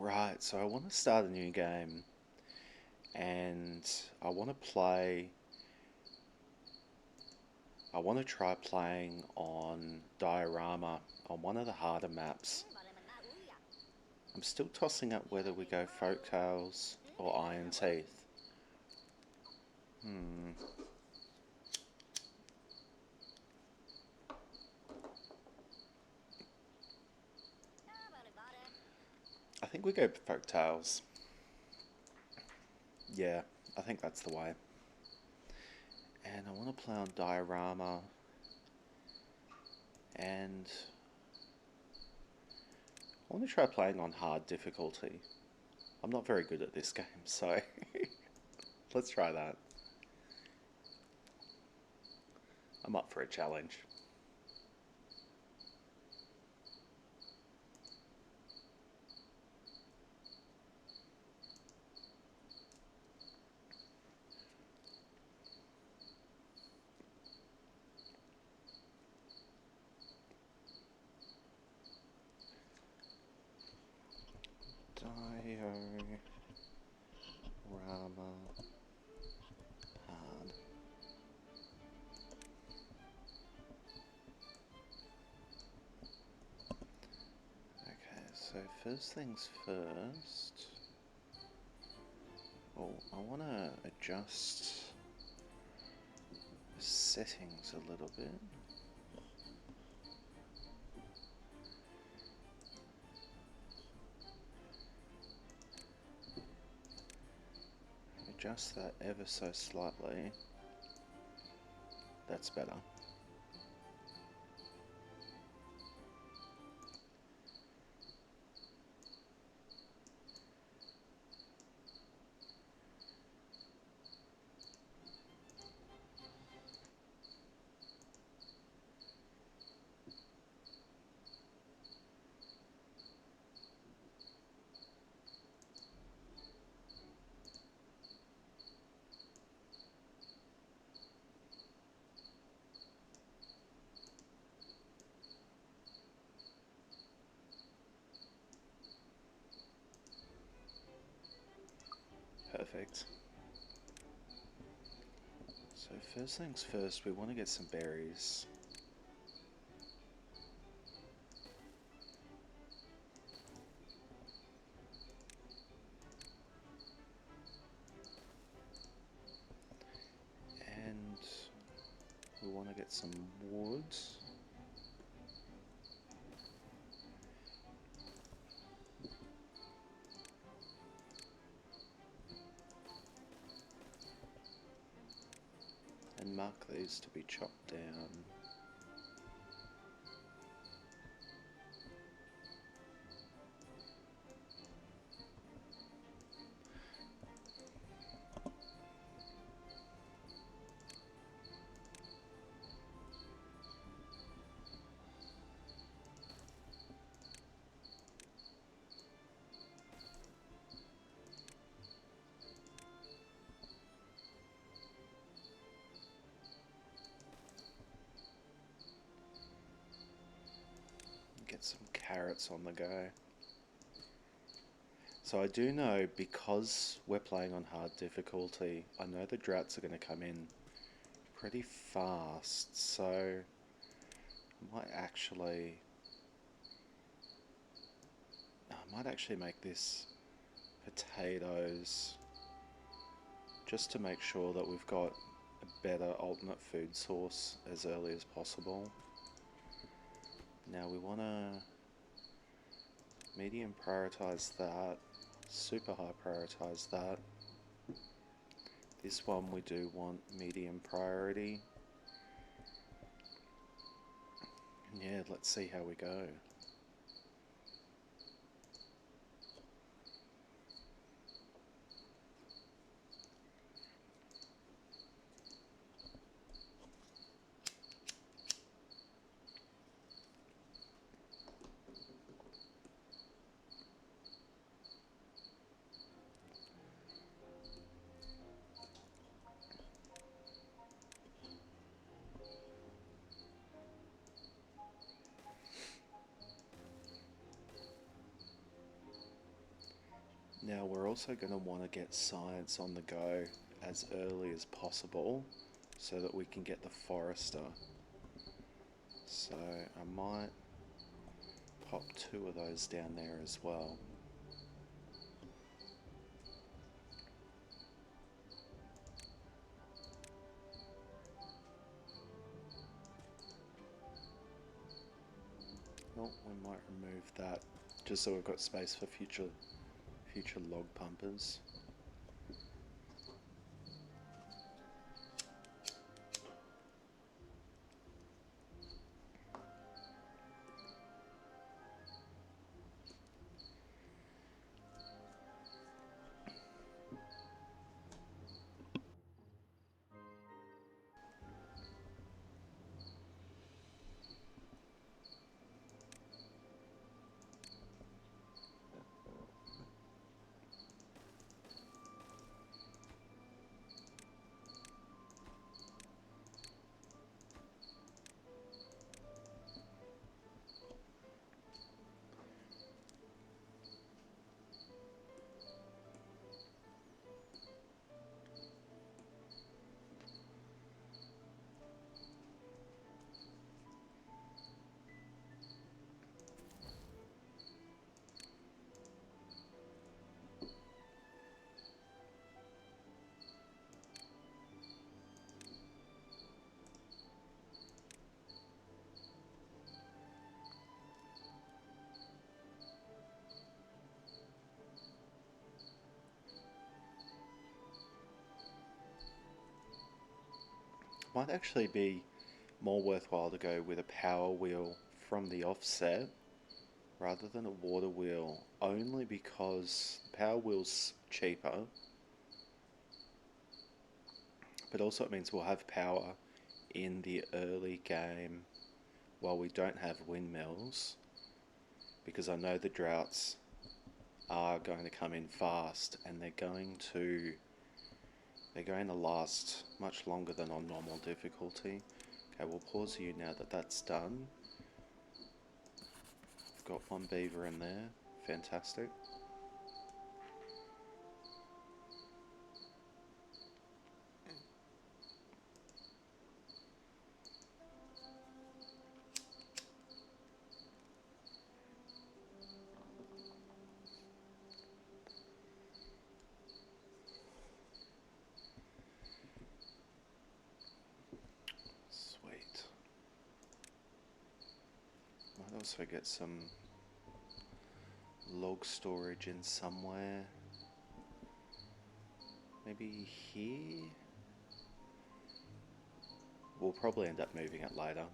Right, so I want to start a new game and I want to play, I want to try playing on Diorama on one of the harder maps. I'm still tossing up whether we go Folktales or Iron Teeth. Hmm, I think we go Folktales. Yeah, I think that's the way. And I want to play on Diorama and I want to try playing on hard difficulty. I'm not very good at this game, so let's try that. I'm up for a challenge. Diorama hard. Okay, so first things first. Oh, I want to adjust the settings a little bit. Adjust that ever so slightly. That's better. Perfect. So first things first, we want to get some berries. And we want to get some wood. And mark these to be chopped down. Get some carrots on the go. So I do know, because we're playing on hard difficulty, I know the droughts are going to come in pretty fast, so I might actually make this potatoes just to make sure that we've got a better alternate food source as early as possible. Now we want to medium prioritize that, super high prioritize that. This one we do want medium priority. And yeah, let's see how we go. Now we're also going to want to get science on the go as early as possible so that we can get the forester. So I might pop 2 of those down there as well. Oh, we might remove that just so we've got space for future log pumpers. Might actually be more worthwhile to go with a power wheel from the offset rather than a water wheel, only because the power wheel's cheaper, but also it means we'll have power in the early game while we don't have windmills, because I know the droughts are going to come in fast and they're going to last much longer than on normal difficulty. Okay, we'll pause you now that that's done. I've got 1 beaver in there. Fantastic. Sweet. Might also get some log storage in somewhere. Maybe here? We'll probably end up moving it later.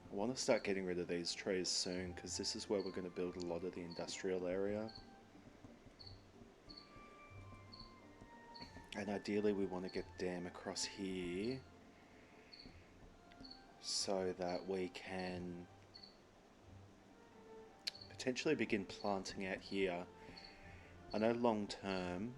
I want to start getting rid of these trees soon because this is where we're going to build a lot of the industrial area. And ideally we want to get the dam across here so that we can potentially begin planting out here. I know long term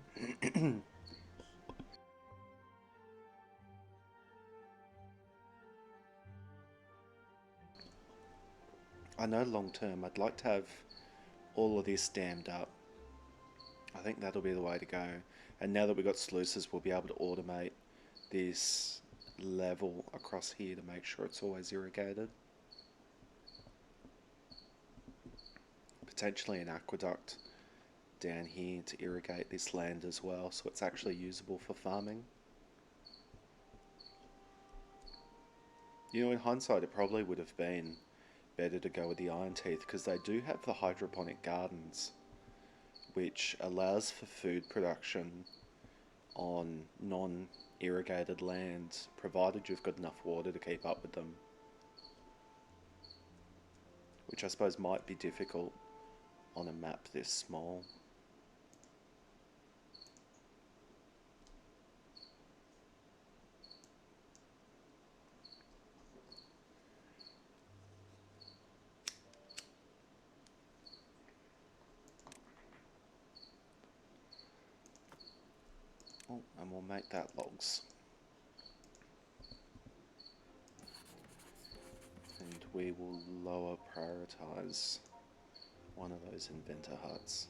I'd like to have all of this dammed up. I think that'll be the way to go. And now that we've got sluices, we'll be able to automate this level across here to make sure it's always irrigated. Potentially an aqueduct down here to irrigate this land as well, so it's actually usable for farming. You know, in hindsight, it probably would have been better to go with the iron teeth because they do have the hydroponic gardens, which allows for food production on non-irrigated lands, provided you've got enough water to keep up with them. Which I suppose might be difficult on a map this small. Oh, and we'll make that logs. And we will lower prioritize one of those inventor huts.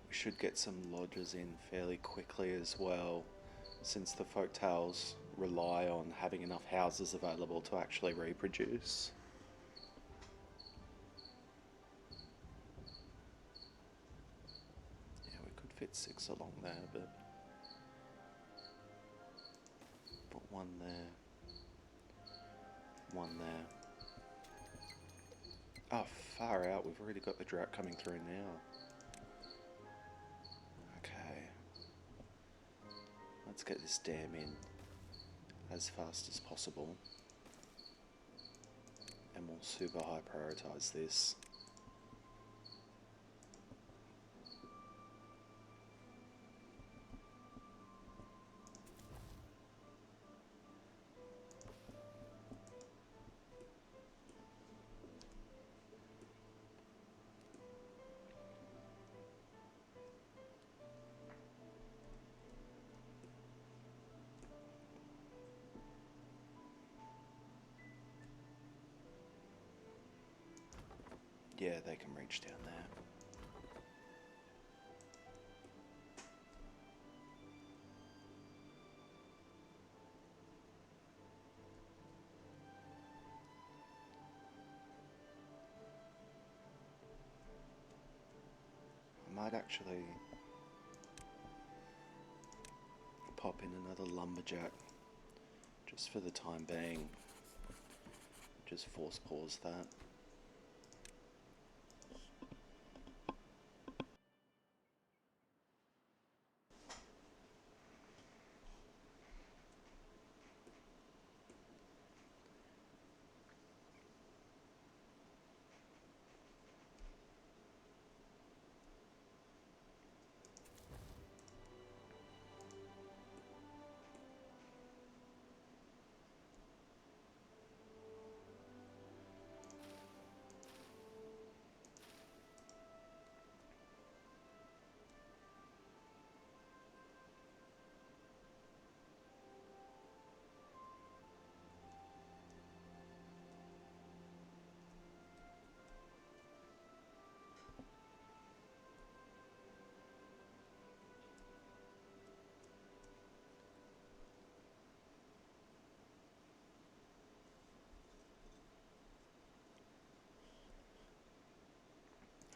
We should get some lodges in fairly quickly as well, since the folktales rely on having enough houses available to actually reproduce. Yeah, we could fit 6 along there, but put 1 there, 1 there. Oh, far out, we've already got the drought coming through now. Okay. Let's get this dam in as fast as possible. And we'll super high prioritize this. Yeah, they can reach down there. I might actually pop in another lumberjack just for the time being. Just force pause that.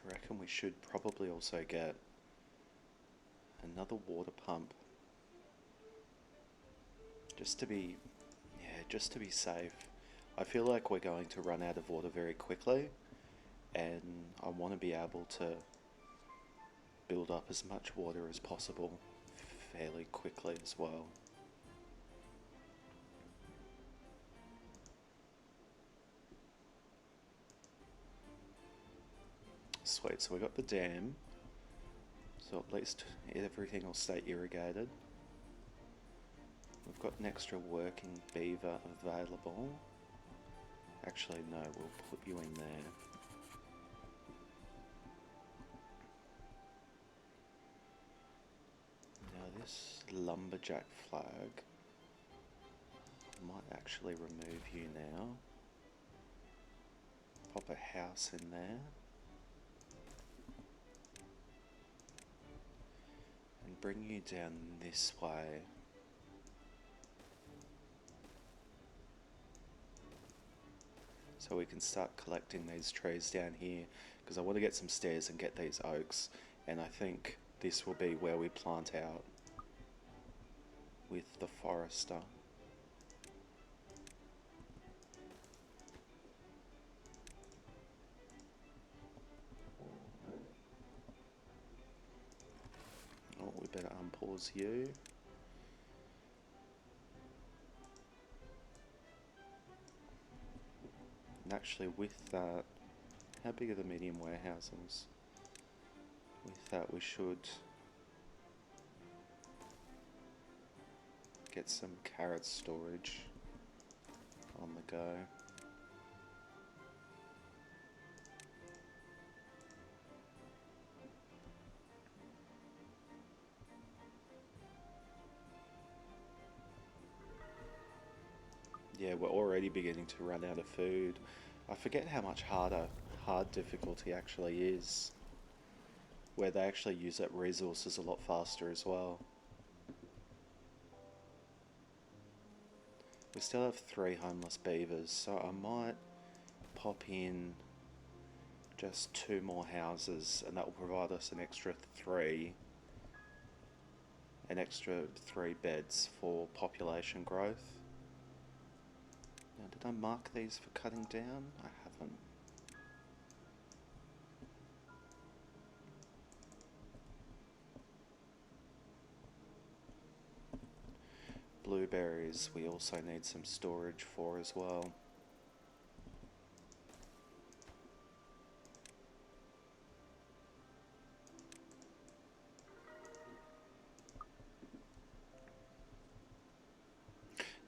I reckon we should probably also get another water pump just to be, just to be safe. I feel like we're going to run out of water very quickly, and I want to be able to build up as much water as possible fairly quickly as well. Sweet, so we got the dam, so at least everything will stay irrigated. We've got an extra working beaver available. Actually, no, we'll put you in there. Now this lumberjack flag, I might actually remove you now. Pop a house in there. And bring you down this way. So we can start collecting these trees down here, because I want to get some stairs and get these oaks, and I think this will be where we plant out with the forester. Oh, we better unpause you. And actually with that, how big are the medium warehouses? With that we should get some carrot storage on the go. Yeah, we're already beginning to run out of food. I forget how much hard difficulty actually is, where they actually use up resources a lot faster as well. We still have 3 homeless beavers, so I might pop in just 2 more houses, and that will provide us an extra 3 beds for population growth. Now, did I mark these for cutting down? I haven't. Blueberries we also need some storage for as well.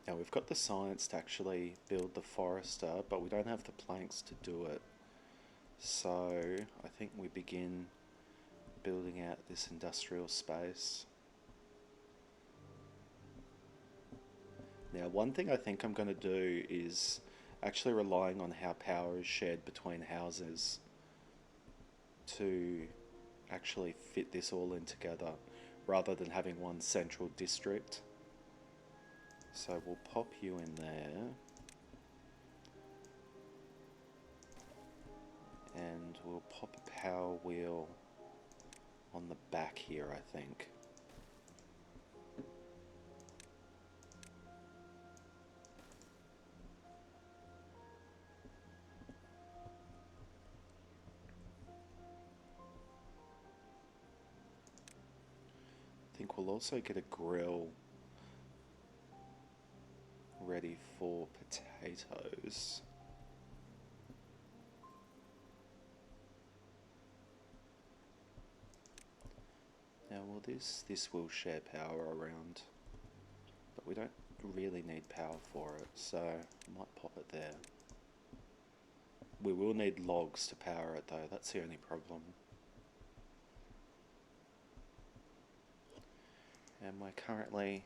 Now we've got the science to actually build the forester, but we don't have the planks to do it. So I think we begin building out this industrial space. Now, one thing I think I'm going to do is actually relying on how power is shared between houses to actually fit this all in together, rather than having one central district. So we'll pop you in there. And we'll pop a power wheel on the back here, I think. I think we'll also get a grill ready for potatoes. Now, well, this will share power around, but we don't really need power for it, so I might pop it there. We will need logs to power it though, that's the only problem. And we're currently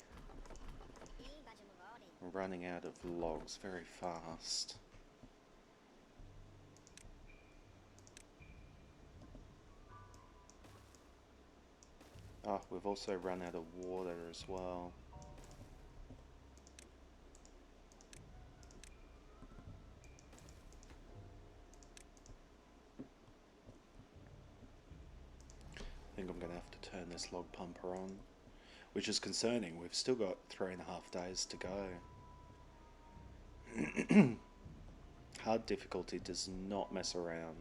running out of logs very fast. Oh, we've also run out of water as well. I think I'm going to have to turn this log pumper on, which is concerning. We've still got 3.5 days to go. Hard difficulty does not mess around.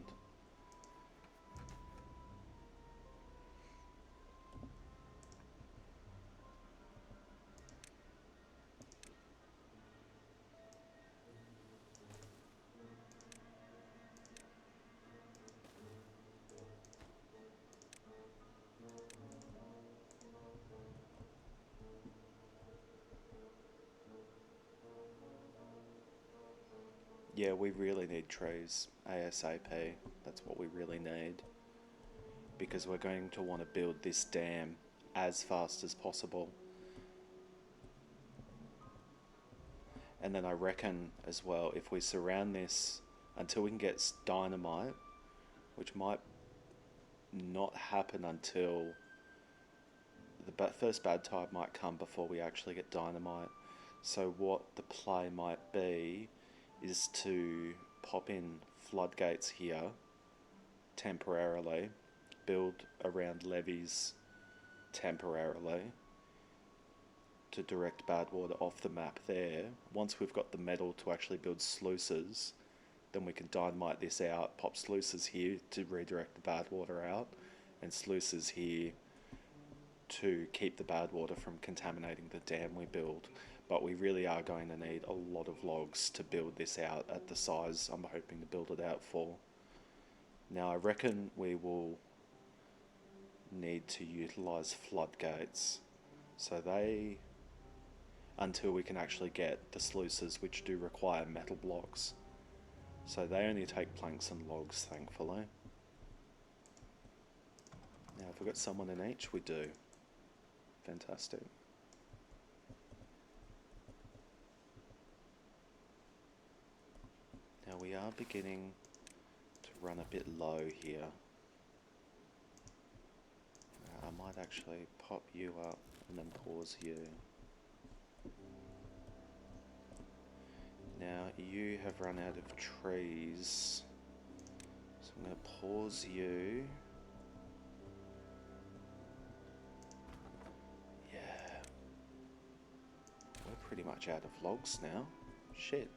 Yeah, we really need trees ASAP. That's what we really need, because we're going to want to build this dam as fast as possible. And then I reckon as well, if we surround this until we can get dynamite, which might not happen until the first bad tide might come before we actually get dynamite. So what the play might be is to pop in floodgates here temporarily, build around levees temporarily to direct bad water off the map there. Once we've got the metal to actually build sluices, then we can dynamite this out, pop sluices here to redirect the bad water out, and sluices here to keep the bad water from contaminating the dam we build. But we really are going to need a lot of logs to build this out at the size I'm hoping to build it out for. Now I reckon we will need to utilise floodgates, so they, until we can actually get the sluices, which do require metal blocks. So they only take planks and logs, thankfully. Now if we've got someone in each, we do. Fantastic. Now we are beginning to run a bit low here. I might actually pop you up and then pause you. Now you have run out of trees, so I'm going to pause you. Yeah, we're pretty much out of logs now. Shit.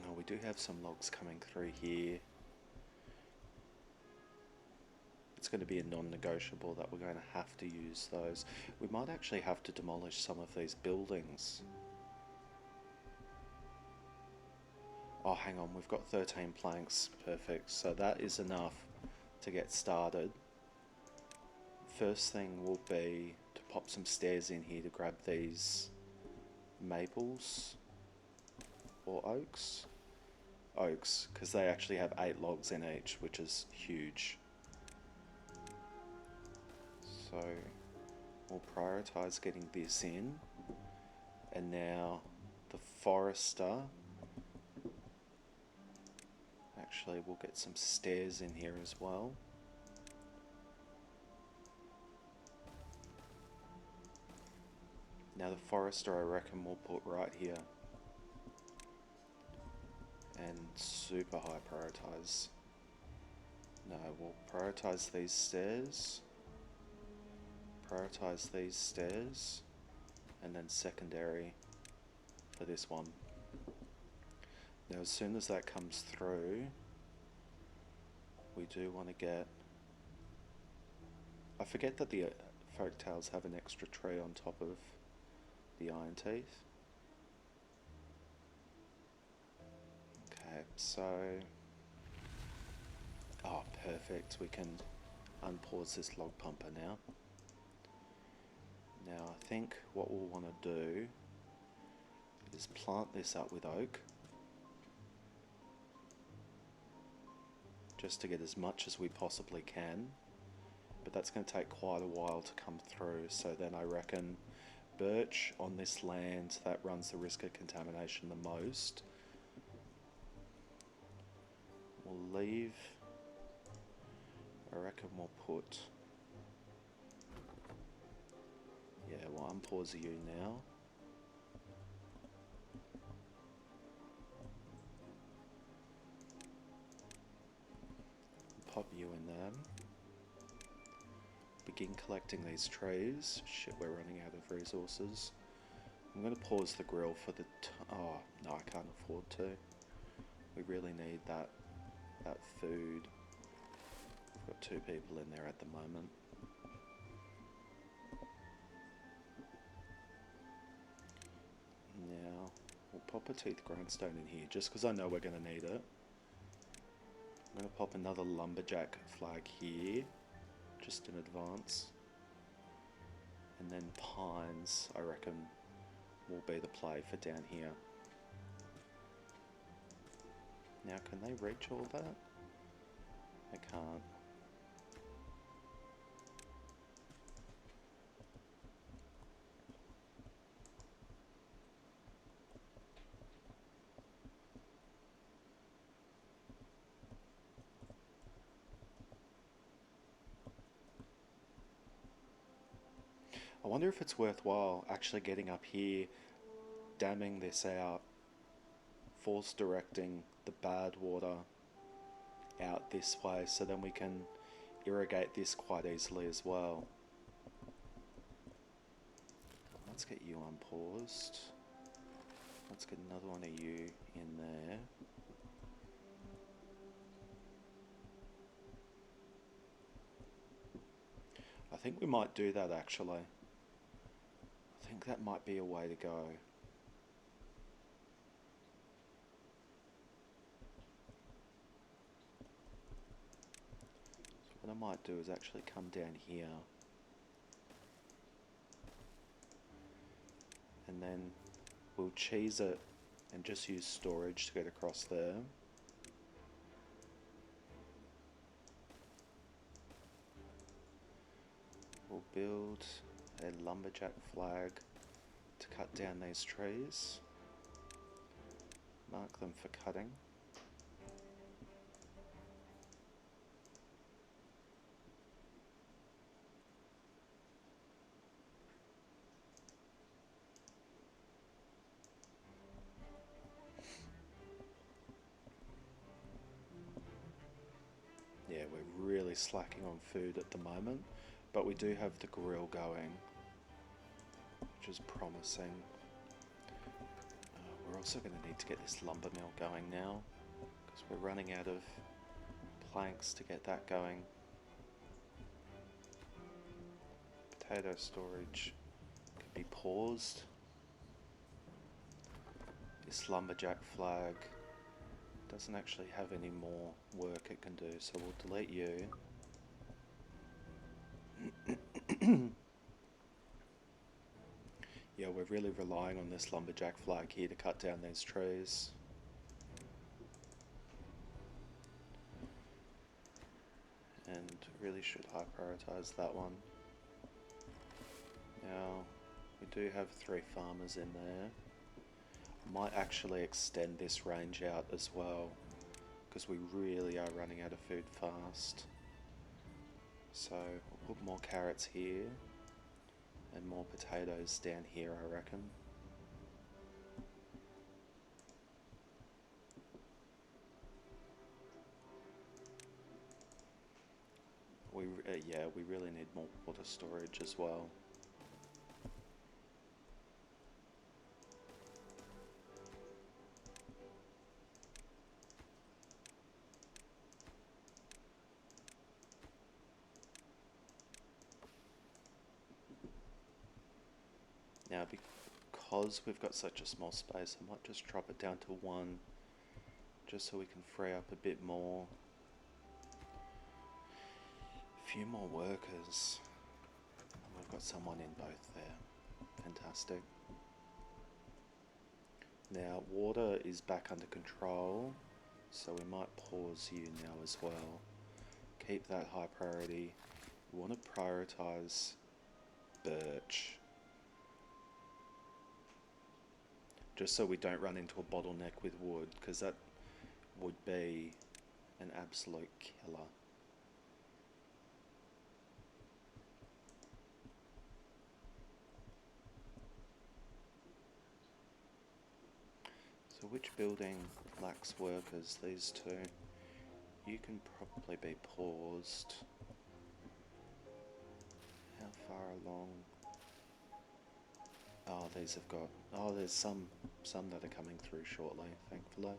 Oh, we do have some logs coming through here. It's going to be a non-negotiable that we're going to have to use those. We might actually have to demolish some of these buildings. Oh, hang on, we've got 13 planks. Perfect. So that is enough to get started. First thing will be to pop some stairs in here to grab these maples or oaks. Oaks, because they actually have 8 logs in each, which is huge. So we'll prioritise getting this in, and now the forester, actually we'll get some stairs in here as well. Now the forester I reckon we'll put right here, and super high prioritise. No, we'll prioritise these stairs. Prioritise these stairs, and then secondary for this one. Now as soon as that comes through, we do want to get, I forget that the folktales have an extra tree on top of the iron teeth. Okay, so, oh perfect, we can unpause this log pumper now. Now I think what we'll want to do is plant this up with oak, just to get as much as we possibly can, but that's going to take quite a while to come through. So then I reckon birch on this land that runs the risk of contamination the most, we'll leave, I reckon we'll put, yeah, well, unpause you now. Pop you in there. Begin collecting these trees. Shit, we're running out of resources. I'm going to pause the grill for the oh, no, I can't afford to. We really need that food. We've got 2 people in there at the moment. Now, we'll pop a teeth grindstone in here, just because I know we're going to need it. I'm going to pop another lumberjack flag here, just in advance. And then pines, I reckon, will be the play for down here. Now, can they reach all that? They can't. I wonder if it's worthwhile actually getting up here, damming this out, force directing the bad water out this way, so then we can irrigate this quite easily as well. Let's get you unpaused. Let's get another one of you in there. I think we might do that actually. I think that might be a way to go. So what I might do is actually come down here. And then we'll cheese it and just use storage to get across there. We'll build a lumberjack flag to cut down these trees. Mark them for cutting. Yeah, we're really slacking on food at the moment, but we do have the grill going, which is promising. We're also going to need to get this lumber mill going now, because we're running out of planks to get that going. Potato storage could be paused. This lumberjack flag doesn't actually have any more work it can do, so we'll delete you. Yeah, we're really relying on this lumberjack flag here to cut down these trees. And really should high prioritize that one. Now, we do have 3 farmers in there. Might actually extend this range out as well, because we really are running out of food fast. So we'll put more carrots here and more potatoes down here, I reckon. Yeah, we really need more water storage as well. Now, because we've got such a small space, I might just drop it down to 1, just so we can free up a bit more. A few more workers. And we've got someone in both there. Fantastic. Now, water is back under control, so we might pause you now as well. Keep that high priority. We want to prioritize birch, just so we don't run into a bottleneck with wood, because that would be an absolute killer. So which building lacks workers? These 2. You can probably be paused. How far along? Oh, these have got... Oh, there's some that are coming through shortly, thankfully.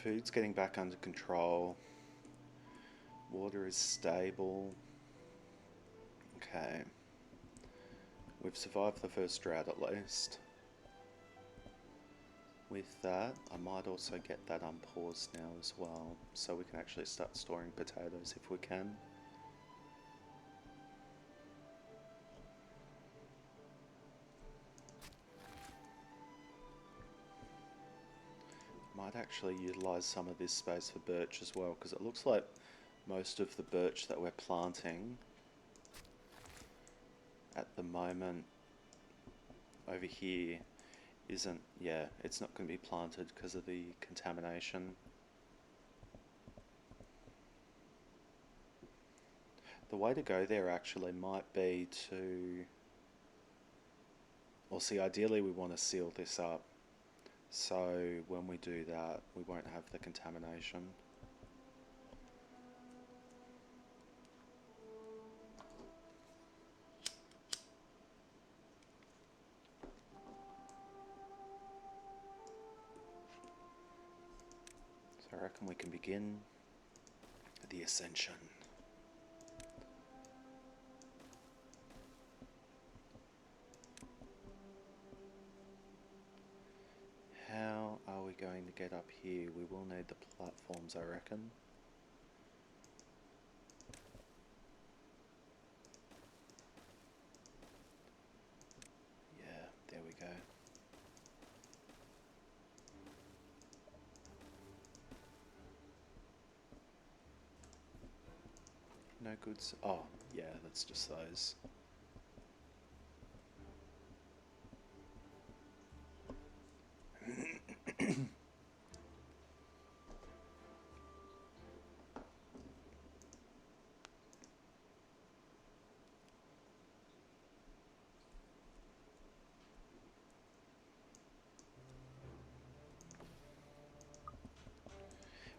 Food's getting back under control. Water is stable. Okay. We've survived the first drought at least. With that, I might also get that unpaused now as well, so we can actually start storing potatoes if we can. Might actually utilise some of this space for birch as well, because it looks like most of the birch that we're planting at the moment over here isn't, yeah, it's not going to be planted because of the contamination. The way to go there actually might be to, well, see, ideally we want to seal this up, so when we do that we won't have the contamination. So I reckon we can begin the ascension. How are we going to get up here? We will need the platforms, I reckon. Yeah, there we go. No goods. Oh, yeah, that's just those.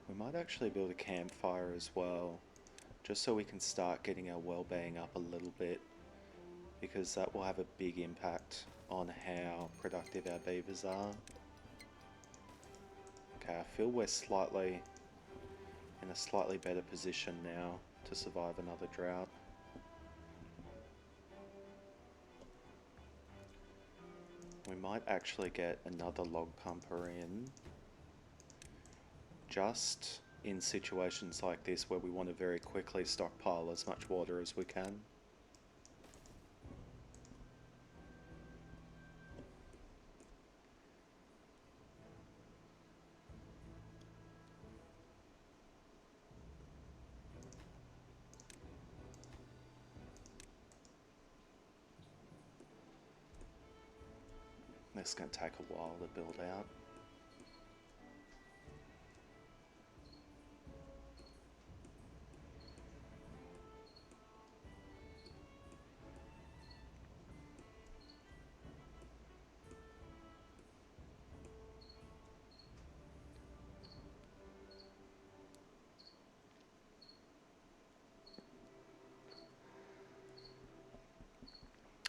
We might actually build a campfire as well, just so we can start getting our well-being up a little bit, because that will have a big impact on how productive our beavers are. Okay, I feel we're slightly in a slightly better position now to survive another drought. We might actually get another log pumper in, just in situations like this where we want to very quickly stockpile as much water as we can. This is going to take a while to build out.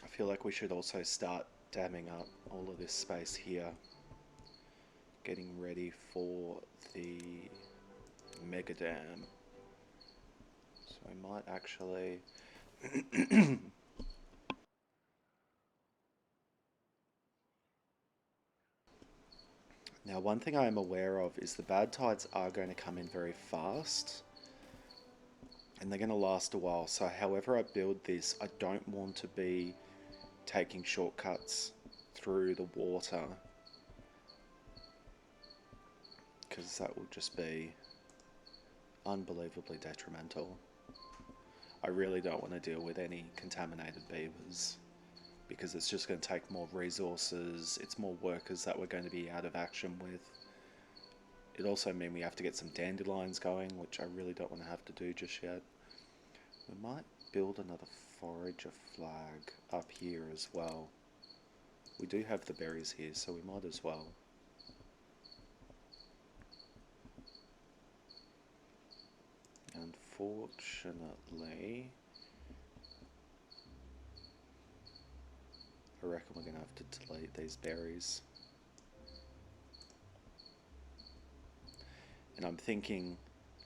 I feel like we should also start damming up all of this space here, getting ready for the mega dam. So we might actually now, one thing I am aware of is the bad tides are going to come in very fast, and they're going to last a while. So however I build this, I don't want to be taking shortcuts through the water, because that will just be unbelievably detrimental. I really don't want to deal with any contaminated beavers, because it's just going to take more resources, it's more workers that we're going to be out of action with. It also means we have to get some dandelions going, which I really don't want to have to do just yet. We might build another forager flag up here as well. We do have the berries here, so we might as well. Unfortunately, I reckon we're going to have to delete these berries. And I'm thinking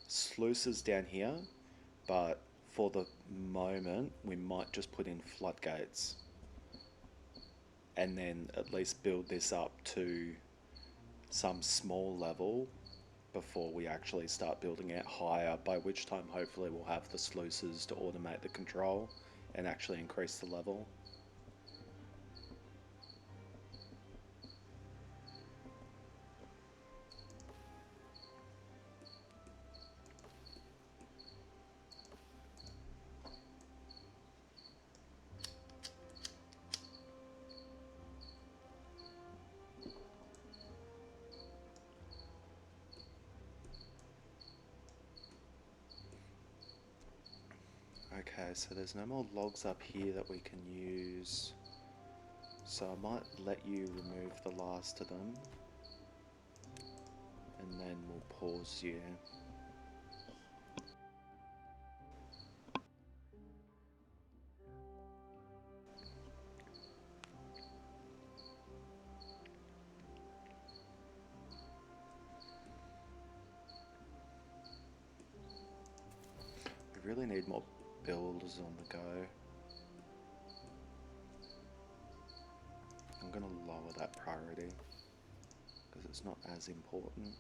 sluices down here, but for the moment we might just put in floodgates and then at least build this up to some small level before we actually start building it higher, by which time hopefully we'll have the sluices to automate the control and actually increase the level. Okay, so there's no more logs up here that we can use. So I might let you remove the last of them. And then we'll pause you. We really need more builders on the go. I'm going to lower that priority because it's not as important.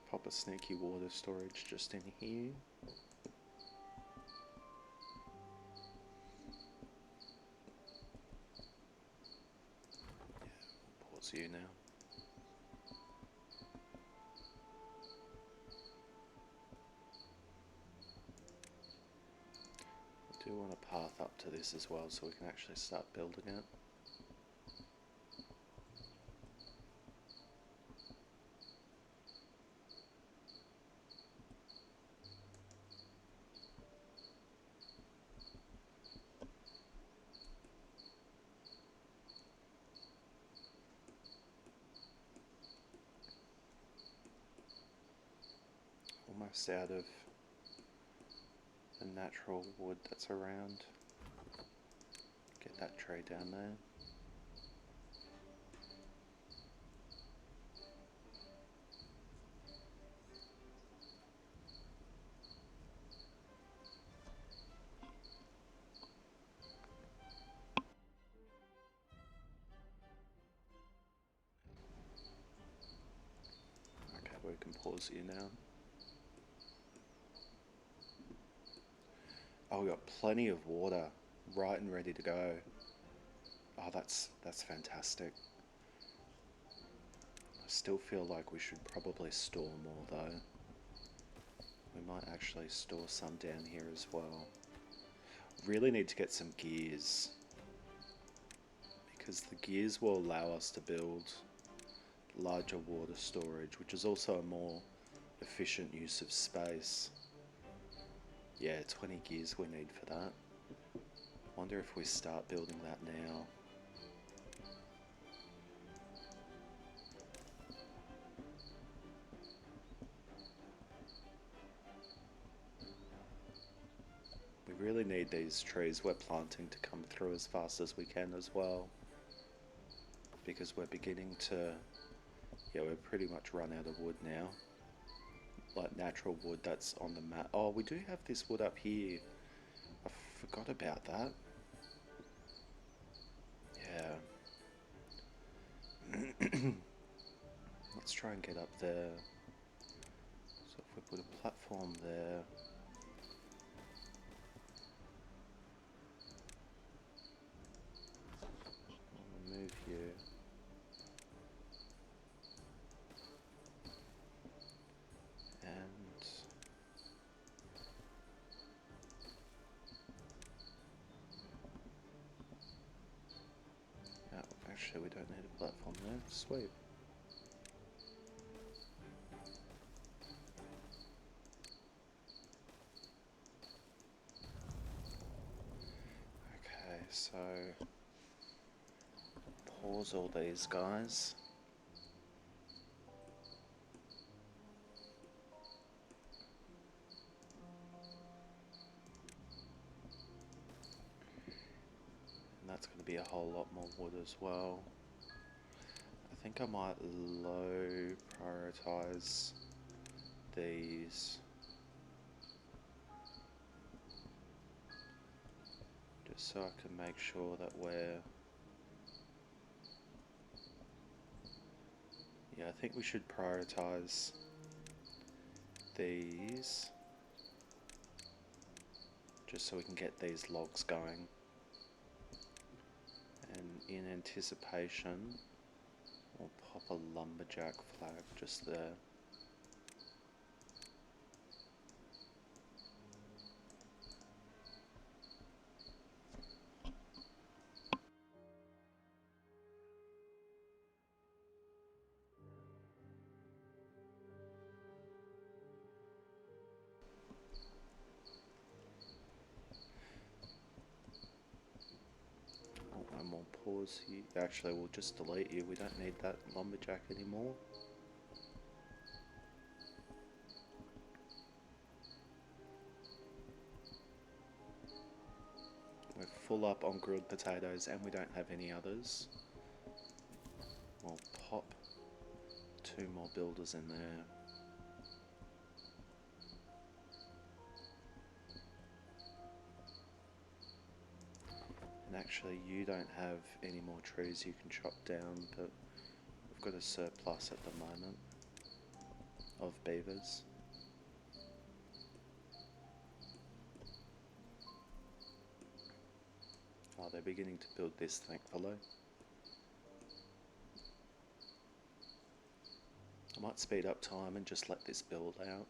Pop a sneaky water storage just in here. Yeah, pause you now. I do want a path up to this as well so we can actually start building it. Almost out of the natural wood that's around. Get that tree down there. Okay, we can pause you now. Oh, we got plenty of water, right and ready to go. Oh, that's fantastic. I still feel like we should probably store more though. We might actually store some down here as well. Really need to get some gears, because the gears will allow us to build larger water storage, which is also a more efficient use of space. Yeah, 20 gears we need for that. Wonder if we start building that now. We really need these trees we're planting to come through as fast as we can as well, because we're beginning to, yeah, we're pretty much run out of wood now. Like natural wood that's on the map. Oh, we do have this wood up here. I forgot about that. Yeah. Let's try and get up there. So if we put a platform there. I'll move you. And Actually, we don't need a platform there. Sweet. Okay, so pause all these guys. And that's going to be a whole lot more wood as well. I think I might low prioritize these. Just so I can make sure that we're... Yeah, I think we should prioritize these. Just so we can get these logs going. And in anticipation, we'll pop a lumberjack flag just there. Oh, and we'll pause here. Actually, we'll just delete you. We don't need that lumberjack anymore. We're full up on grilled potatoes and we don't have any others. We'll pop 2 more builders in there. And actually you don't have any more trees you can chop down, but we've got a surplus at the moment of beavers. Oh, they're beginning to build this, thankfully. I might speed up time and just let this build out.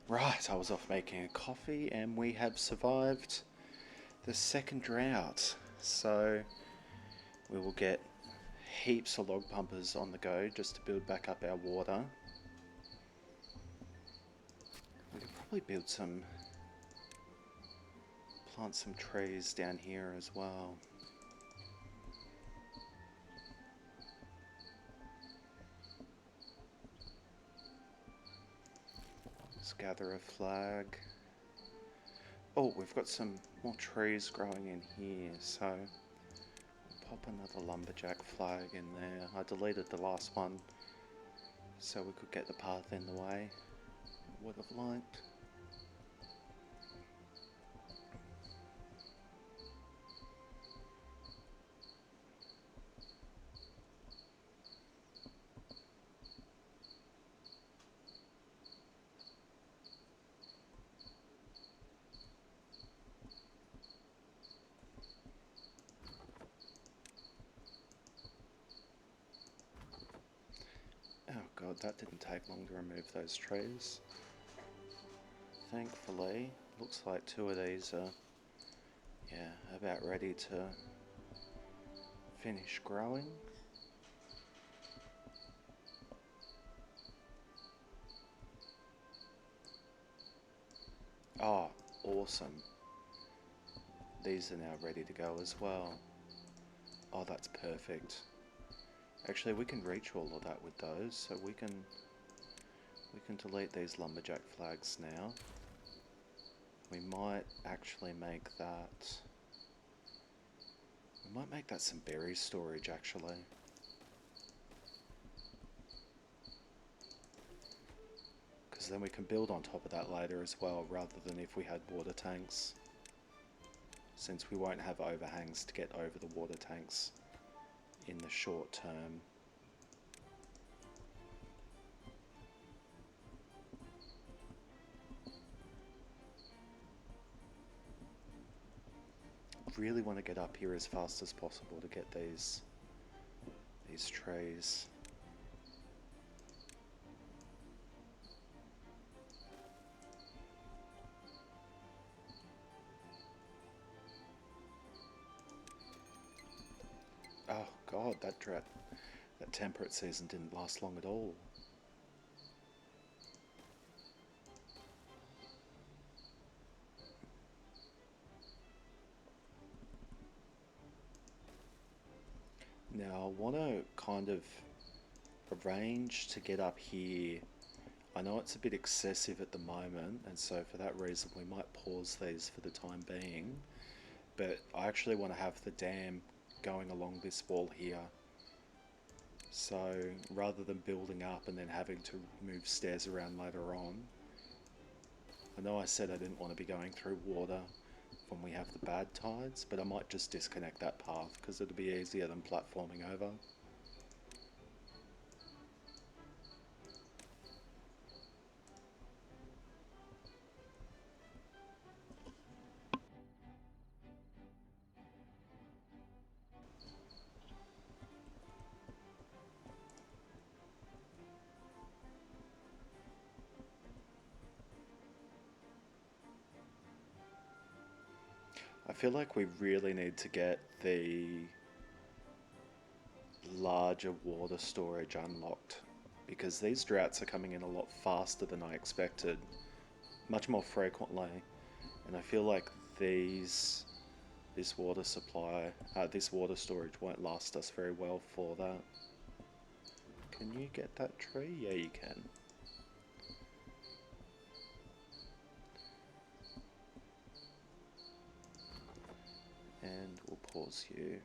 Right, I was off making a coffee and we have survived the second drought. So we will get heaps of log pumpers on the go just to build back up our water. We could probably plant some trees down here as well. Let's gather a flag. Oh, we've got some more trees growing in here, so pop another lumberjack flag in there. I deleted the last one so we could get the path in the way. Would have liked. Oh god, that didn't take long to remove those trees. Thankfully, looks like two of these are, yeah, about ready to finish growing. Oh, awesome. These are now ready to go as well. Oh, that's perfect. Actually, we can reach all of that with those, so we can delete these lumberjack flags now. We might actually make that... We might make that some berry storage, actually. Because then we can build on top of that later as well, rather than if we had water tanks. Since we won't have overhangs to get over the water tanks in the short term. Really want to get up here as fast as possible to get these trees. Oh god, that temperate season didn't last long at all. Now I want to kind of arrange to get up here. I know it's a bit excessive at the moment, and so for that reason we might pause these for the time being, but I actually want to have the dam going along this wall here. So rather than building up and then having to move stairs around later on, I know I said I didn't want to be going through water when we have the bad tides, but I might just disconnect that path because it'll be easier than platforming over. I feel like we really need to get the larger water storage unlocked because these droughts are coming in a lot faster than I expected, much more frequently, and I feel like this water supply, this water storage won't last us very well for that. Can you get that tree? Yeah, you can. And we'll pause you.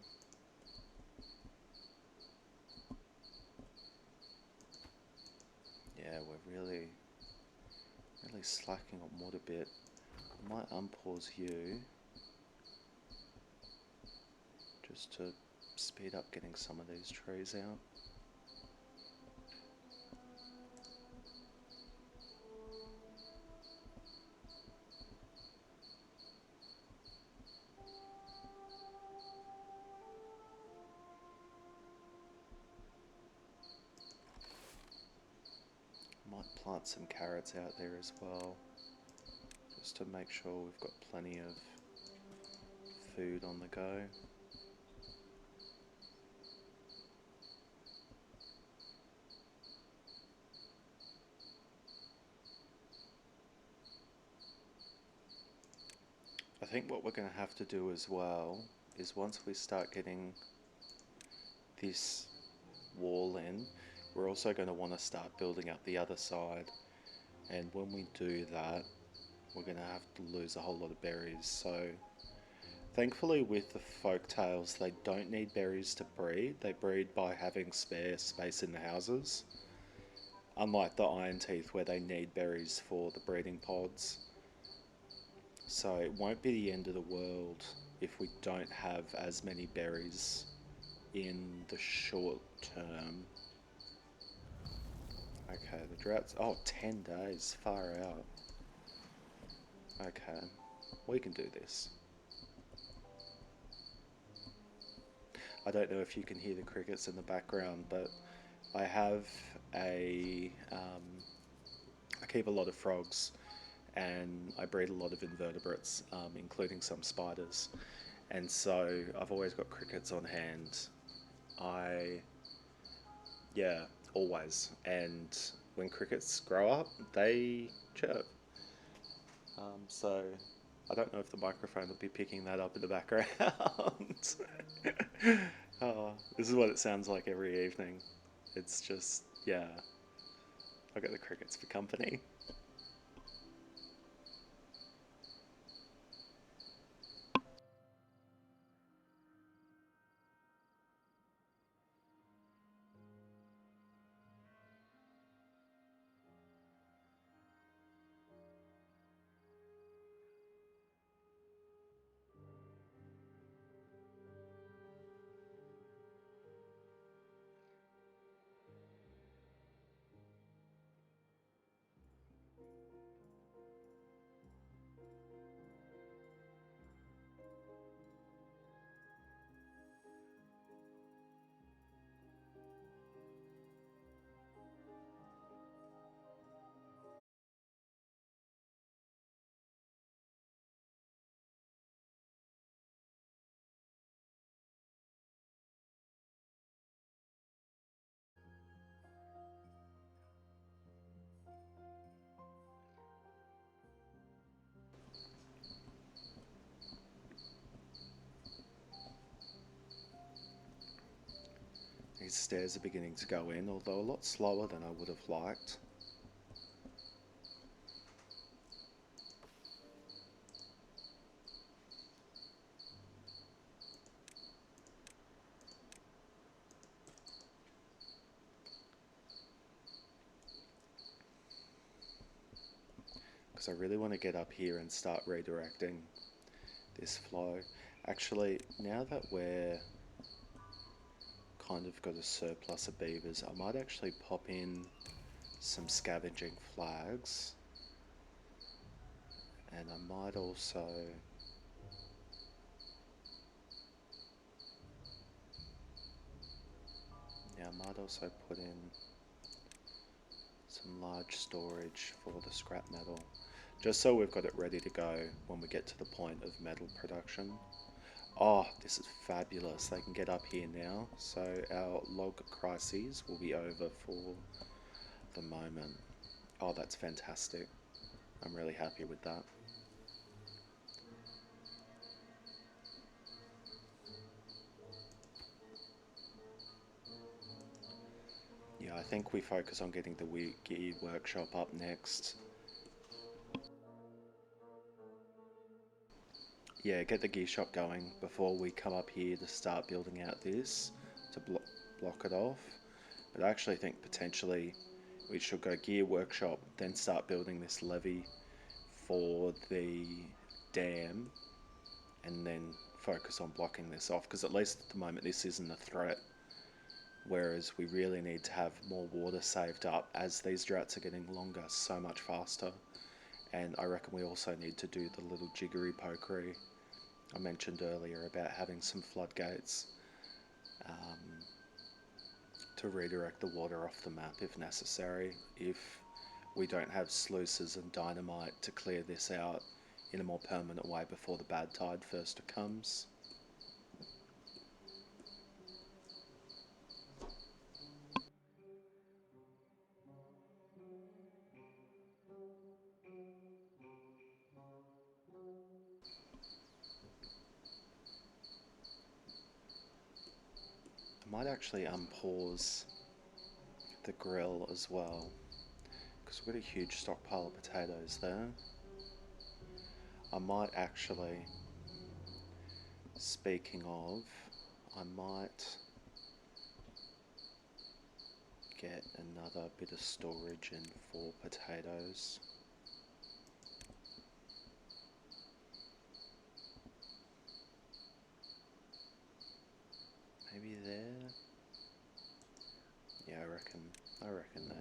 Yeah, we're really slacking on wood a bit. I might unpause you just to speed up getting some of these trees out. Might plant some carrots out there as well. just to make sure we've got plenty of food on the go. I think what we're going to have to do as well is once we start getting this wall in, we're also going to want to start building up the other side. And when we do that, we're going to have to lose a whole lot of berries. So thankfully with the folktales, they don't need berries to breed. They breed by having spare space in the houses. Unlike the iron teeth where they need berries for the breeding pods. So it won't be the end of the world if we don't have as many berries in the short term. Okay, the drought's... oh, 10 days. Far out. Okay, we can do this. I don't know if you can hear the crickets in the background, but I have I keep a lot of frogs and I breed a lot of invertebrates, including some spiders. And so I've always got crickets on hand. I, yeah, always. And when crickets grow up, they chirp. So I don't know if the microphone will be picking that up in the background. Oh, this is what it sounds like every evening. It's just, yeah, I get the crickets for company. These stairs are beginning to go in, although a lot slower than I would have liked. Because I really want to get up here and start redirecting this flow. Actually, now that we're kind of got a surplus of beavers, I might actually pop in some scavenging flags. And I might also... yeah, I might also put in some large storage for the scrap metal. Just so we've got it ready to go when we get to the point of metal production. Oh, this is fabulous. They can get up here now. So our log crises will be over for the moment. Oh, that's fantastic. I'm really happy with that. Yeah, I think we focus on getting the gear workshop up next. Yeah, get the gear shop going before we come up here to start building out this to block it off. But I actually think potentially we should go gear workshop, then start building this levee for the dam, and then focus on blocking this off, because at least at the moment this isn't a threat. Whereas we really need to have more water saved up as these droughts are getting longer so much faster. And I reckon we also need to do the little jiggery pokery I mentioned earlier about having some floodgates um, to redirect the water off the map if necessary. If we don't have sluices and dynamite to clear this out, in a more permanent way before the bad tide first comes. I might actually unpause the grill as well, because we've got a huge stockpile of potatoes there. I might actually, speaking of, I might get another bit of storage in for potatoes. Maybe there? Yeah, I reckon there.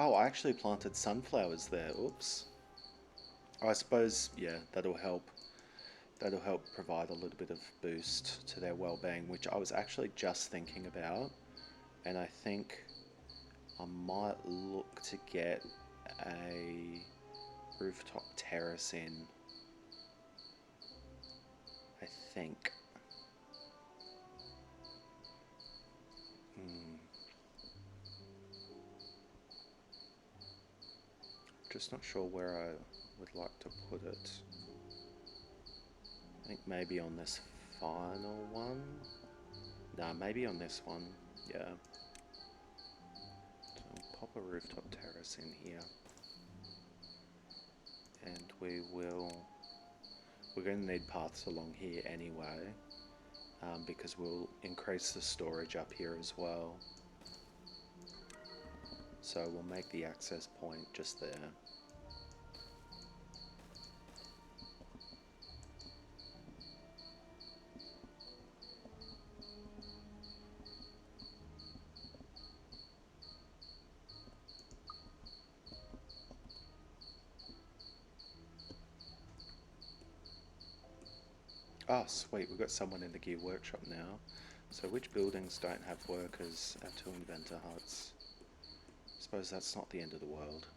Oh, I actually planted sunflowers there. Oops. I suppose, yeah, that'll help. That'll help provide a little bit of boost to their well-being, which I was actually just thinking about, and I think I might look to get a rooftop terrace in. I think. Just not sure where I would like to put it. I think maybe on this final one. Nah, maybe on this one. Yeah. So I'll pop a rooftop terrace in here. And we're going to need paths along here anyway, because we'll increase the storage up here as well. So we'll make the access point just there. Oh, sweet, we've got someone in the gear workshop now. So which buildings don't have workers? Our two inventor huts. I suppose that's not the end of the world.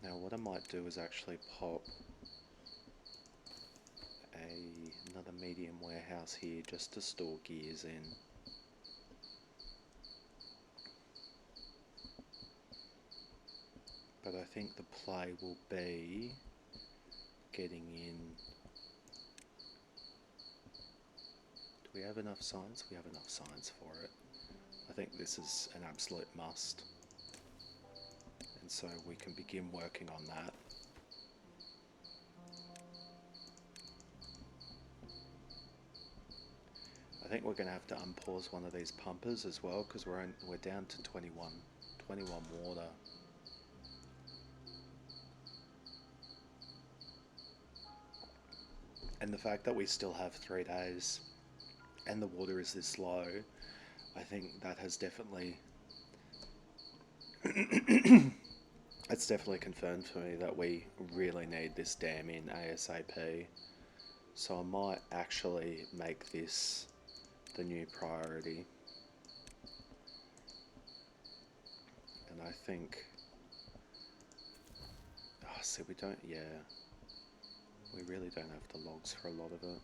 Now what I might do is actually pop another medium warehouse here just to store gears in. But I think the play will be getting in. Do we have enough signs? We have enough signs for it. I think this is an absolute must. And so we can begin working on that. I think we're going to have to unpause one of these pumpers as well, because we're down to 21 water. And the fact that we still have 3 days and the water is this low, I think that has definitely it's definitely confirmed for me that we really need this dam in ASAP. So I might actually make this the new priority. And I think, oh, see, we don't, yeah, we really don't have the logs for a lot of it.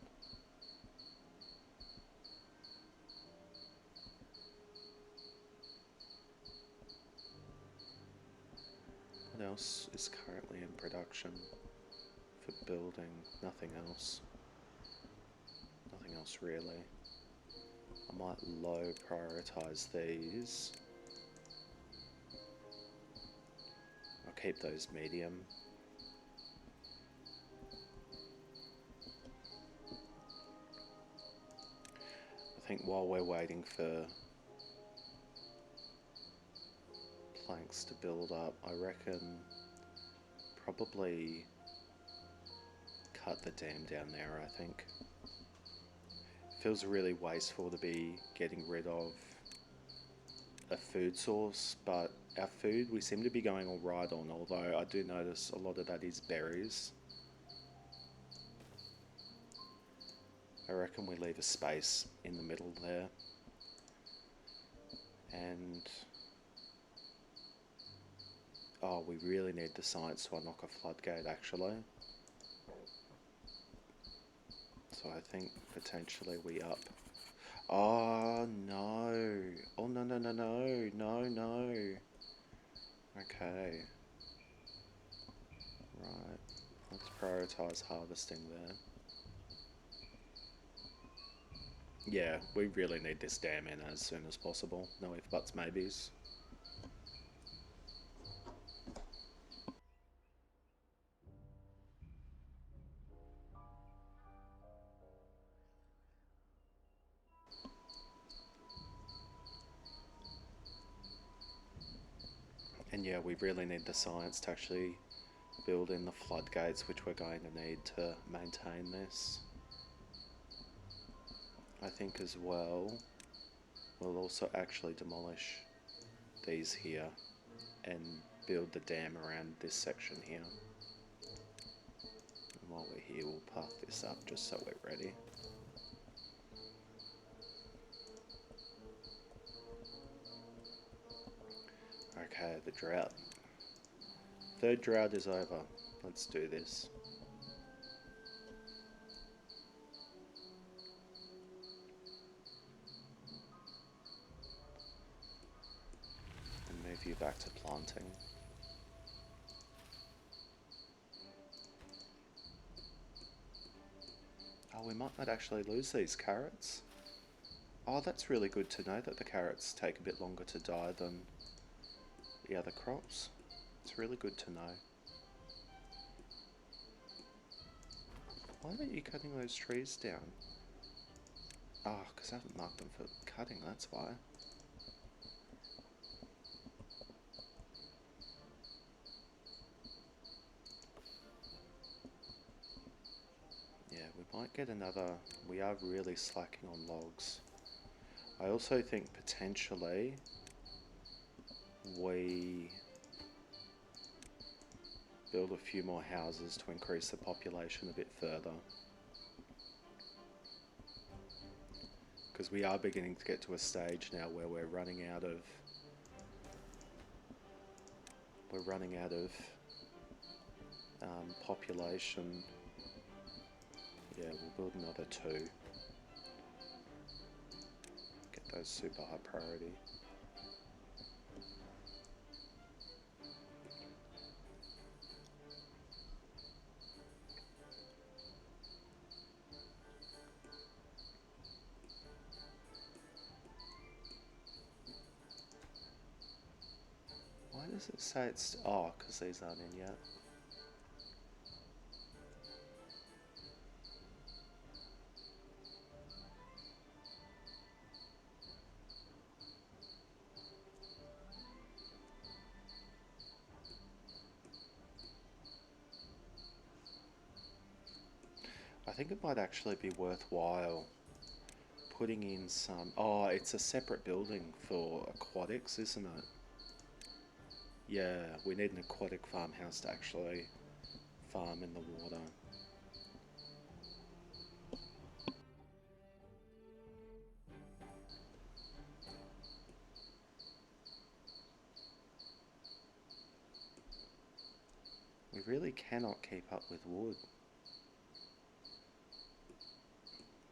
What else is currently in production for building? Nothing else. Nothing else really. I might low prioritize these. I'll keep those medium. I think while we're waiting for planks to build up. I reckon probably cut the dam down there, I think. Feels really wasteful to be getting rid of a food source, but our food we seem to be going all right on, although I do notice a lot of that is berries. I reckon we leave a space in the middle there. And oh, we really need the science to unlock a floodgate actually. So I think potentially we up. Oh no. Oh no no no no. No no. Okay. Right. Let's prioritize harvesting there. Yeah, we really need this dam in as soon as possible. No if buts maybes. And yeah, we really need the science to actually build in the floodgates, which we're going to need to maintain this. I think as well, we'll also actually demolish these here and build the dam around this section here. And while we're here, we'll path this up just so we're ready. Okay, the drought. Third drought is over. Let's do this. And move you back to planting. Oh, we might not actually lose these carrots. Oh, that's really good to know that the carrots take a bit longer to die than the other crops. It's really good to know. Why aren't you cutting those trees down? Oh, because I haven't marked them for cutting, that's why. Yeah, we might get another... We are really slacking on logs. I also think potentially we build a few more houses to increase the population a bit further. Because we are beginning to get to a stage now where we're running out of... population. Yeah, we'll build another 2. Get those super high priority. Why does it say it's... Oh, because these aren't in yet. I think it might actually be worthwhile putting in some... Oh, it's a separate building for aquatics, isn't it? Yeah, we need an aquatic farmhouse to actually farm in the water. We really cannot keep up with wood.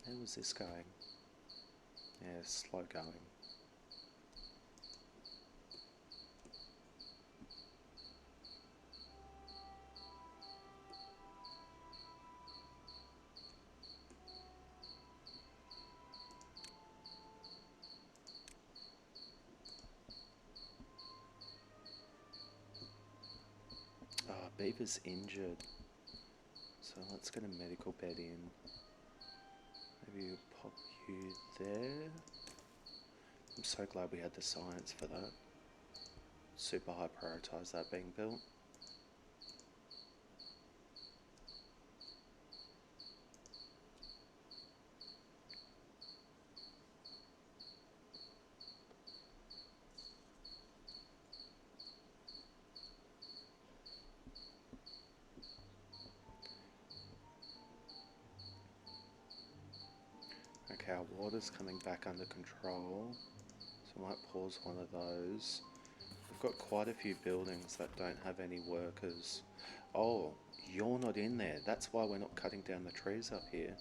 How was this going? Yeah, slow going. Oh, Beaver's injured. So let's get a medical bed in. Maybe we'll pop you there. I'm so glad we had the science for that. super high prioritise that being built. Okay, our water's coming back under control, so I might pause one of those. We've got quite a few buildings that don't have any workers. Oh, you're not in there. That's why we're not cutting down the trees up here.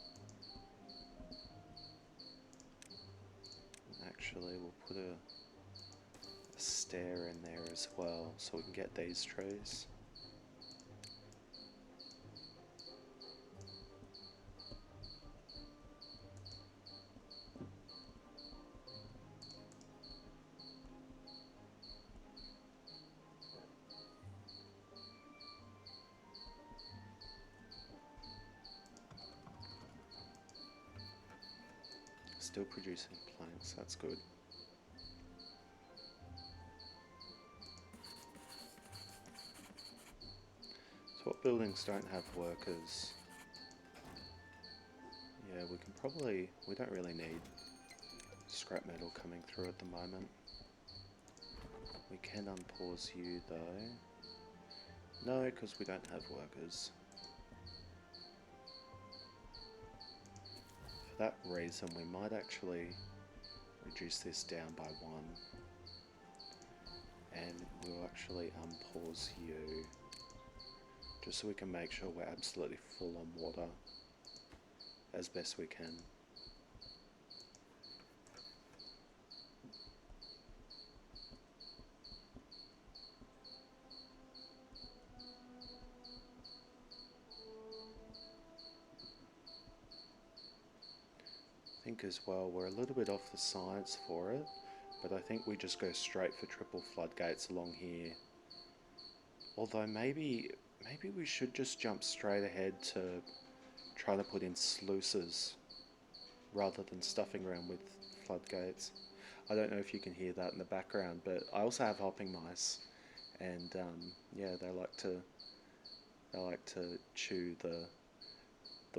Actually, we'll put a stair in there as well so we can get these trees. Still producing planks, that's good. So what buildings don't have workers? Yeah, we don't really need scrap metal coming through at the moment. We can unpause you though. No, because we don't have workers. For that reason, we might actually reduce this down by 1. And we'll actually unpause you, just so we can make sure we're absolutely full on water as best we can. I think as well we're a little bit off the science for it, but I think we just go straight for triple floodgates along here. Although maybe we should just jump straight ahead to try to put in sluices rather than stuffing around with floodgates. I don't know if you can hear that in the background, but I also have hopping mice, and yeah, they like to chew the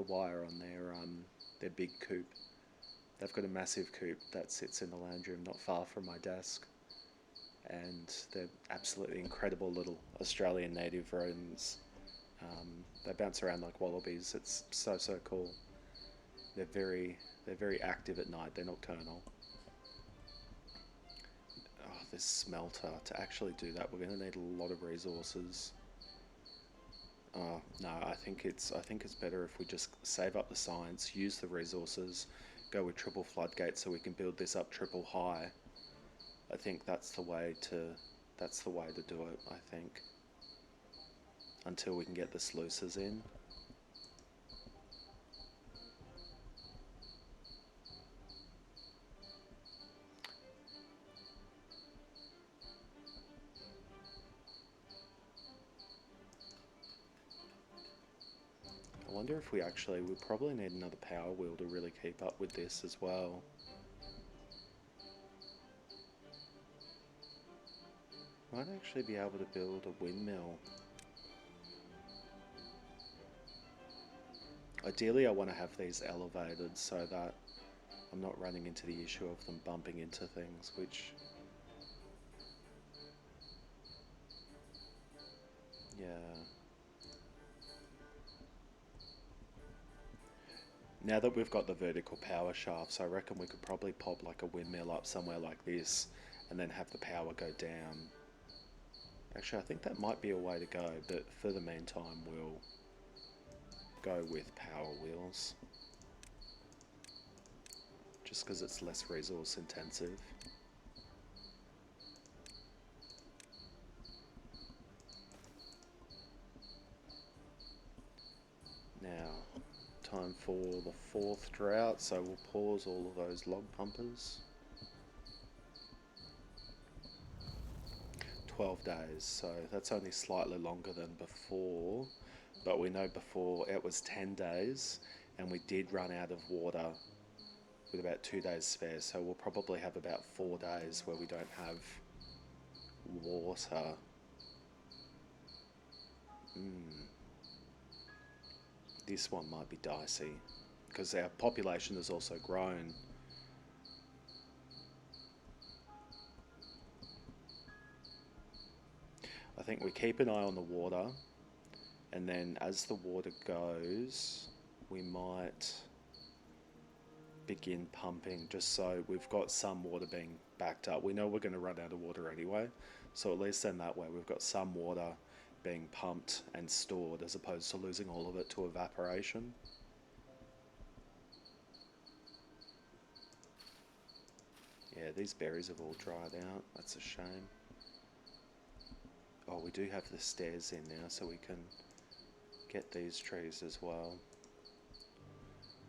wire on their big coop. They've got a massive coop that sits in the lounge room not far from my desk, and they're absolutely incredible little Australian native rodents. They bounce around like wallabies. It's so cool. They're very active at night. They're nocturnal. Oh, this smelter, to actually do that, we're going to need a lot of resources. Oh no, I think it's better if we just save up the science, use the resources, go with triple floodgates so we can build this up triple high. I think that's the way to do it, I think. Until we can get the sluices in. I wonder if we probably need another power wheel to really keep up with this as well. Might actually be able to build a windmill. Ideally I want to have these elevated so that I'm not running into the issue of them bumping into things, which... yeah. Now that we've got the vertical power shafts, I reckon we could probably pop like a windmill up somewhere like this and then have the power go down. Actually, I think that might be a way to go, but for the meantime, we'll go with power wheels. Just because it's less resource intensive. Now, time for the 4th drought, so we'll pause all of those log pumpers. 12 days, so that's only slightly longer than before, but we know before it was 10 days, and we did run out of water with about 2 days spare, so we'll probably have about 4 days where we don't have water. This one might be dicey because our population has also grown. I think we keep an eye on the water, and then as the water goes, we might begin pumping just so we've got some water being backed up. We know we're going to run out of water anyway, so at least then that way we've got some water being pumped and stored as opposed to losing all of it to evaporation. Yeah, these berries have all dried out. That's a shame. Oh, we do have the stairs in now, so we can get these trees as well.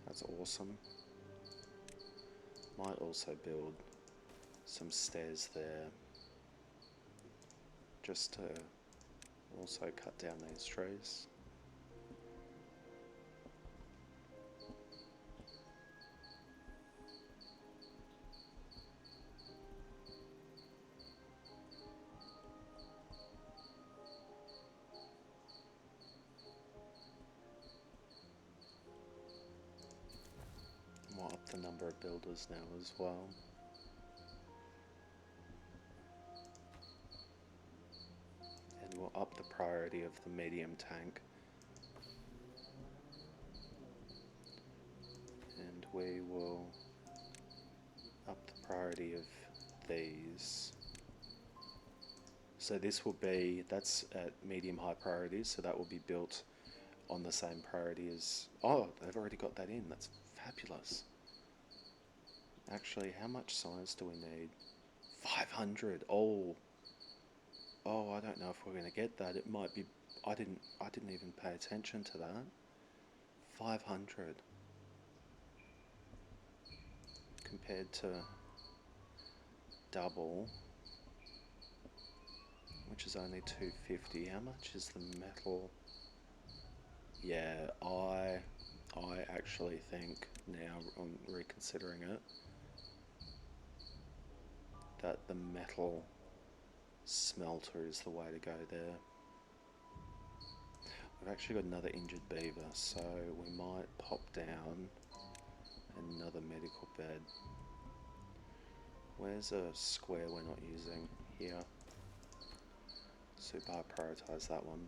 That's awesome. Might also build some stairs there, just to also cut down these trees. We'll up the number of builders now as well. And we'll up the priority of the medium tank. And we will up the priority of these. So this will be, that's at medium high priorities, so that will be built on the same priority as, oh, they've already got that in, that's fabulous. Actually, how much size do we need? 500. Oh, I don't know if we're going to get that. It might be. I didn't even pay attention to that. 500 compared to double, which is only 250. How much is the metal? Yeah, I actually think now on reconsidering it that the metal smelter is the way to go there. We've actually got another injured beaver, so we might pop down another medical bed. Where's a square we're not using? Here. Super high prioritise that one.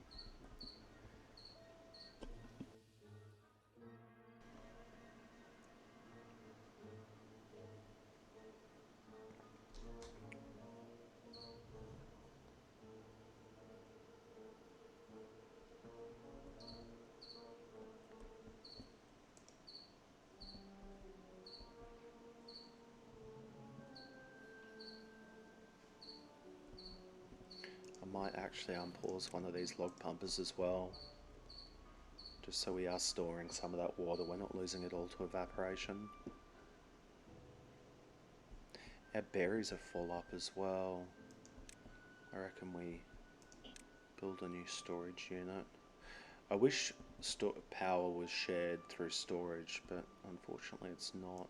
I might actually unpause one of these log pumpers as well, just so we are storing some of that water, we're not losing it all to evaporation. Our berries are full up as well. I reckon we build a new storage unit. I wish power was shared through storage, but unfortunately it's not.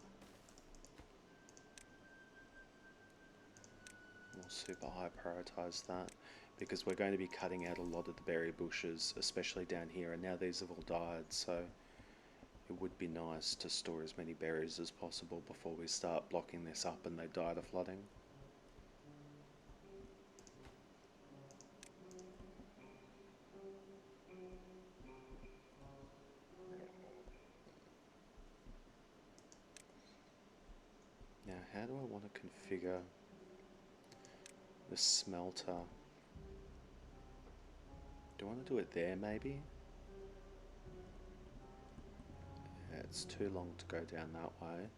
We'll super high prioritise that, because we're going to be cutting out a lot of the berry bushes, especially down here, and now these have all died, so it would be nice to store as many berries as possible before we start blocking this up and they die to flooding. Now, how do I want to configure the smelter? Do I want to do it there, maybe? Yeah, it's too long to go down that way.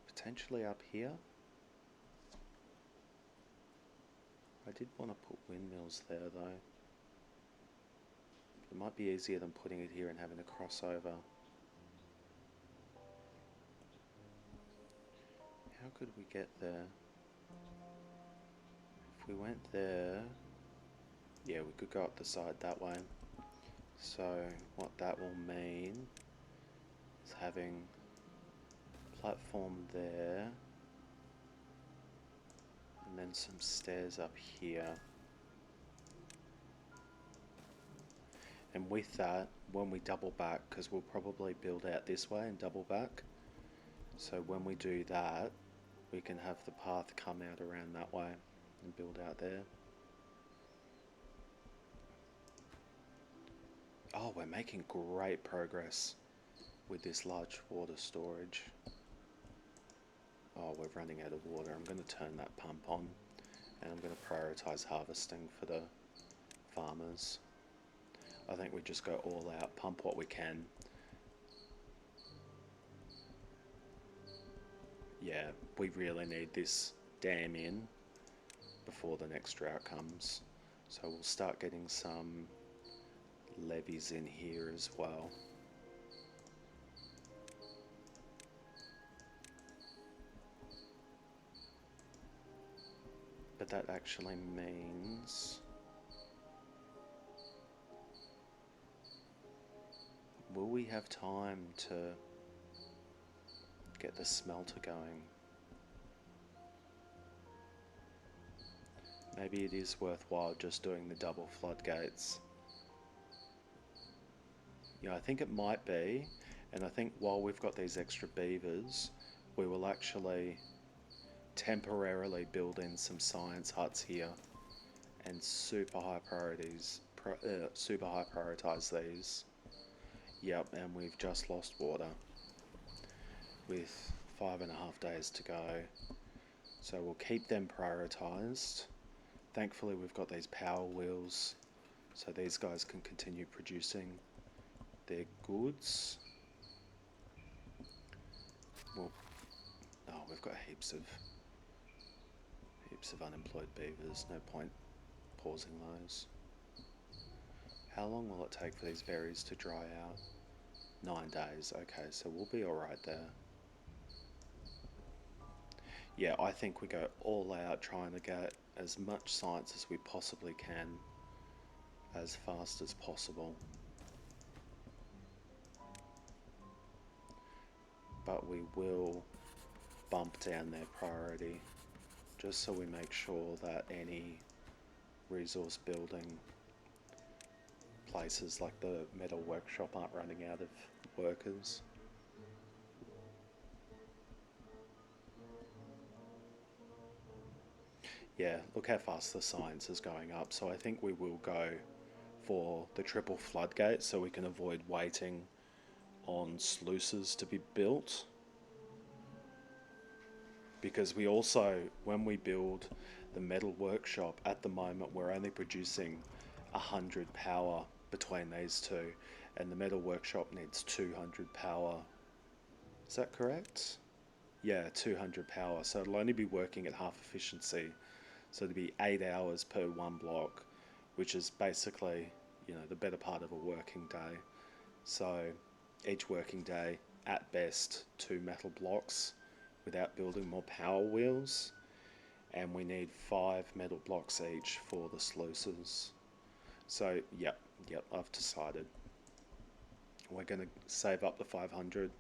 Potentially up here? I did want to put windmills there, though. It might be easier than putting it here and having a crossover. How could we get there? If we went there, yeah, we could go up the side that way. So what that will mean is having platform there and then some stairs up here. And with that, when we double back, because we'll probably build out this way and double back, so when we do that, we can have the path come out around that way and build out there. Oh, we're making great progress with this large water storage. Oh, we're running out of water. I'm going to turn that pump on and I'm going to prioritize harvesting for the farmers. I think we just go all out, pump what we can. Yeah, we really need this dam in before the next drought comes. So we'll start getting some levees in here as well. But that actually means will we have time to get the smelter going? Maybe it is worthwhile just doing the double floodgates. Yeah, I think it might be, and I think while we've got these extra beavers, we will actually temporarily build in some science huts here and super high prioritize these. Yep, and we've just lost water with 5.5 days to go, so we'll keep them prioritized. Thankfully we've got these power wheels so these guys can continue producing their goods. Well, oh, we've got heaps of unemployed beavers, no point pausing those. How long will it take for these berries to dry out? 9 days, okay, so we'll be alright there. Yeah, I think we go all out trying to get as much science as we possibly can as fast as possible. But we will bump down their priority just so we make sure that any resource building places like the metal workshop aren't running out of workers. Yeah, look how fast the science is going up. So I think we will go for the triple floodgate so we can avoid waiting on sluices to be built. Because we also, when we build the metal workshop, at the moment we're only producing 100 power between these two, and the metal workshop needs 200 power. Is that correct? Yeah, 200 power, so it'll only be working at half efficiency. So it'll be 8 hours per one block, which is basically, you know, the better part of a working day. So each working day, at best, 2 metal blocks without building more power wheels. And we need 5 metal blocks each for the sluices. So, yep, I've decided. We're going to save up the 500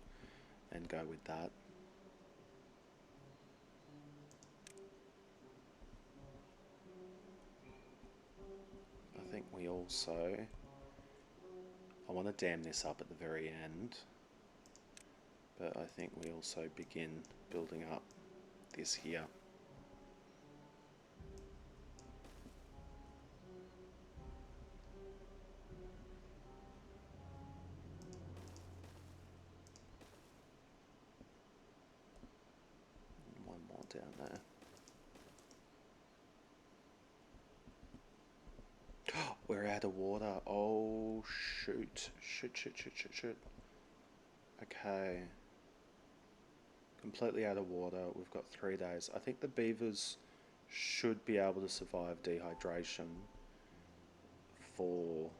and go with that. I think we also, I want to dam this up at the very end, but I think we also begin building up this here. One more down there. We're out of water. Oh, shoot. Shoot. Okay. Completely out of water. We've got 3 days. I think the beavers should be able to survive dehydration for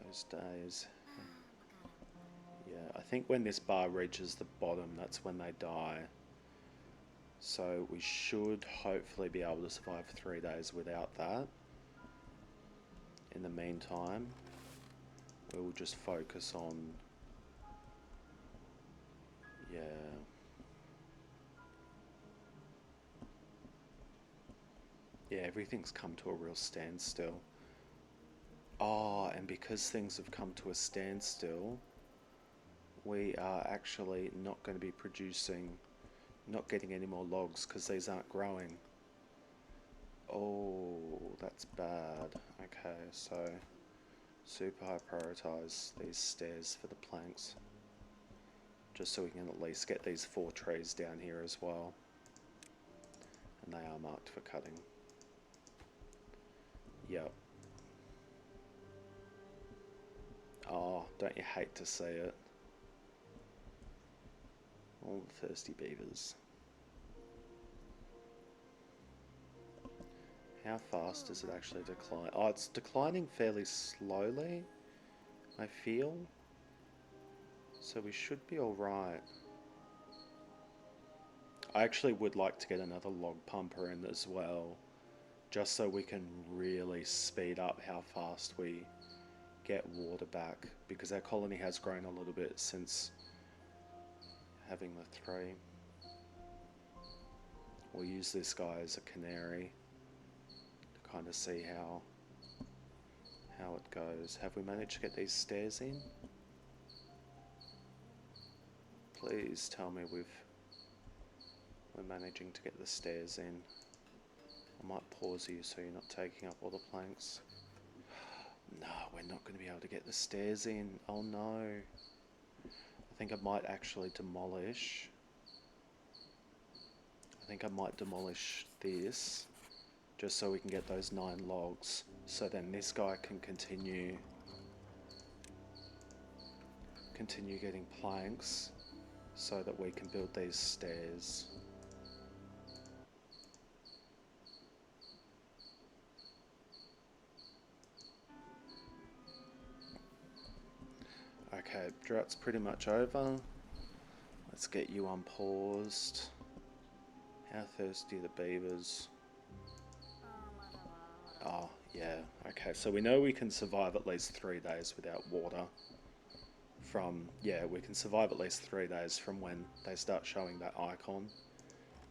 those days. Yeah, I think when this bar reaches the bottom, that's when they die. So we should hopefully be able to survive 3 days without that. In the meantime, we will just focus on, yeah, everything's come to a real standstill. Oh, and because things have come to a standstill, we are actually not going to be producing, not getting any more logs because these aren't growing. Oh, that's bad. Okay, so super high prioritize these stairs for the planks, just so we can at least get these 4 trees down here as well. And they are marked for cutting. Yep. Oh, don't you hate to see it? All the thirsty beavers. How fast does it actually decline? Oh, it's declining fairly slowly, I feel. So we should be alright. I actually would like to get another log pumper in as well, just so we can really speed up how fast we get water back, because our colony has grown a little bit since having the 3. We'll use this guy as a canary to kind of see how it goes. Have we managed to get these stairs in? Please tell me we're managing to get the stairs in. I might pause you so you're not taking up all the planks. No, we're not going to be able to get the stairs in. Oh no. I think I might actually demolish. I think I might demolish this, just so we can get those 9 logs. So then this guy can continue getting planks, so that we can build these stairs. Okay, drought's pretty much over. Let's get you unpaused. How thirsty are the beavers? Oh, yeah. Okay, so we know we can survive at least 3 days without water. We can survive at least 3 days from when they start showing that icon.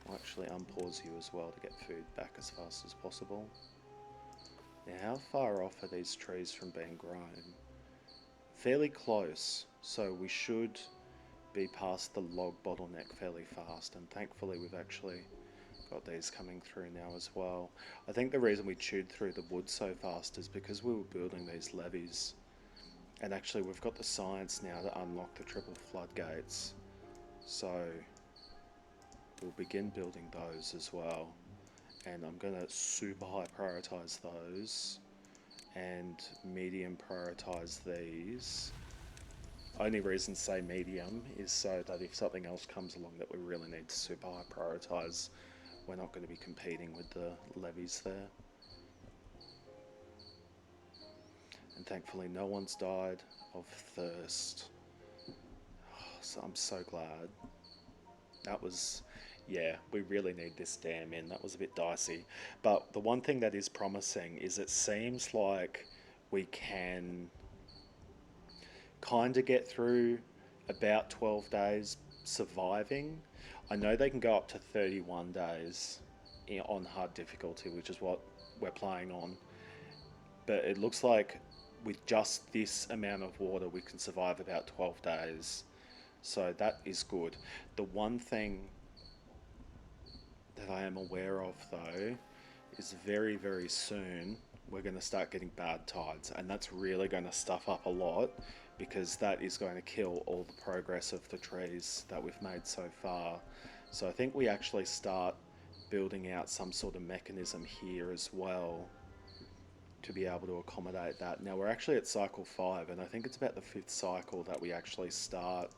I'll actually unpause you as well to get food back as fast as possible. Now, how far off are these trees from being grown? Fairly close, so we should be past the log bottleneck fairly fast, and thankfully we've actually got these coming through now as well. I think the reason we chewed through the wood so fast is because we were building these levees, and actually we've got the science now to unlock the triple floodgates, so we'll begin building those as well. And I'm going to super high prioritize those and medium prioritize these. Only reason to say medium is so that if something else comes along that we really need to super high prioritize, we're not going to be competing with the levies there. And thankfully no one's died of thirst. So I'm so glad. That was, yeah, we really need this dam in. That was a bit dicey. But the one thing that is promising is it seems like we can kind of get through about 12 days surviving. I know they can go up to 31 days on hard difficulty, which is what we're playing on. But it looks like with just this amount of water, we can survive about 12 days. So that is good. The one thing that I am aware of though is very, very soon we're going to start getting bad tides, and that's really going to stuff up a lot, because that is going to kill all the progress of the trees that we've made so far. So I think we actually start building out some sort of mechanism here as well to be able to accommodate that. Now we're actually at cycle 5, and I think it's about the 5th cycle that we actually start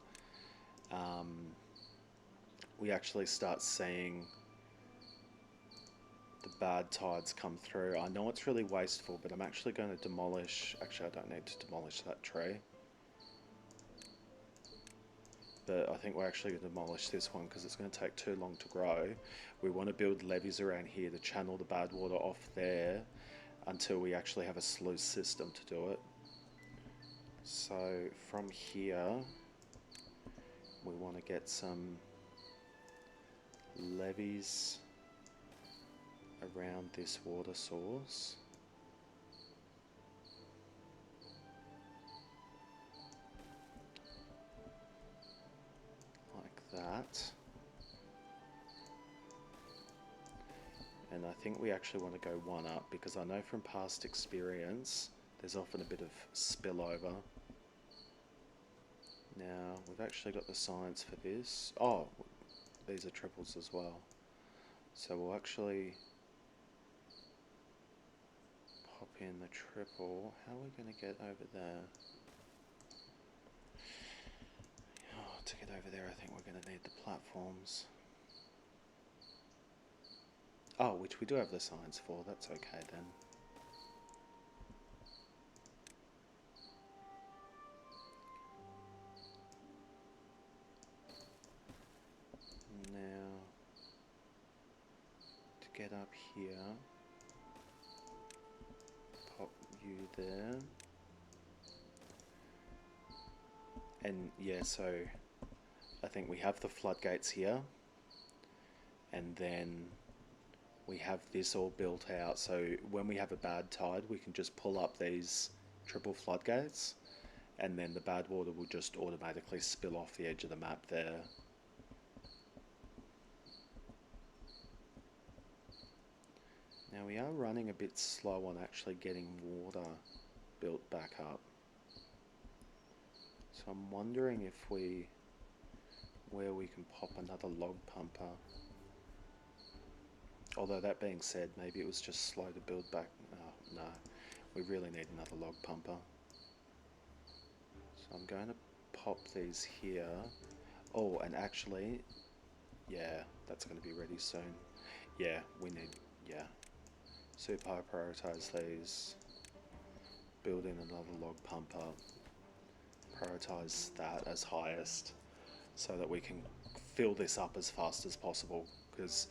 seeing the bad tides come through. I know it's really wasteful, but I'm actually going to demolish... Actually, I don't need to demolish that tree. But I think we're actually going to demolish this one because it's going to take too long to grow. We want to build levees around here to channel the bad water off there. until we actually have a sluice system to do it. So from here, we want to get some levees around this water source. Like that. And I think we actually want to go one up, because I know from past experience there's often a bit of spillover. Now, we've actually got the science for this. Oh, these are triples as well. So we'll actually pop in the triple. How are we going to get over there? Oh, to get over there I think we're going to need the platforms. Oh, which we do have the science for, that's okay then. Now, to get up here, pop you there. And yeah, so I think we have the floodgates here, and then we have this all built out, so when we have a bad tide we can just pull up these triple floodgates, and then the bad water will just automatically spill off the edge of the map there. Now we are running a bit slow on actually getting water built back up, so I'm wondering if where we can pop another log pumper. Although that being said, maybe it was just slow to build back. Oh, no, we really need another log pumper. So I'm going to pop these here. Oh, and actually, yeah, that's going to be ready soon. Yeah, we need, yeah. Super high prioritize these. Build in another log pumper. Prioritize that as highest, so that we can fill this up as fast as possible, because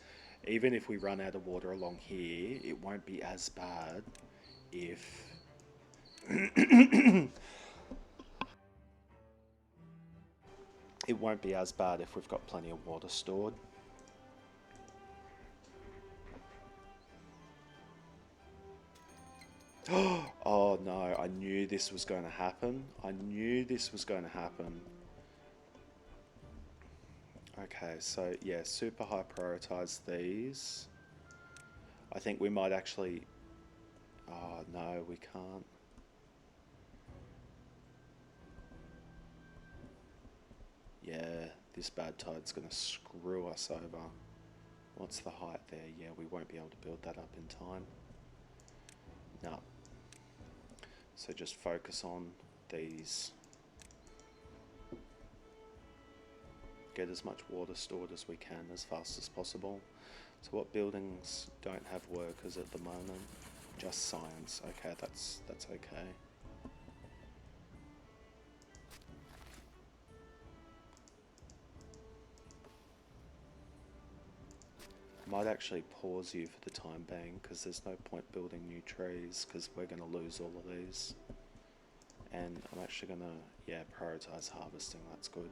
even if we run out of water along here, it won't be as bad if it won't be as bad if we've got plenty of water stored. Oh no, I knew this was going to happen. I knew this was going to happen. Okay, so yeah, super high prioritize these. I think we might actually... Oh no, we can't. Yeah, this bad tide's going to screw us over. What's the height there? Yeah, we won't be able to build that up in time. No. So just focus on these. Get as much water stored as we can as fast as possible. So what buildings don't have workers at the moment? Just science. Okay, that's okay. I might actually pause you for the time being, because there's no point building new trees, because we're going to lose all of these. And I'm actually going to, yeah, prioritize harvesting. That's good.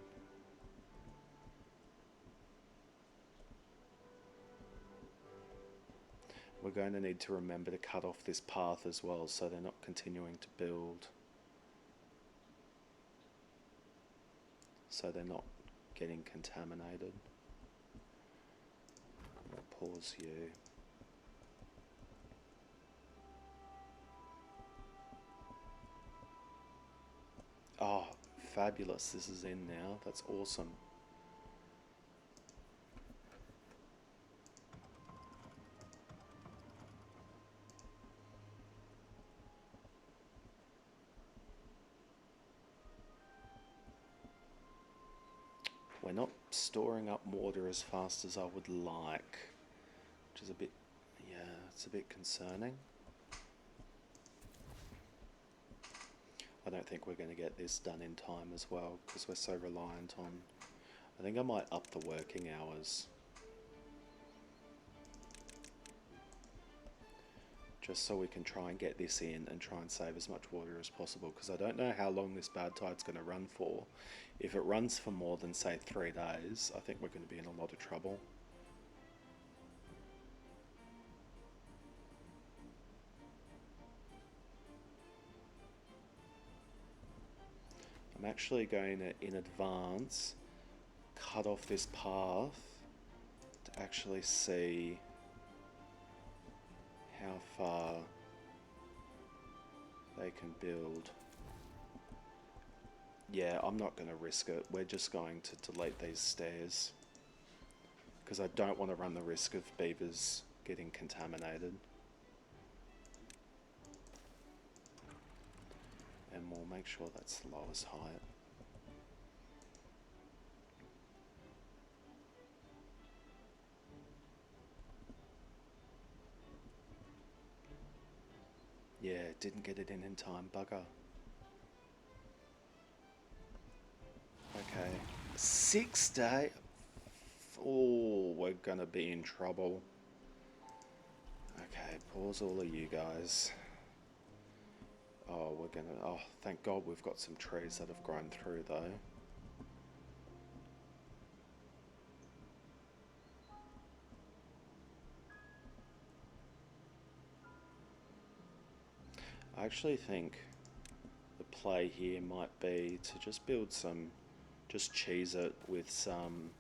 We're going to need to remember to cut off this path as well, so they're not continuing to build. So they're not getting contaminated. I'll pause you. Oh, fabulous. This is in now. That's awesome. We're not storing up water as fast as I would like, which is a bit, yeah, it's a bit concerning. I don't think we're going to get this done in time as well, because we're so reliant on... I think I might up the working hours. just so we can try and get this in and try and save as much water as possible, because I don't know how long this bad tide's going to run for. If it runs for more than, say, 3 days, I think we're going to be in a lot of trouble. I'm actually going to, in advance, cut off this path to actually see how far they can build. Yeah, I'm not going to risk it. We're just going to delete these stairs, because I don't want to run the risk of beavers getting contaminated. And we'll make sure that's the lowest height. Yeah, didn't get it in time, bugger. Okay, 6 day. Oh, we're gonna be in trouble. Okay, pause all of you guys. Oh, we're gonna. Oh, thank God we've got some trees that have grown through though. I actually think the play here might be to just build some, just cheese it with some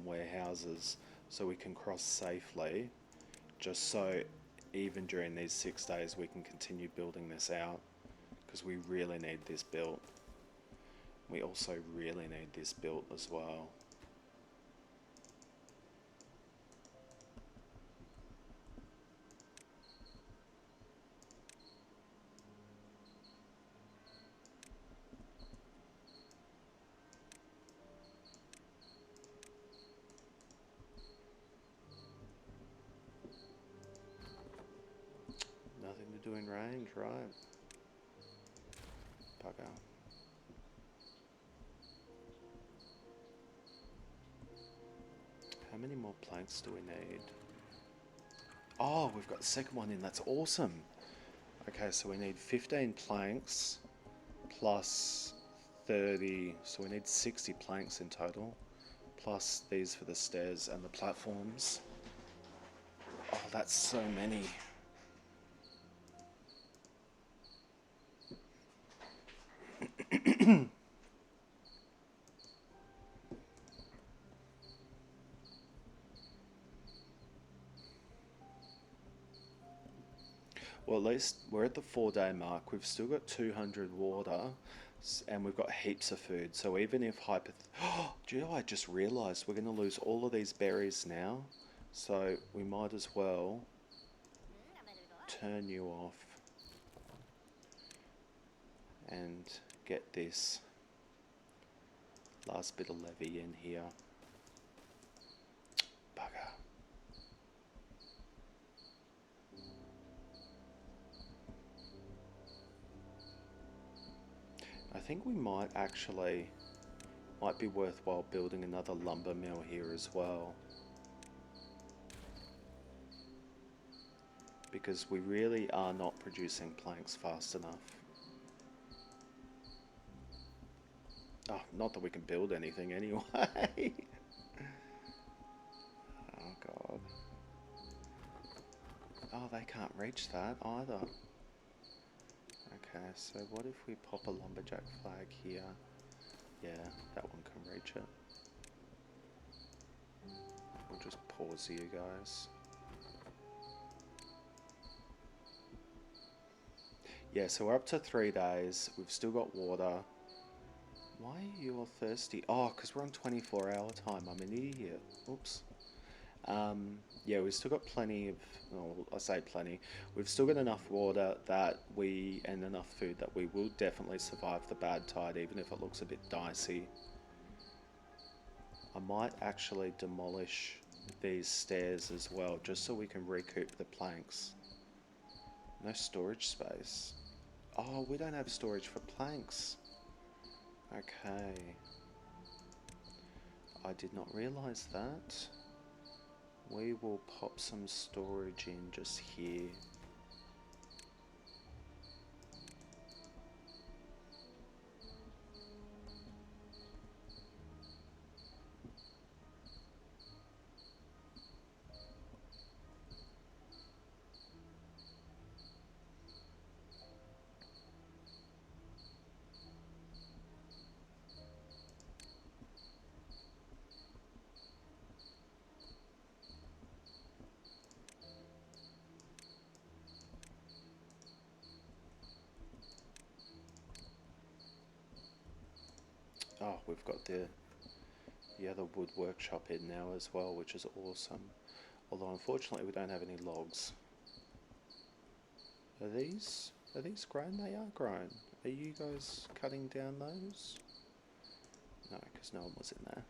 warehouses so we can cross safely, just so even during these 6 days we can continue building this out, because we really need this built. We also really need this built as well. Nothing to do in range, right? Bugger. How many more planks do we need? Oh, we've got the second one in. That's awesome. Okay, so we need 15 planks plus 30. So we need 60 planks in total, plus these for the stairs and the platforms. Oh, that's so many. Well, at least we're at the 4 day mark. We've still got 200 water, and we've got heaps of food. So even if do you know, I just realised we're going to lose all of these berries now. So we might as well turn you off and get this last bit of levy in here. Bugger. I think we might be worthwhile building another lumber mill here as well, because we really are not producing planks fast enough. Oh, not that we can build anything anyway. Oh God. Oh, they can't reach that either. Okay, so what if we pop a lumberjack flag here? Yeah, that one can reach it. We'll just pause you guys. Yeah, so we're up to 3 days. We've still got water. Why are you all thirsty? Oh, because we're on 24-hour time. I'm an idiot. Oops. Yeah, we've still got plenty of, well, I say plenty, we've still got enough water and enough food that we will definitely survive the bad tide, even if it looks a bit dicey. I might actually demolish these stairs as well, just so we can recoup the planks. No storage space. Oh, we don't have storage for planks. Okay. I did not realise that. We will pop some storage in just here. Oh, we've got the other wood workshop in now as well, which is awesome. Although unfortunately we don't have any logs. Are these grown? They are grown. Are you guys cutting down those? No, because no one was in there.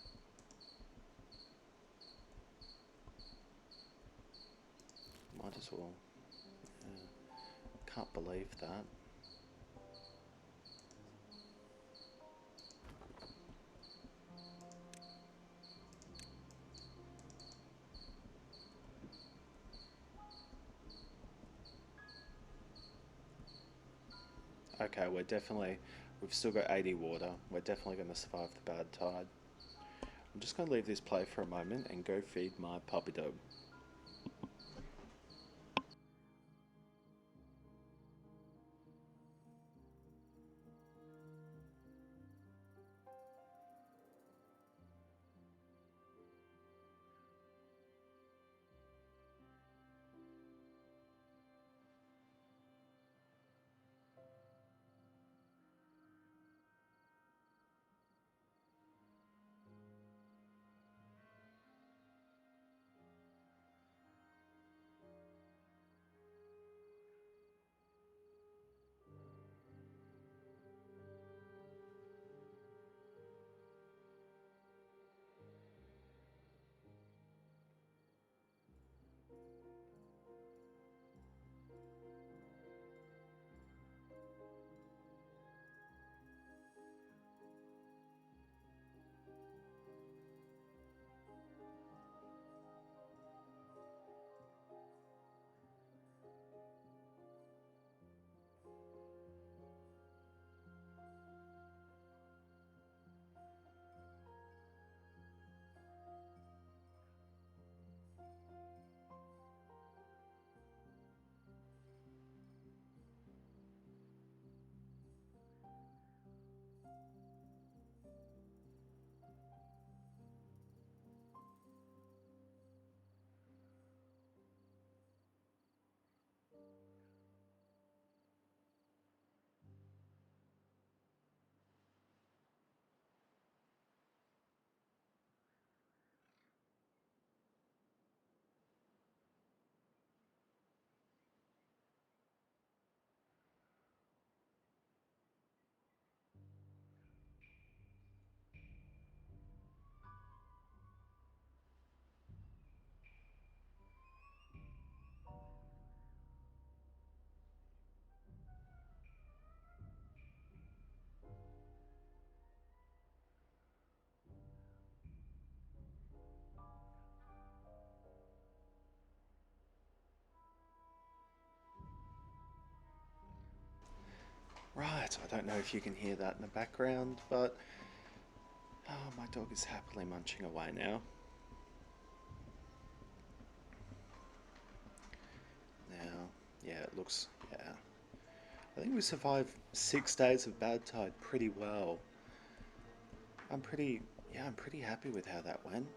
Might as well. Yeah. Can't believe that. Okay, we've still got 80 water. We're definitely going to survive the bad tide. I'm just going to leave this play for a moment and go feed my puppy dog. Right, I don't know if you can hear that in the background, but my dog is happily munching away now. Now, yeah, it looks, yeah. I think we survived 6 days of bad tide pretty well. I'm pretty, yeah, I'm pretty happy with how that went.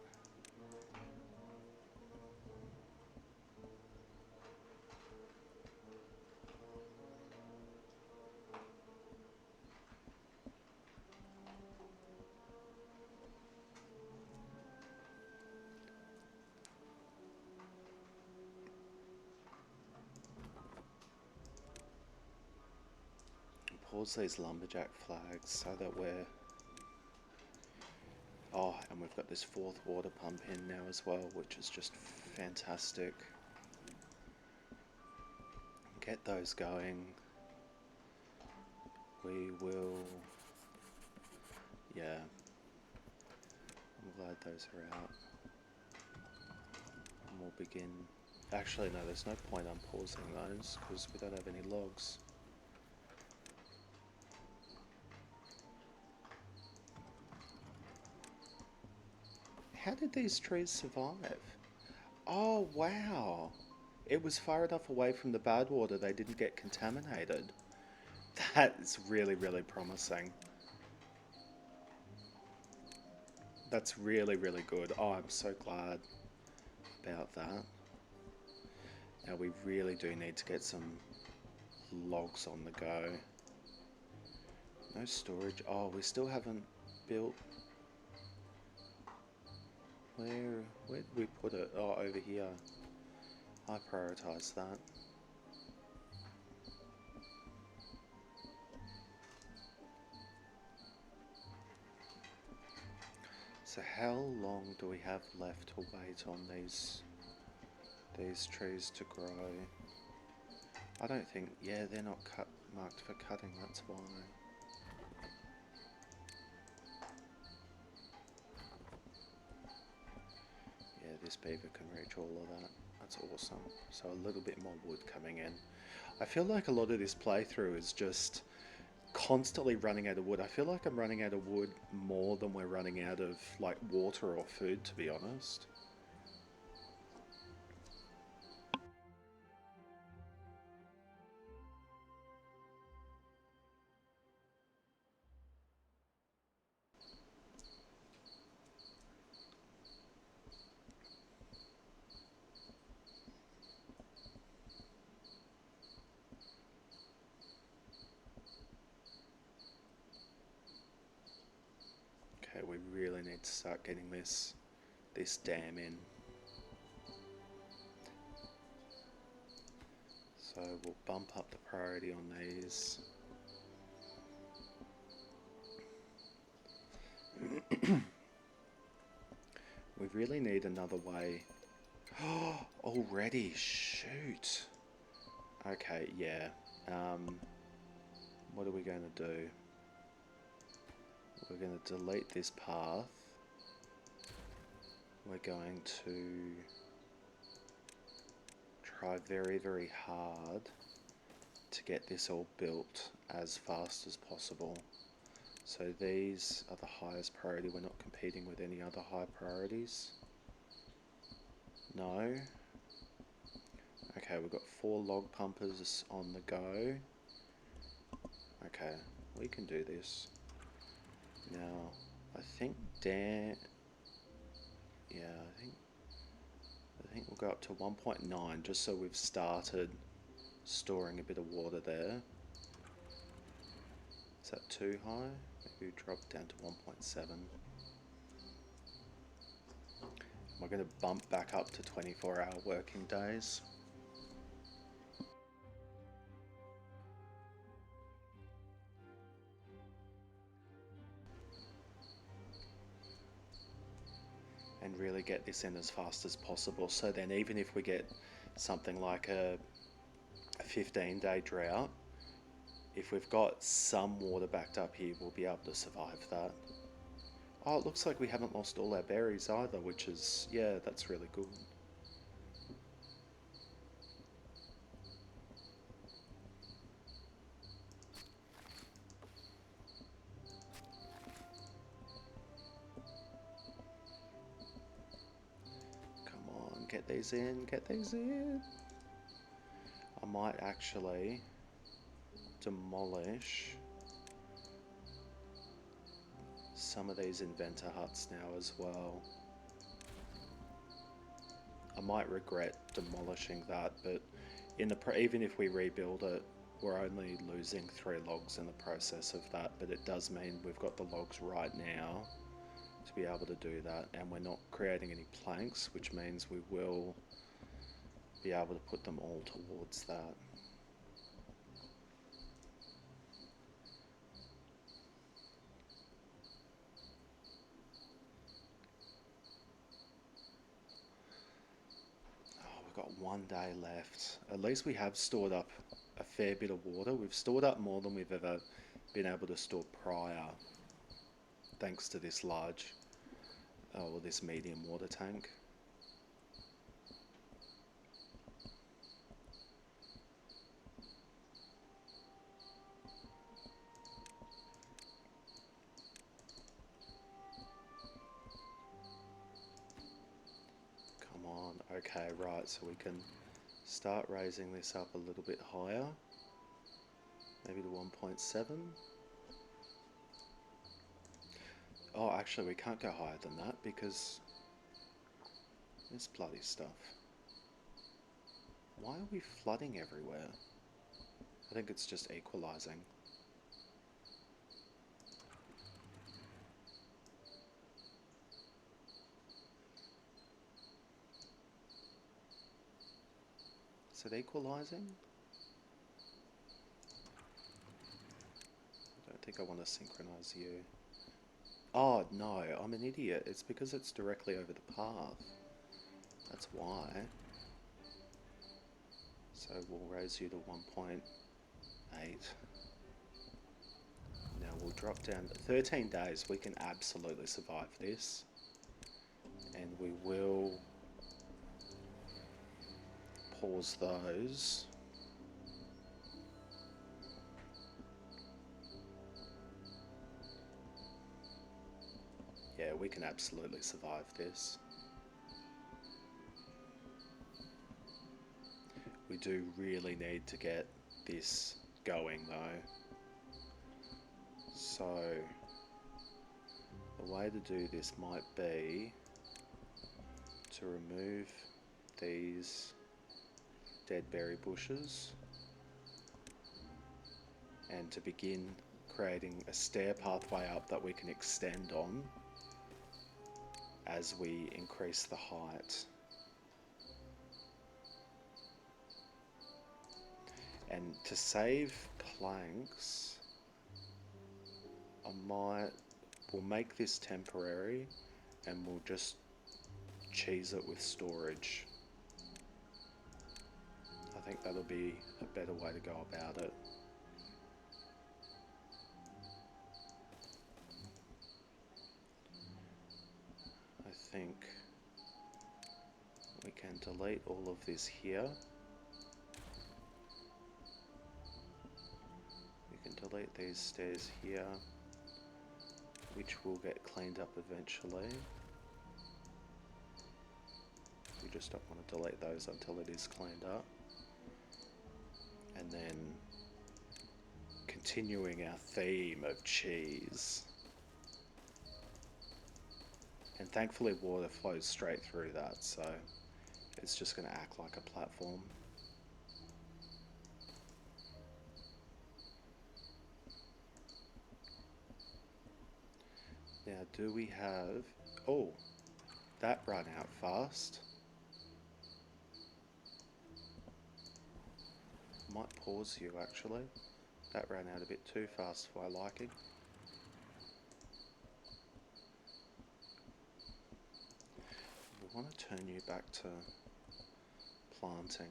Pause these lumberjack flags so that we're... Oh, and we've got this fourth water pump in now as well, which is just fantastic. Get those going. We will... Yeah. I'm glad those are out. we'll begin. Actually, no, there's no point unpausing those because we don't have any logs. How did these trees survive? Oh, wow. It was far enough away from the bad water they didn't get contaminated. That is really, really promising. That's really, really good. Oh, I'm so glad about that. Now we really do need to get some logs on the go. No storage. Oh, we still haven't built. Where did we put it? Oh, over here. I prioritise that. So how long do we have left to wait on these trees to grow? I don't think, yeah, they're not marked for cutting, that's why. Yeah, this beaver can reach all of that. That's awesome. So a little bit more wood coming in. I feel like a lot of this playthrough is just constantly running out of wood. I feel like I'm running out of wood more than we're running out of like water or food, to be honest. Okay, we really need to start getting this dam in. So we'll bump up the priority on these. We really need another way. Already, shoot. Okay, yeah. What are we going to do? We're going to delete this path. We're going to try very, very hard to get this all built as fast as possible. So these are the highest priority. We're not competing with any other high priorities. No. Okay, we've got 4 log pumpers on the go. Okay, we can do this. Now, I think Dan... Yeah, I think we'll go up to 1.9 just so we've started storing a bit of water there. Is that too high? Maybe we drop down to 1.7. We're going to bump back up to 24-hour working days. And really get this in as fast as possible. So then even if we get something like a 15-day drought, if we've got some water backed up here, we'll be able to survive that. Oh, it looks like we haven't lost all our berries either, which is, yeah, that's really good. Come on, get these in, get these in. I might actually demolish some of these inventor huts now as well. I might regret demolishing that, but in the even if we rebuild it, we're only losing 3 logs in the process of that, but it does mean we've got the logs right now to be able to do that, and we're not creating any planks, which means we will be able to put them all towards that. Oh, we've got 1 day left. At least we have stored up a fair bit of water. We've stored up more than we've ever been able to store prior, thanks to this large, or this medium water tank. Okay, right, so we can start raising this up a little bit higher. Maybe to 1.7. Oh, actually, we can't go higher than that because this bloody stuff. Why are we flooding everywhere? I think it's just equalizing. Is it equalizing? I don't think I want to synchronize you. Oh, no, I'm an idiot. It's because it's directly over the path. That's why. So we'll raise you to 1.8. Now we'll drop down 13 days. We can absolutely survive this. And we will pause those. Yeah, we can absolutely survive this. We do really need to get this going though. So the way to do this might be to remove these dead berry bushes and to begin creating a stair pathway up that we can extend on as we increase the height. And to save planks, we'll make this temporary and we'll just cheese it with storage. I think that'll be a better way to go about it. I think we can delete all of this here. We can delete these stairs here, which will get cleaned up eventually. We just don't want to delete those until it is cleaned up. And then continuing our theme of cheese. And thankfully water flows straight through that, so it's just going to act like a platform. Now, do we have... Oh, that ran out fast. Might pause you, actually. That ran out a bit too fast for my liking. We want to turn you back to planting.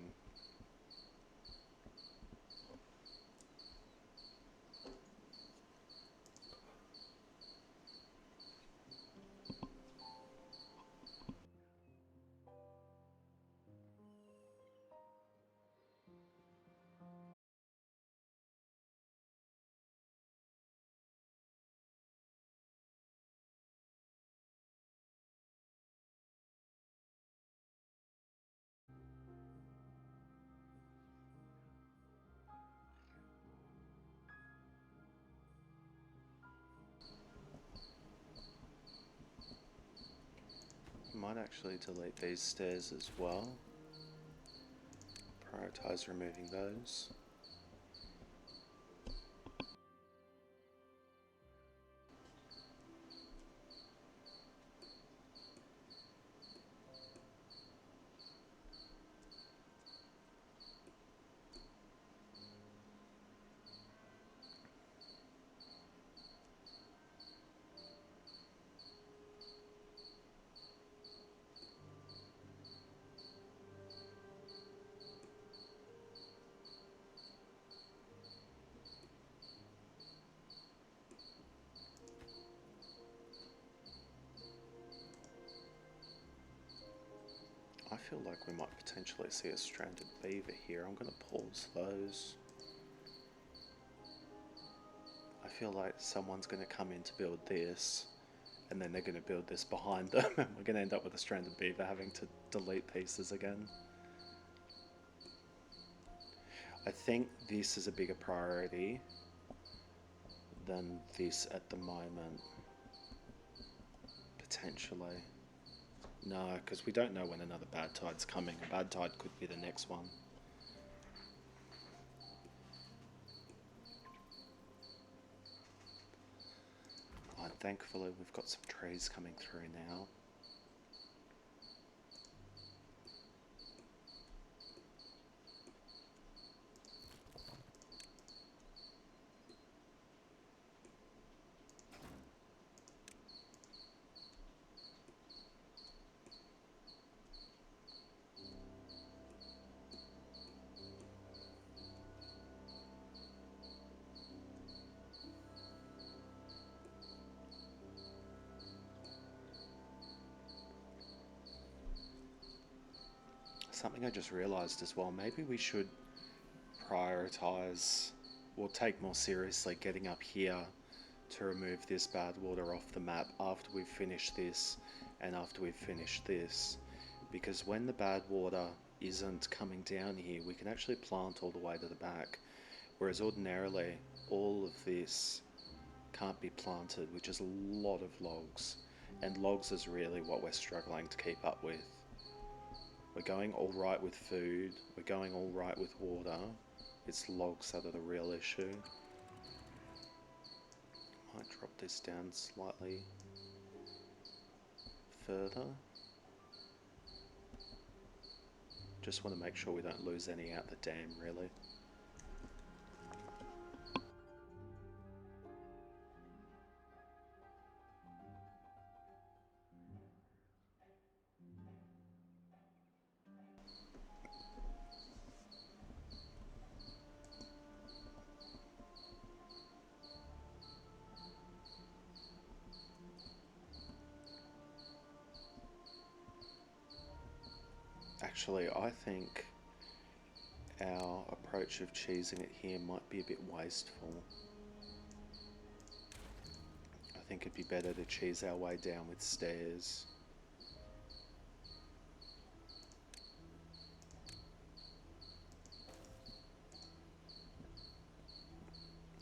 Might actually delete these stairs as well. Prioritize removing those. I feel like we might potentially see a stranded beaver here. I'm going to pause those. I feel like someone's going to come in to build this, and then they're going to build this behind them, and we're going to end up with a stranded beaver having to delete pieces again. I think this is a bigger priority than this at the moment. Potentially. No, because we don't know when another bad tide's coming. A bad tide could be the next one. And thankfully we've got some trees coming through now. Something I just realised as well, maybe we should prioritise or take more seriously getting up here to remove this bad water off the map after we've finished this and after we've finished this, because when the bad water isn't coming down here we can actually plant all the way to the back, whereas ordinarily all of this can't be planted, which is a lot of logs, and logs is really what we're struggling to keep up with. We're going all right with food, we're going all right with water, it's logs that are the real issue. Might drop this down slightly further. Just want to make sure we don't lose any out the dam, really. Actually, I think our approach of cheesing it here might be a bit wasteful. I think it'd be better to cheese our way down with stairs.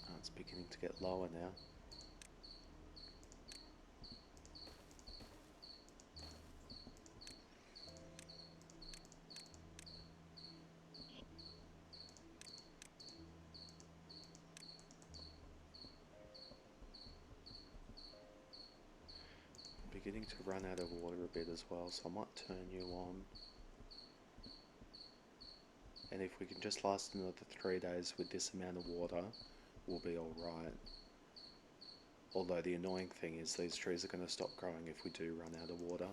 Oh, it's beginning to get lower now. Beginning to run out of water a bit as well, so I might turn you on. And if we can just last another 3 days with this amount of water, we'll be alright. Although the annoying thing is these trees are going to stop growing if we do run out of water.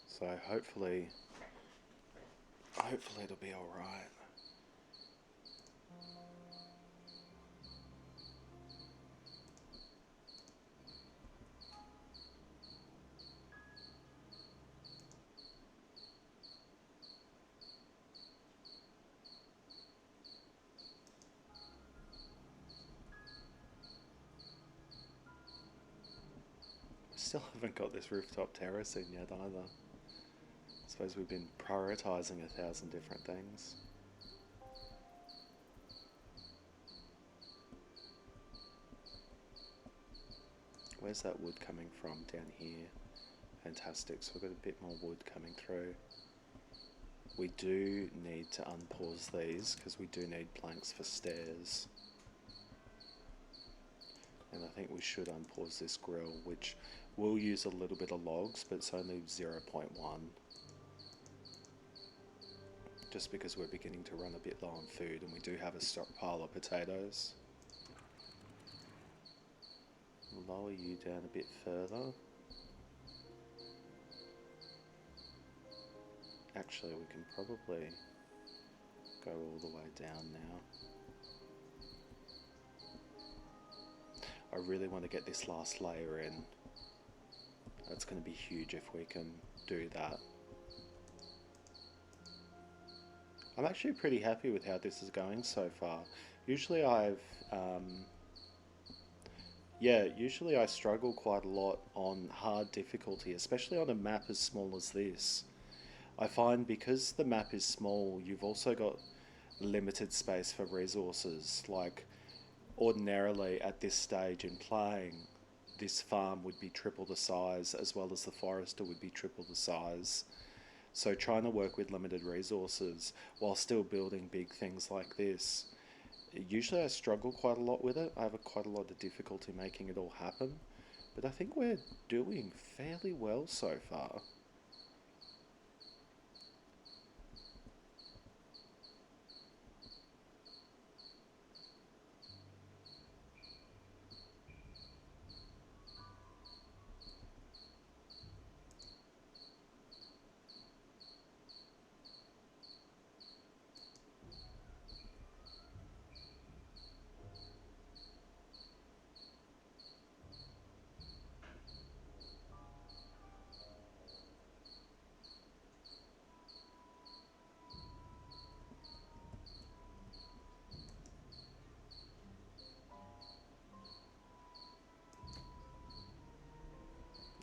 So hopefully it'll be alright. Still haven't got this rooftop terrace in yet either. I suppose we've been prioritising 1,000 different things. Where's that wood coming from? Down here. Fantastic, so we've got a bit more wood coming through. We do need to unpause these because we do need planks for stairs. And I think we should unpause this grill, which will use a little bit of logs, but it's only 0.1. Just because we're beginning to run a bit low on food and we do have a stockpile of potatoes. Lower you down a bit further. Actually, we can probably go all the way down now. I really want to get this last layer in. That's going to be huge if we can do that. I'm actually pretty happy with how this is going so far. Usually um, usually I struggle quite a lot on hard difficulty, especially on a map as small as this. I find because the map is small, you've also got limited space for resources. Like, ordinarily at this stage in playing, this farm would be triple the size, as well as the forester would be triple the size. So trying to work with limited resources while still building big things like this, usually I struggle quite a lot with it. I have quite a lot of difficulty making it all happen, but I think we're doing fairly well so far.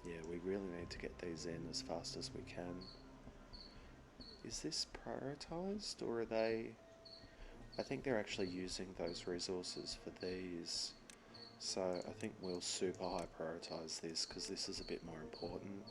Yeah, we really need to get these in as fast as we can. Is this prioritized, or are they... I think they're actually using those resources for these. So I think we'll super high prioritize this because this is a bit more important.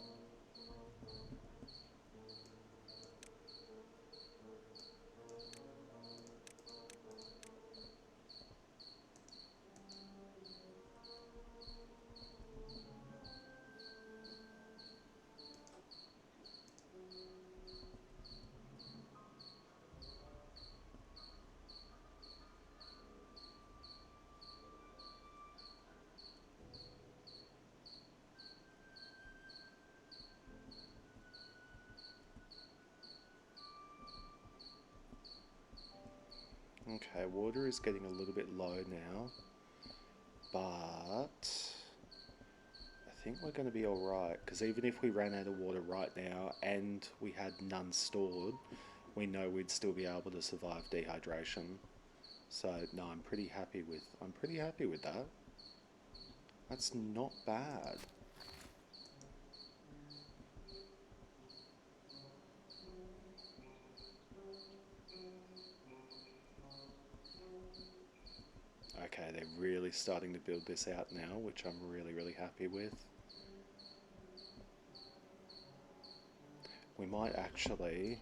Okay, water is getting a little bit low now, but I think we're going to be alright, because even if we ran out of water right now and we had none stored, we know we'd still be able to survive dehydration. So no, I'm pretty happy with that. That's not bad. Okay, they're really starting to build this out now, which I'm really happy with. We might actually,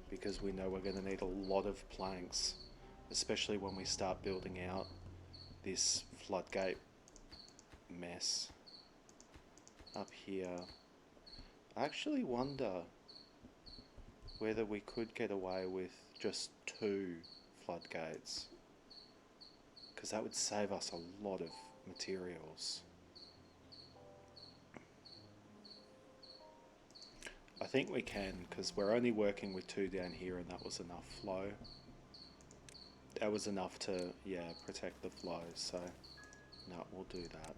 because we know we're going to need a lot of planks, especially when we start building out this floodgate mess up here. I actually wonder whether we could get away with just 2 floodgates, because that would save us a lot of materials. I think we can, because we're only working with 2 down here and that was enough flow. That was enough to, yeah, protect the flow, so no, we'll do that.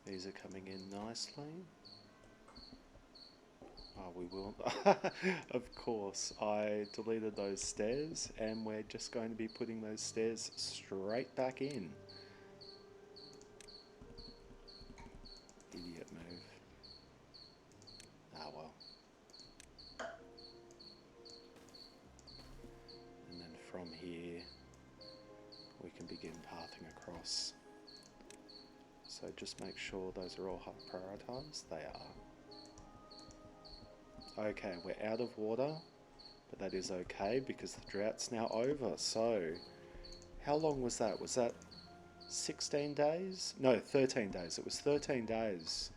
These are coming in nicely. Oh, we will. Of course, I deleted those stairs and we're just going to be putting those stairs straight back in. Idiot move. Ah well. And then from here, we can begin pathing across. So just make sure those are all prioritized. They are. Okay, we're out of water, but that is okay because the drought's now over. So, how long was that? Was that 16 days? No, 13 days. It was 13 days.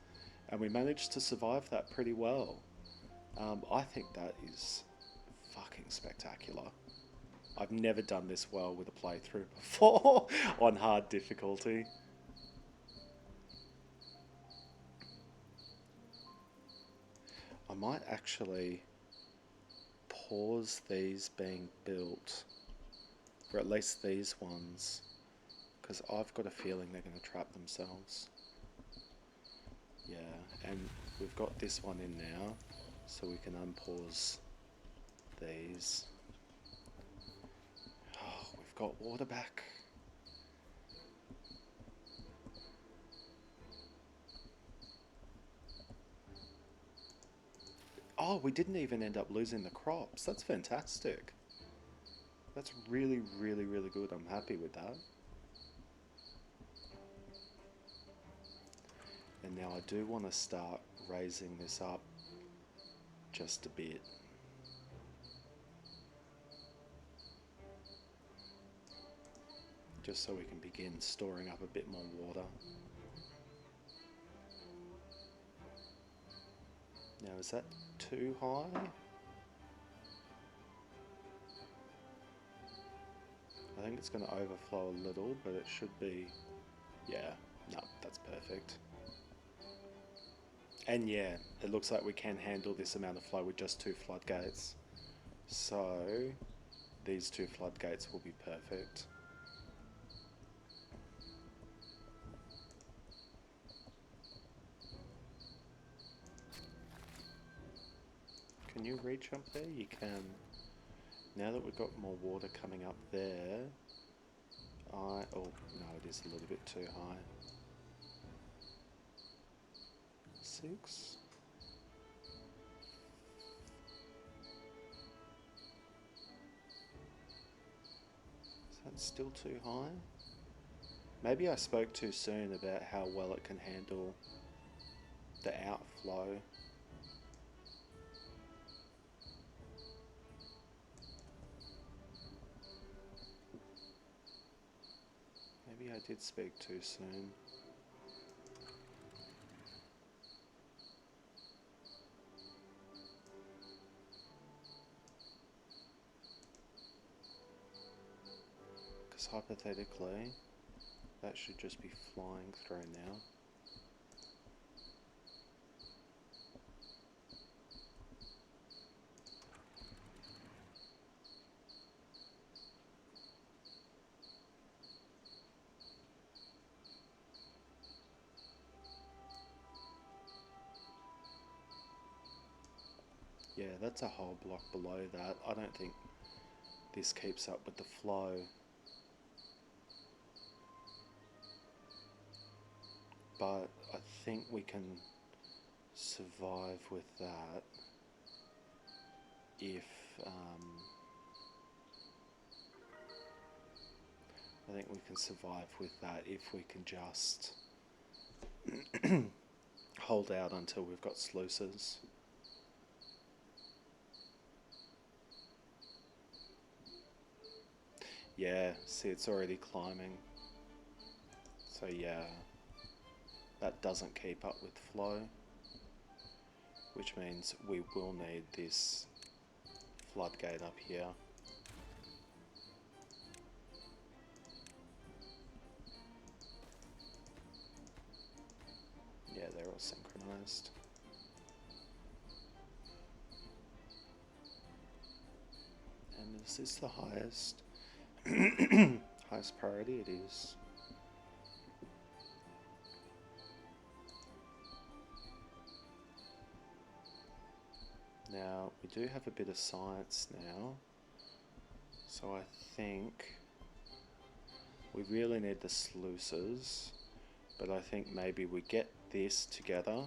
And we managed to survive that pretty well. I think that is fucking spectacular. I've never done this well with a playthrough before on hard difficulty. I might actually pause these being built, or at least these ones, because I've got a feeling they're going to trap themselves. Yeah, and we've got this one in now, so we can unpause these. Oh, we've got water back. Oh, we didn't even end up losing the crops. That's fantastic. That's really, really, really good. I'm happy with that. And now I do want to start raising this up just a bit. Just so we can begin storing up a bit more water. Now, is that too high? I think it's going to overflow a little, but it should be... Yeah, no, that's perfect. And yeah, it looks like we can handle this amount of flow with just 2 floodgates. So, these 2 floodgates will be perfect. Can you reach up there? You can. Now that we've got more water coming up there, oh no, it is a little bit too high. 6. Is that still too high? Maybe I spoke too soon about how well it can handle the outflow. Maybe I did speak too soon. Because hypothetically, that should just be flying through now. Yeah, that's a whole block below that. I don't think this keeps up with the flow. But I think we can survive with that if I think we can survive with that if we can just hold out until we've got sluices. Yeah, see, it's already climbing. So yeah, that doesn't keep up with flow, which means we will need this floodgate up here. Yeah, they're all synchronized. And is this the highest? Highest priority it is. Now, we do have a bit of science now, so I think we really need the sluices, but I think maybe we get this together,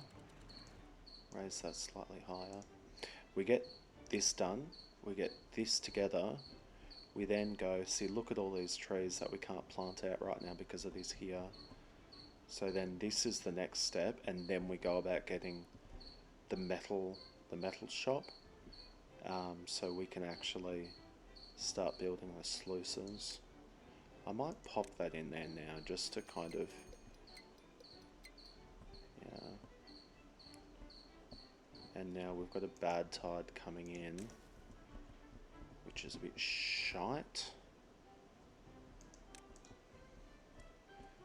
raise that slightly higher, we get this done, we get this together, we then go, see, look at all these trees that we can't plant out right now because of this here. So then this is the next step, and then we go about getting the metal shop, so we can actually start building the sluices. I might pop that in there now just to kind of, yeah. And now we've got a bad tide coming in, which is a bit shite.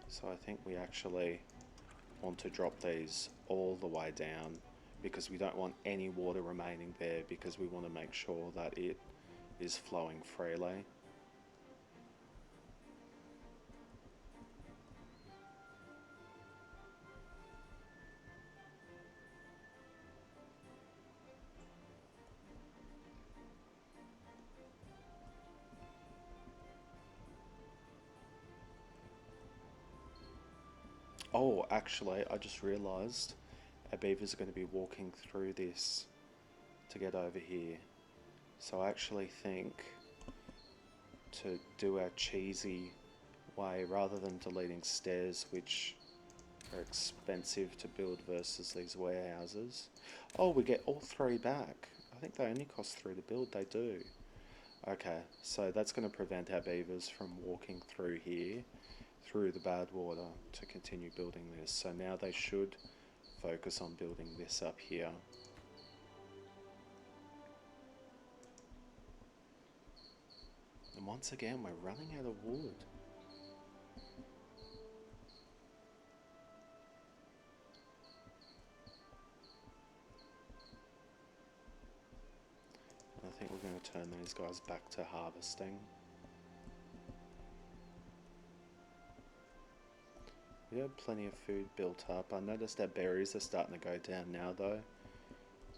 So I think we actually want to drop these all the way down, because we don't want any water remaining there, because we want to make sure that it is flowing freely. Oh, actually, I just realised our beavers are going to be walking through this to get over here. So I actually think to do our cheesy way, rather than deleting stairs, which are expensive to build versus these warehouses. Oh, we get all three back. I think they only cost 3 to build. They do. Okay, so that's going to prevent our beavers from walking through here, through the bad water, to continue building this. So now they should focus on building this up here. And once again, we're running out of wood. I think we're going to turn these guys back to harvesting. We have plenty of food built up. I noticed our berries are starting to go down now though,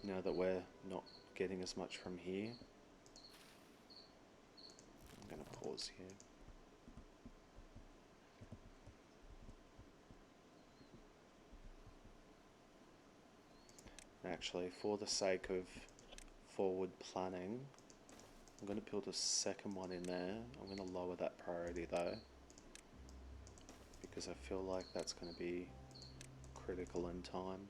now that we're not getting as much from here. I'm going to pause here. Actually, for the sake of forward planning, I'm going to build a second one in there. I'm going to lower that priority though, because I feel like that's going to be critical in time.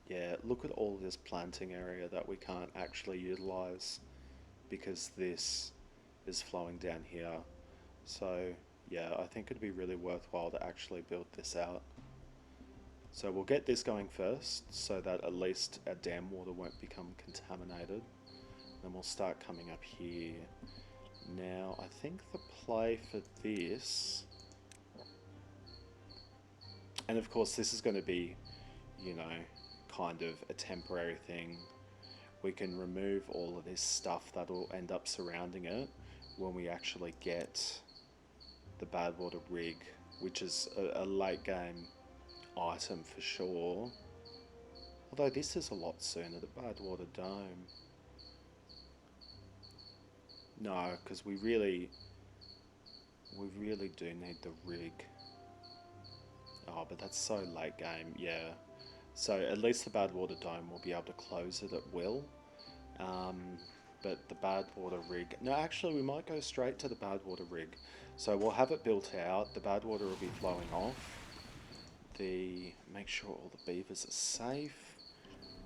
Yeah, look at all this planting area that we can't actually utilize because this is flowing down here. So yeah, I think it'd be really worthwhile to actually build this out. So we'll get this going first, so that at least our dam water won't become contaminated. Then we'll start coming up here. Now, I think the play for this, and of course this is going to be, you know, kind of a temporary thing. We can remove all of this stuff that'll end up surrounding it when we actually get the bad water rig, which is a late game item for sure. Although this is a lot sooner, the bad water dome. No, because we really do need the rig. Oh, but that's so late game, yeah. So at least the bad water dome will be able to close it at will. But the bad water rig, no, actually we might go straight to the bad water rig. So we'll have it built out, the bad water will be flowing off. Make sure all the beavers are safe.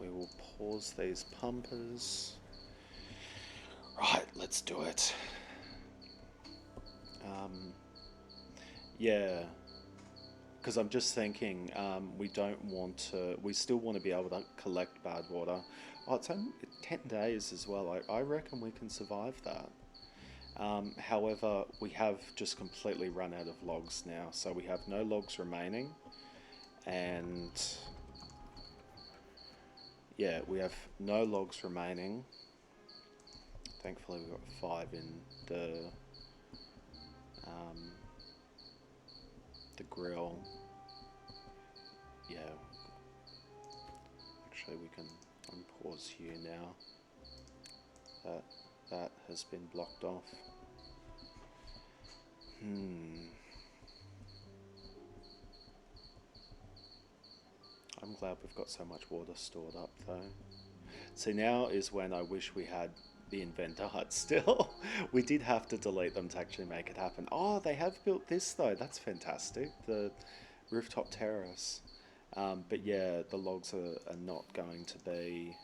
We will pause these pumpers. Right, let's do it. Yeah, because I'm just thinking, we don't want to, we still want to be able to collect bad water. Oh, it's only 10 days as well. I reckon we can survive that. However, we have just completely run out of logs now, so we have no logs remaining. And yeah, we have no logs remaining. Thankfully we've got 5 in the grill. Yeah, actually we can unpause here now. That has been blocked off. I'm glad we've got so much water stored up though. See, now is when I wish we had the inventor hut still. We did have to delete them to actually make it happen. Oh, they have built this though. That's fantastic. The rooftop terrace. But yeah, the logs are not going to be...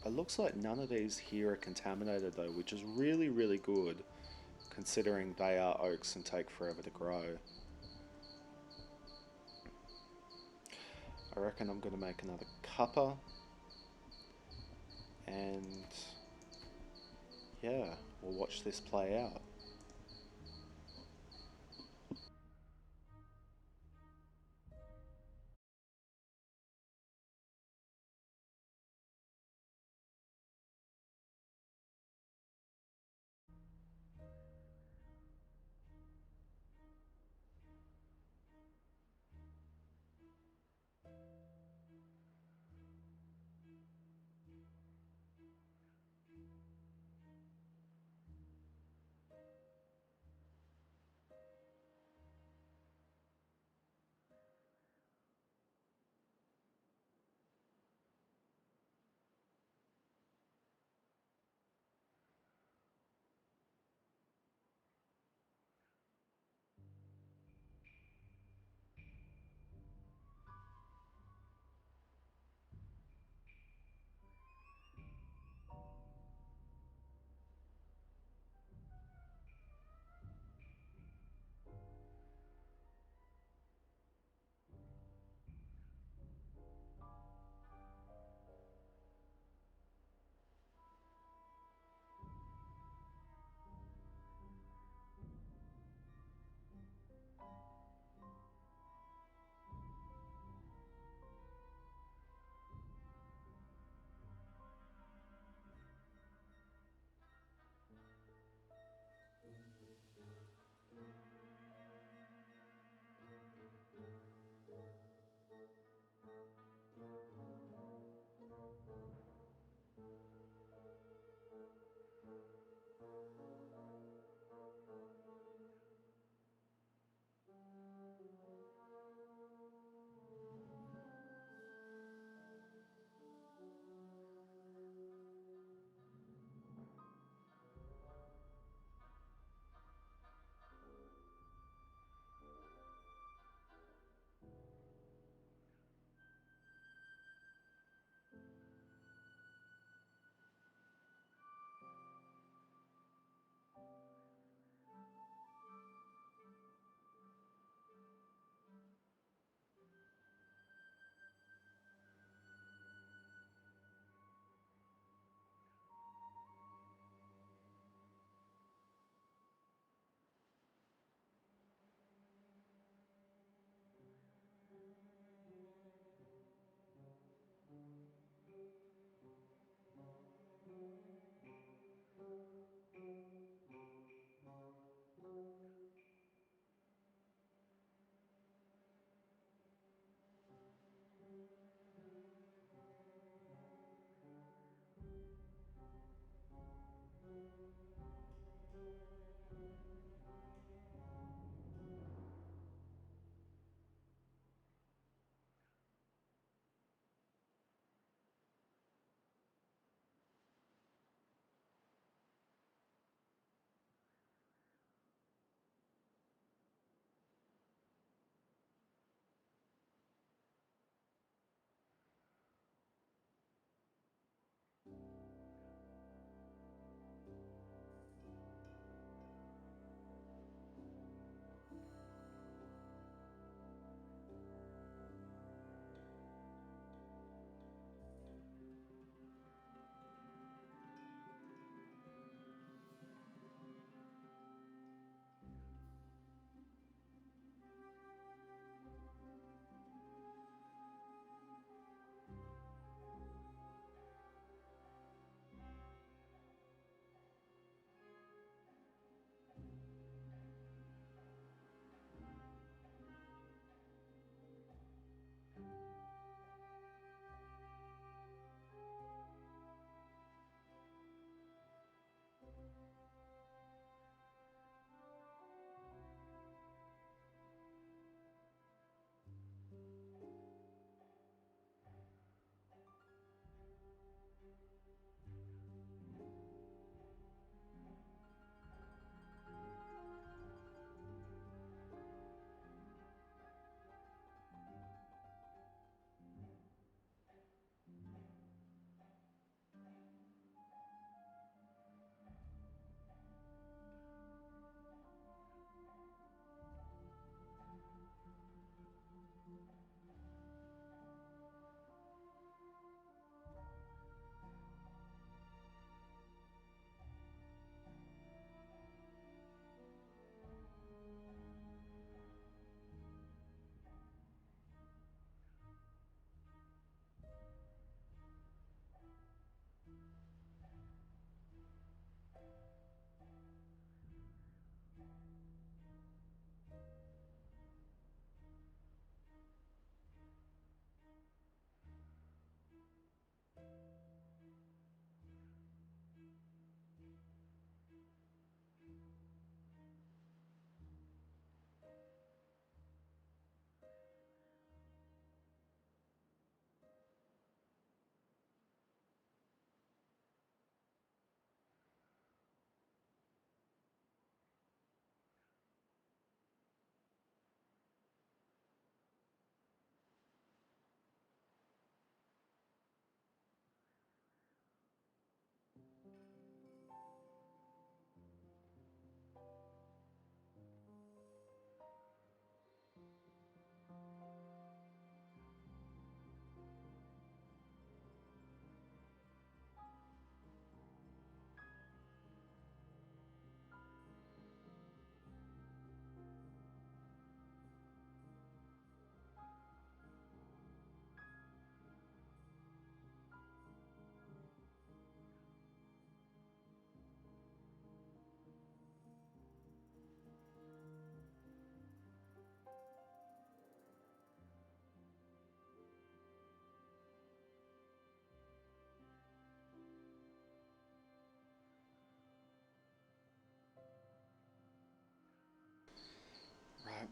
It looks like none of these here are contaminated though, which is really, really good considering they are oaks and take forever to grow. I reckon I'm going to make another cuppa, and yeah, we'll watch this play out.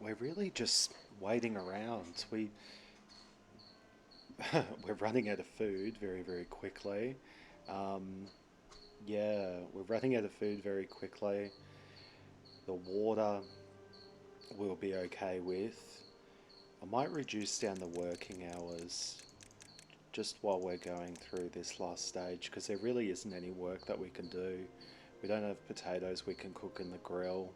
we're really just waiting around. We're running out of food very, very quickly. Um, yeah, we're running out of food very quickly. The water we'll be okay with. I might reduce down the working hours just while we're going through this last stage because there really isn't any work that we can do. We don't have potatoes we can cook in the grill.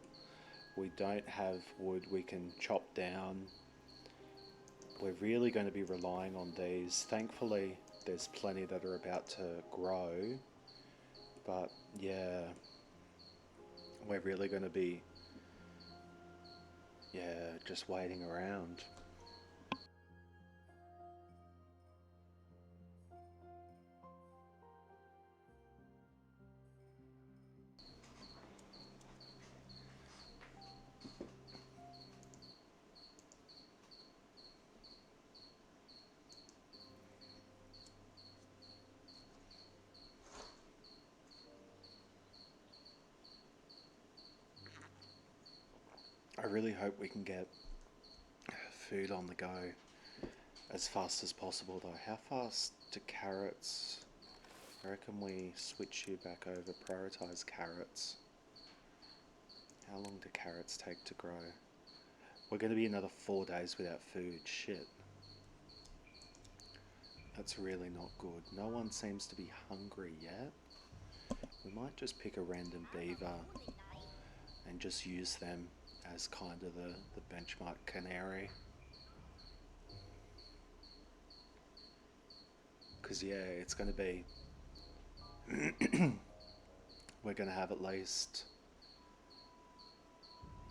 We don't have wood we can chop down. We're really going to be relying on these. Thankfully, there's plenty that are about to grow, but yeah, we're really going to be, yeah, just waiting around. I really hope we can get food on the go as fast as possible though. How fast do carrots? I reckon we switch you back over, prioritize carrots. How long do carrots take to grow? We're going to be another 4 days without food. Shit. That's really not good. No one seems to be hungry yet. We might just pick a random beaver and just use them as kind of the benchmark canary. Because yeah, it's going to be... we're going to have at least...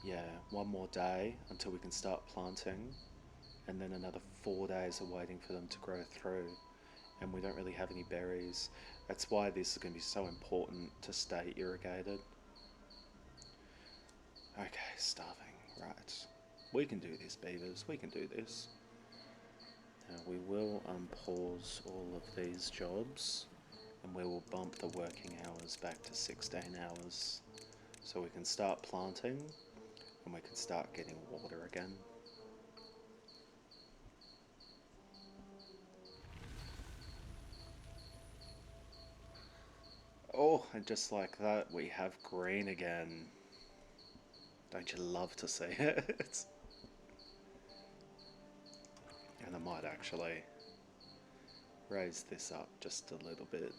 yeah, one more day until we can start planting. And then another 4 days of waiting for them to grow through. And we don't really have any berries. That's why this is going to be so important to stay irrigated. Okay, starving. Right. We can do this, beavers. We can do this. Now we will unpause all of these jobs and we will bump the working hours back to 16 hours so we can start planting and we can start getting water again. Oh, and just like that, we have green again. Don't you love to see it? And I might actually raise this up just a little bit.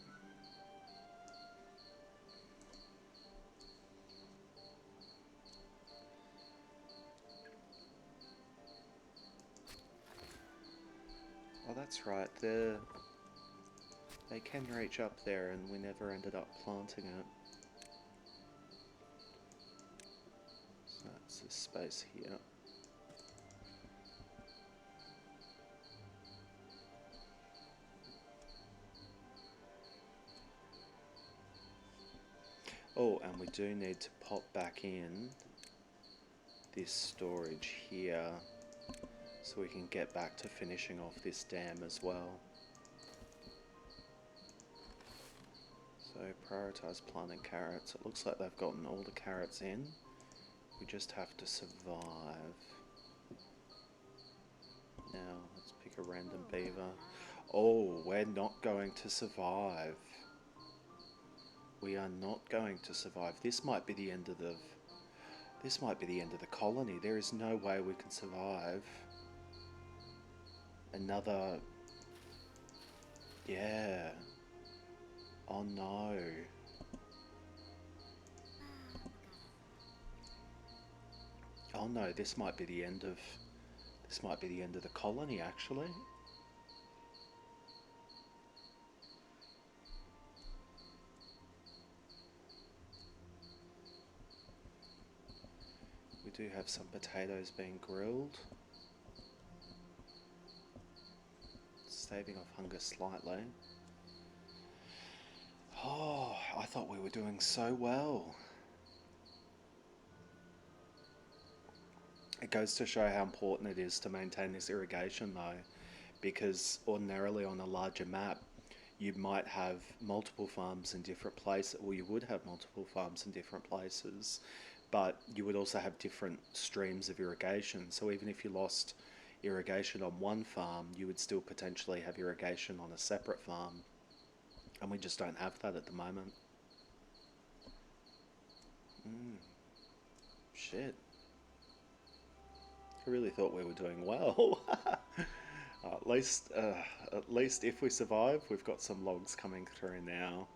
Oh, that's right, they can reach up there and we never ended up planting it. So that's this space here. Oh, and we do need to pop back in this storage here so we can get back to finishing off this dam as well. So prioritize planting carrots. It looks like they've gotten all the carrots in. We just have to survive. Now, let's pick a random beaver. Oh, we're not going to survive. We are not going to survive. This might be the end of the... This might be the end of the colony. There is no way we can survive. Another... Yeah. Oh no. Oh no, this might be the end of... This might be the end of the colony, actually. We do have some potatoes being grilled. Staving off hunger slightly. Oh, I thought we were doing so well. It goes to show how important it is to maintain this irrigation though, because ordinarily on a larger map, you might have multiple farms in different places, or you would have multiple farms in different places, but you would also have different streams of irrigation. So even if you lost irrigation on one farm, you would still potentially have irrigation on a separate farm. And we just don't have that at the moment. Shit. I really thought we were doing well. At least if we survive, we've got some logs coming through now.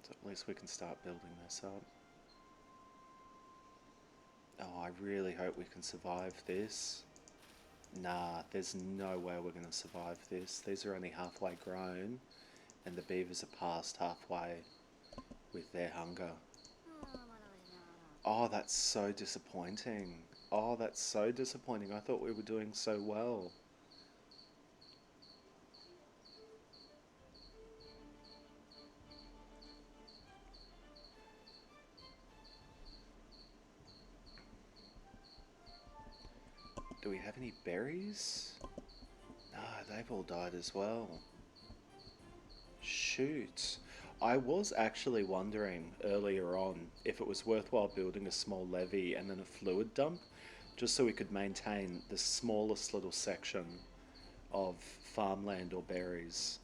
So at least we can start building this up. Oh, I really hope we can survive this. Nah, there's no way we're going to survive this. These are only halfway grown, and the beavers are past halfway with their hunger. Oh, that's so disappointing. Oh, that's so disappointing. I thought we were doing so well. Do we have any berries? No, they've all died as well. Shoot. I was actually wondering earlier on if it was worthwhile building a small levee and then a fluid dump, just so we could maintain the smallest little section of farmland or berries.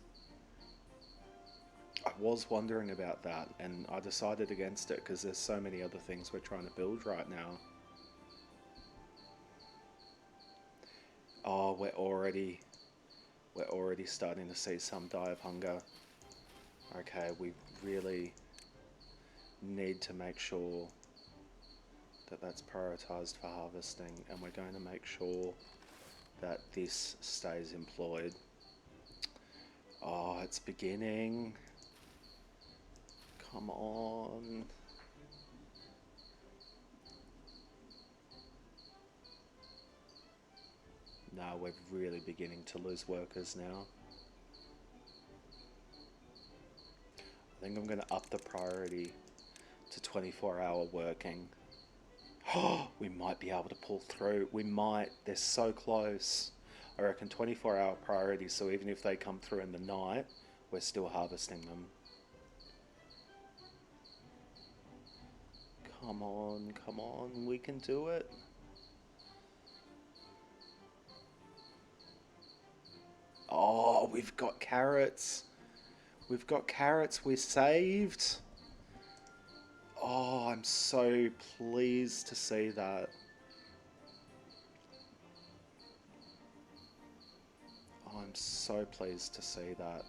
I was wondering about that, and I decided against it because there's so many other things we're trying to build right now. Oh, we're already starting to see some die of hunger. Okay, we really need to make sure that that's prioritized for harvesting, and we're going to make sure that this stays employed. Oh, it's beginning. Come on. No, we're really beginning to lose workers now. I think I'm going to up the priority to 24-hour working. Oh, we might be able to pull through. We might. They're so close. I reckon 24-hour priority, so even if they come through in the night, we're still harvesting them. Come on, we can do it. Oh, we've got carrots. We've got carrots, we're saved. Oh, I'm so pleased to see that. Oh, I'm so pleased to see that.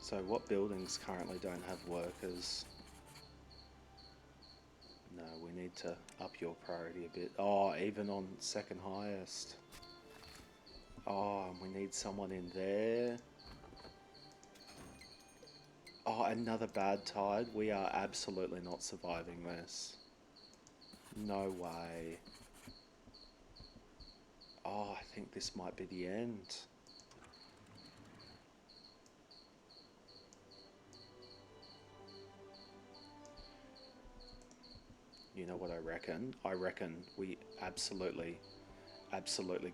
So what buildings currently don't have workers? No, we need to up your priority a bit. Oh, even on second highest. Oh, and we need someone in there. Oh, another bad tide. We are absolutely not surviving this. No way. Oh, I think this might be the end. You know what I reckon? I reckon we absolutely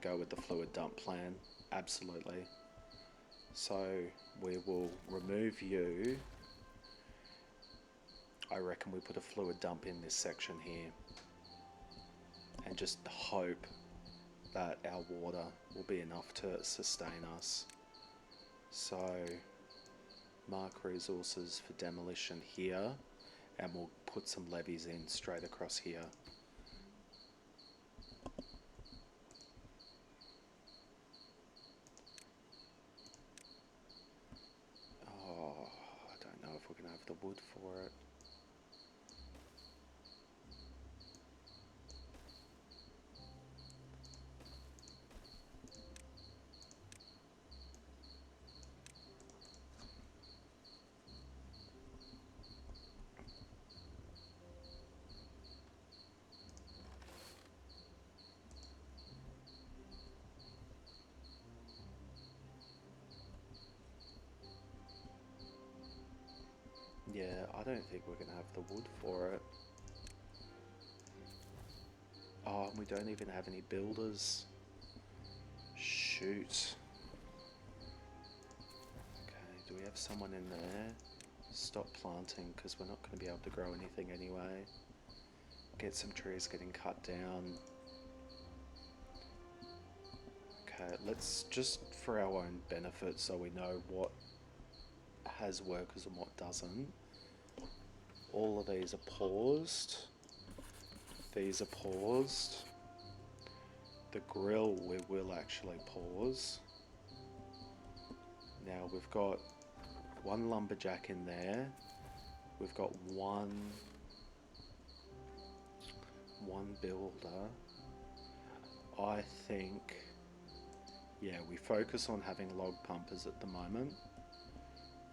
go with the fluid dump plan. Absolutely. So we will remove you. I reckon we put a fluid dump in this section here. And just hope that our water will be enough to sustain us. So mark resources for demolition here. And we'll put some levees in straight across here. Oh, I don't know if we're going to have the wood for it. Yeah, I don't think we're going to have the wood for it. Oh, and we don't even have any builders. Shoot. Okay, do we have someone in there? Stop planting because we're not going to be able to grow anything anyway. Get some trees getting cut down. Okay, let's just for our own benefit so we know what has workers and what doesn't. All of these are paused. These are paused. The grill we will actually pause. Now we've got one lumberjack in there. We've got one builder. I think, yeah, we focus on having log pumpers at the moment,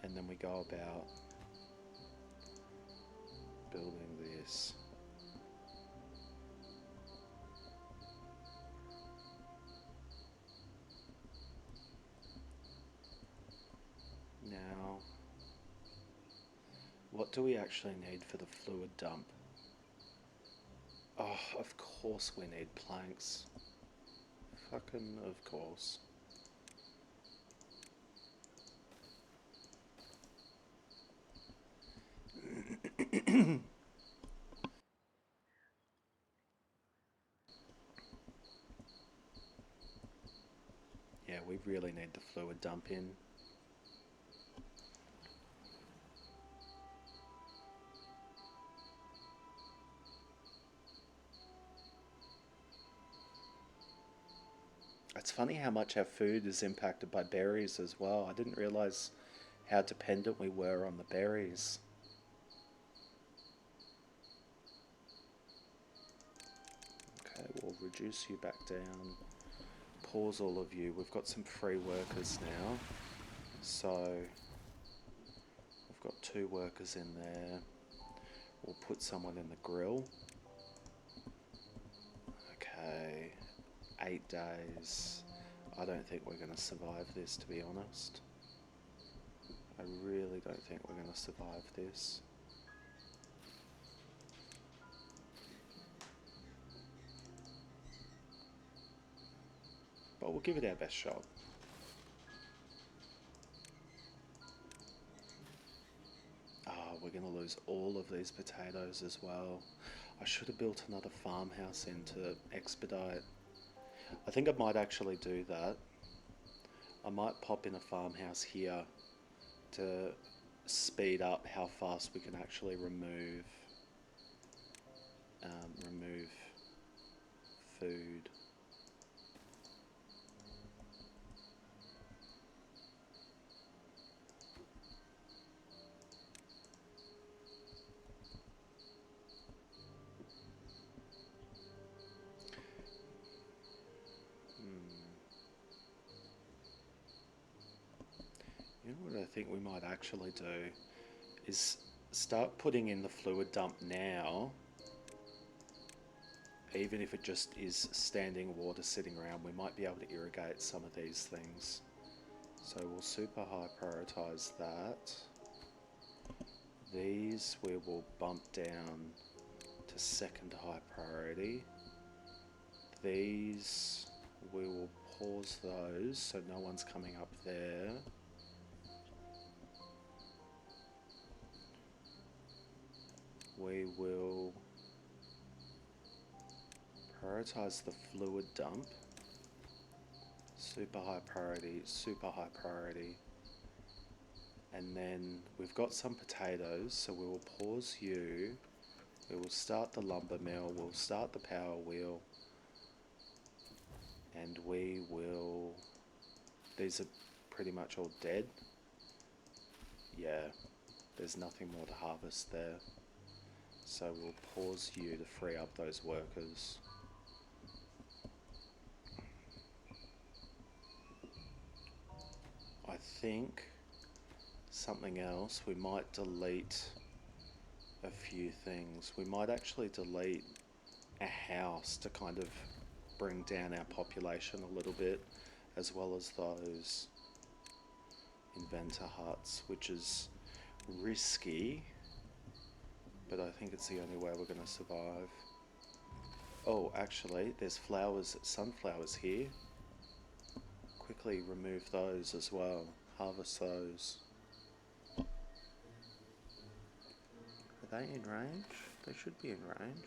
and then we go about building this. Now, what do we actually need for the fluid dump? Oh, of course we need planks. Fucking of course. Yeah, we really need the fluid dump in. It's funny how much our food is impacted by berries as well. I didn't realise how dependent we were on the berries. Okay, we'll reduce you back down. Pause all of you. We've got some free workers now. So, we've got 2 workers in there. We'll put someone in the grill. Okay. 8 days. I don't think we're going to survive this, to be honest. I really don't think we're going to survive this. But we'll give it our best shot. We're going to lose all of these potatoes as well. I should have built another farmhouse in to expedite. I think I might actually do that. I might pop in a farmhouse here to speed up how fast we can actually remove food. You know what I think we might actually do is start putting in the fluid dump now. Even if it just is standing water sitting around, we might be able to irrigate some of these things. So we'll super high prioritize that. These we will bump down to second high priority. These we will pause those so no one's coming up there. We will prioritize the fluid dump. Super high priority, super high priority. And then we've got some potatoes, so we will pause you. We will start the lumber mill, we'll start the power wheel. And we will... These are pretty much all dead. Yeah, there's nothing more to harvest there. So we'll pause you to free up those workers. I think something else, we might delete a few things. We might actually delete a house to kind of bring down our population a little bit, as well as those inventor huts, which is risky, but I think it's the only way we're going to survive. Oh, actually, there's flowers, sunflowers here. Quickly remove those as well. Harvest those. Are they in range? They should be in range.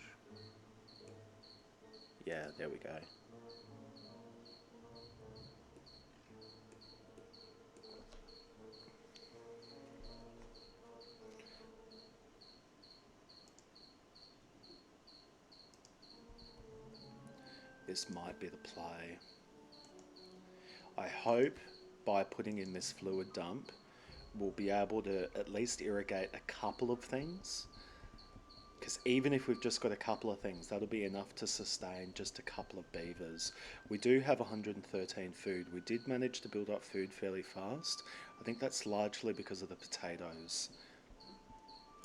Yeah, there we go. This might be the play. I hope by putting in this fluid dump, we'll be able to at least irrigate a couple of things. Because even if we've just got a couple of things, that'll be enough to sustain just a couple of beavers. We do have 113 food. We did manage to build up food fairly fast. I think that's largely because of the potatoes.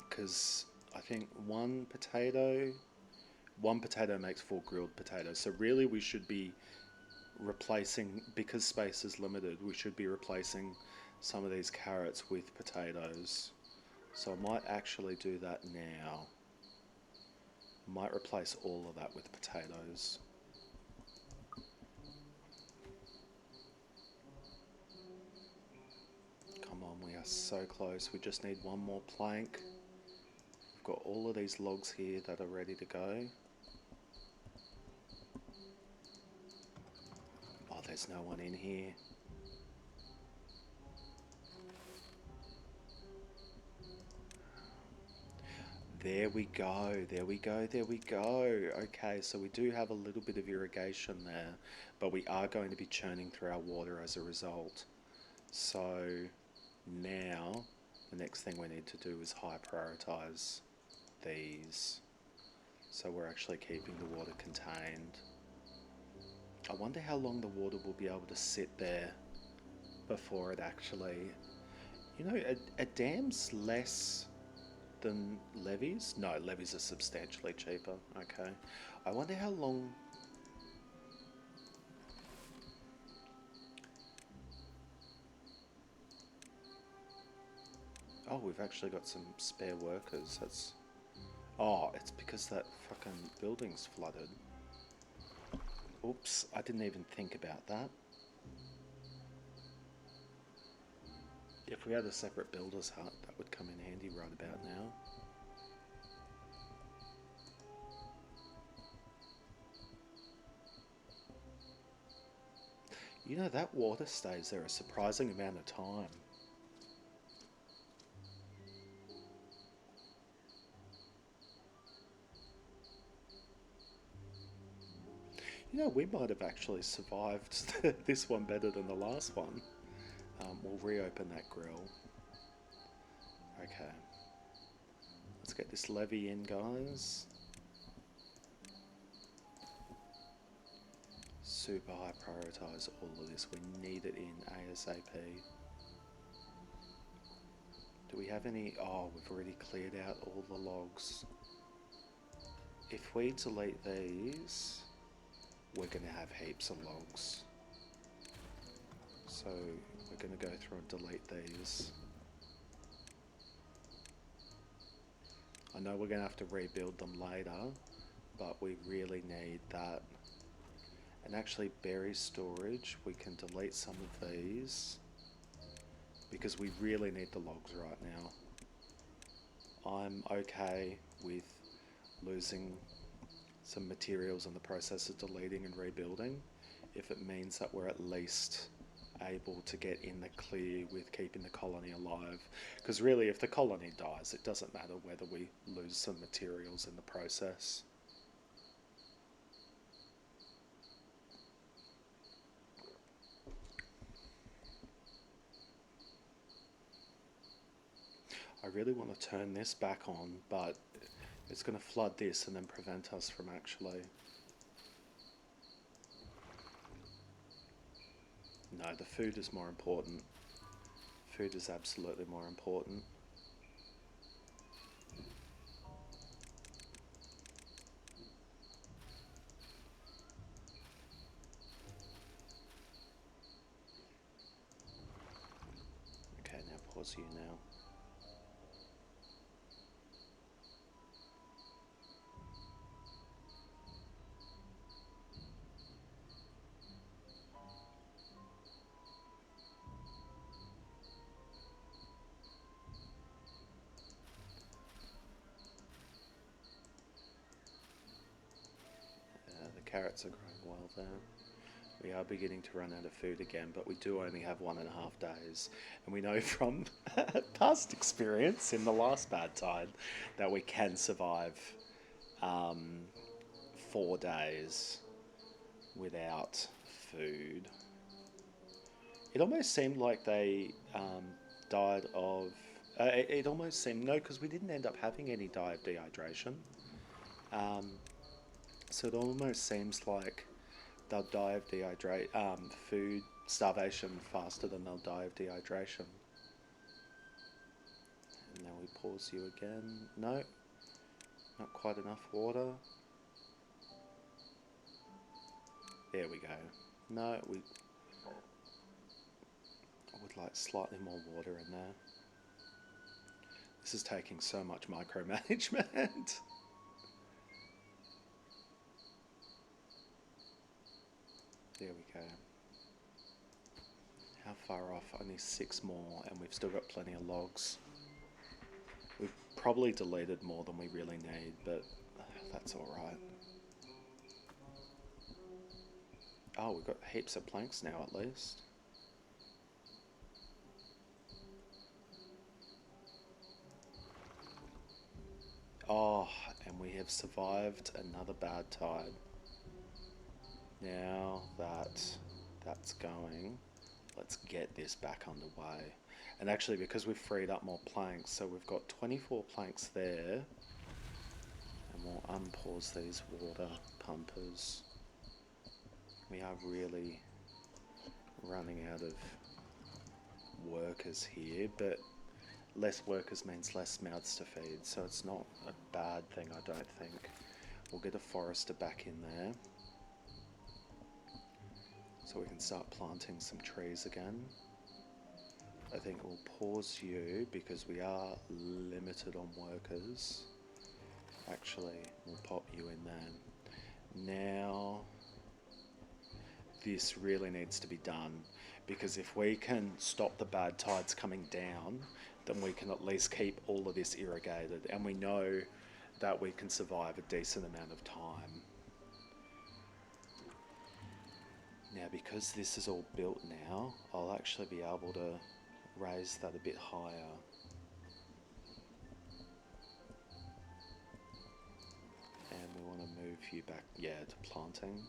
Because I think one potato makes 4 grilled potatoes. So really we should be replacing, because space is limited, we should be replacing some of these carrots with potatoes. So I might actually do that now. Might replace all of that with potatoes. Come on, we are so close. We just need one more plank. We've got all of these logs here that are ready to go. Oh, there's no one in here. There we go, there we go, there we go. Okay, so we do have a little bit of irrigation there, but we are going to be churning through our water as a result. So now the next thing we need to do is high prioritize these. So we're actually keeping the water contained. I wonder how long the water will be able to sit there before it actually... You know, a dam's less than levies? No, levies are substantially cheaper. Okay. I wonder how long... Oh, we've actually got some spare workers. That's... Oh, it's because that fucking building's flooded. Oops, I didn't even think about that. If we had a separate builder's hut, that would come in handy right about now. You know, that water stays there a surprising amount of time. You know, we might have actually survived this one better than the last one. We'll reopen that grill. Okay. Let's get this levy in, guys. Super high prioritize all of this. We need it in ASAP. Do we have any... Oh, we've already cleared out all the logs. If we delete these, we're going to have heaps of logs. So we're going to go through and delete these. I know we're going to have to rebuild them later, but we really need that. And actually berry storage, we can delete some of these because we really need the logs right now. I'm okay with losing some materials in the process of deleting and rebuilding if it means that we're at least able to get in the clear with keeping the colony alive. Because really, if the colony dies, it doesn't matter whether we lose some materials in the process. I really want to turn this back on, but it's going to flood this and then prevent us from actually... No, the food is more important. Food is absolutely more important. Okay, now pause you now. carrots are growing well there. We are beginning to run out of food again, but we do only have 1.5 days. And we know from past experience in the last bad tide that we can survive 4 days without food. It almost seemed like they died of... it almost seemed... No, because we didn't end up having any die of dehydration. So it almost seems like they'll die of food starvation faster than they'll die of dehydration. And now we pause you again. No, not quite enough water. There we go. No, we would like slightly more water in there. This is taking so much micromanagement. There we go. How far off? Only 6 more, and we've still got plenty of logs. We've probably deleted more than we really need, but that's alright. Oh, we've got heaps of planks now at least. Oh, and we have survived another bad tide. Now that that's going, let's get this back underway. And actually, because we've freed up more planks, so we've got 24 planks there, and we'll unpause these water pumpers. We are really running out of workers here, but less workers means less mouths to feed, so it's not a bad thing, I don't think. We'll get a forester back in there, so we can start planting some trees again. I think we'll pause you because we are limited on workers. Actually, we'll pop you in there. Now, this really needs to be done, because if we can stop the bad tides coming down, then we can at least keep all of this irrigated, and we know that we can survive a decent amount of time. Now, because this is all built now, I'll actually be able to raise that a bit higher. And we want to move you back, yeah, to planting.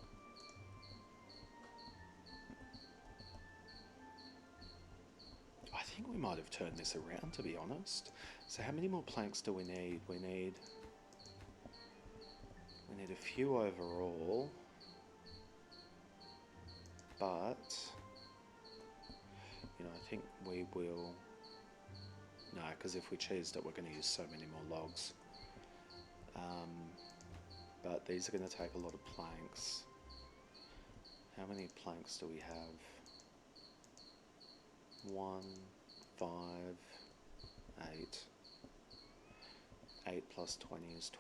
I think we might have turned this around, to be honest. So how many more planks do we need? We need a few overall. But, you know, I think we will... No, because if we cheesed it, we're going to use so many more logs. But these are going to take a lot of planks. How many planks do we have? 1, 5, 8. 8 plus 20 is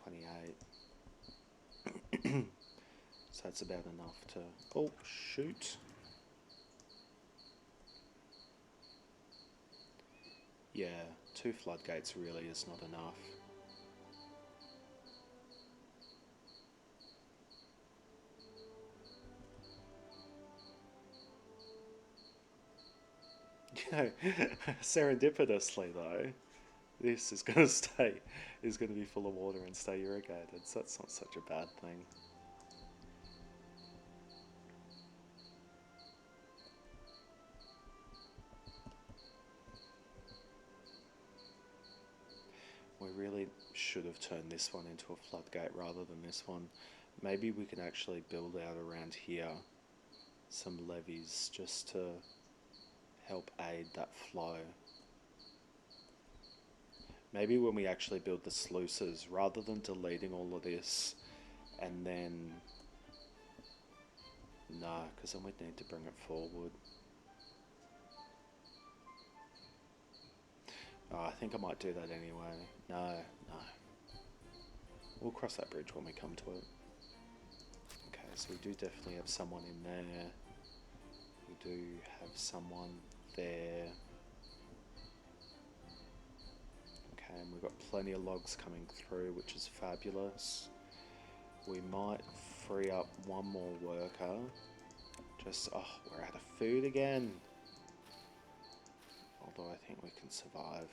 28. So that's about enough to... Oh, shoot. Yeah, 2 floodgates really is not enough. You know, serendipitously though, this is going to be full of water and stay irrigated, so that's not such a bad thing. We really should have turned this one into a floodgate rather than this one. Maybe we can actually build out around here some levees just to help aid that flow. Maybe when we actually build the sluices, rather than deleting all of this and then... No, because then we'd need to bring it forward. Oh, I think I might do that anyway. No. We'll cross that bridge when we come to it. Okay, so we do definitely have someone in there. We do have someone there. Okay, and we've got plenty of logs coming through, which is fabulous. We might free up one more worker. Just, oh, we're out of food again. Although I think we can survive.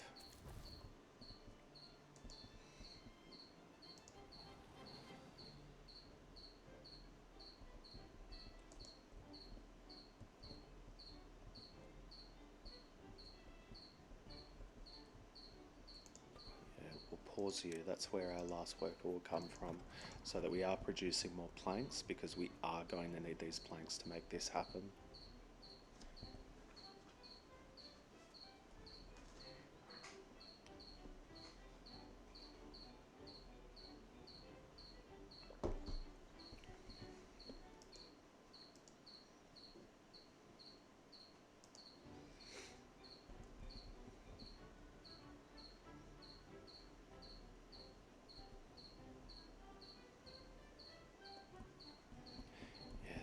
Pause you, that's where our last worker will come from, so that we are producing more planks, because we are going to need these planks to make this happen.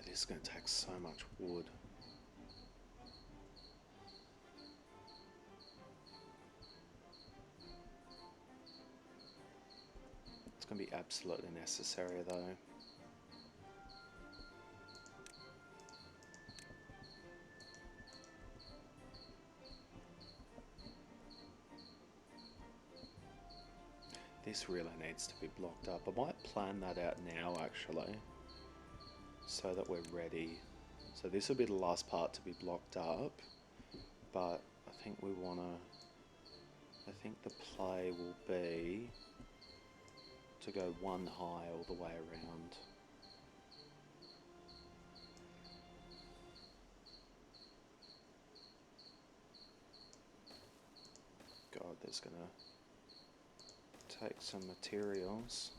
This is going to take so much wood. It's going to be absolutely necessary though. This really needs to be blocked up. I might plan that out now actually, so that we're ready. So this will be the last part to be blocked up, but I think we want to, I think the play will be to go one high all the way around. God, there's going to take some materials.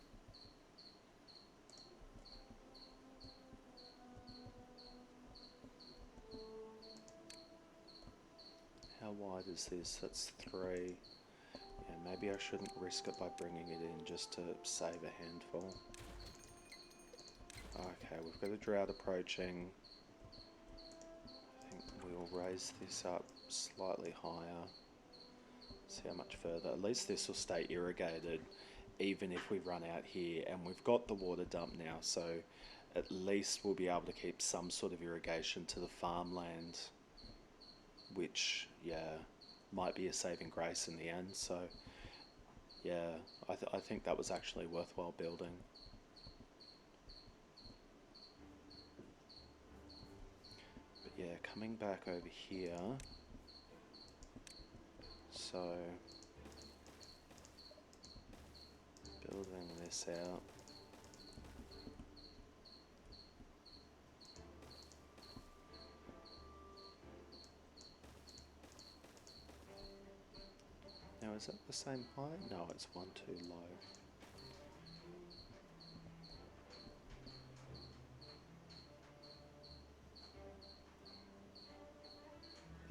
How wide is this? That's 3. Yeah, maybe I shouldn't risk it by bringing it in just to save a handful. Okay, we've got a drought approaching. I think we'll raise this up slightly higher. See how much further. At least this will stay irrigated even if we run out here, and we've got the water dump now, so at least we'll be able to keep some sort of irrigation to the farmland, which, yeah, might be a saving grace in the end. So yeah, I think that was actually worthwhile building. But yeah, coming back over here, so building this out. Now, is that the same height? No, it's one too low.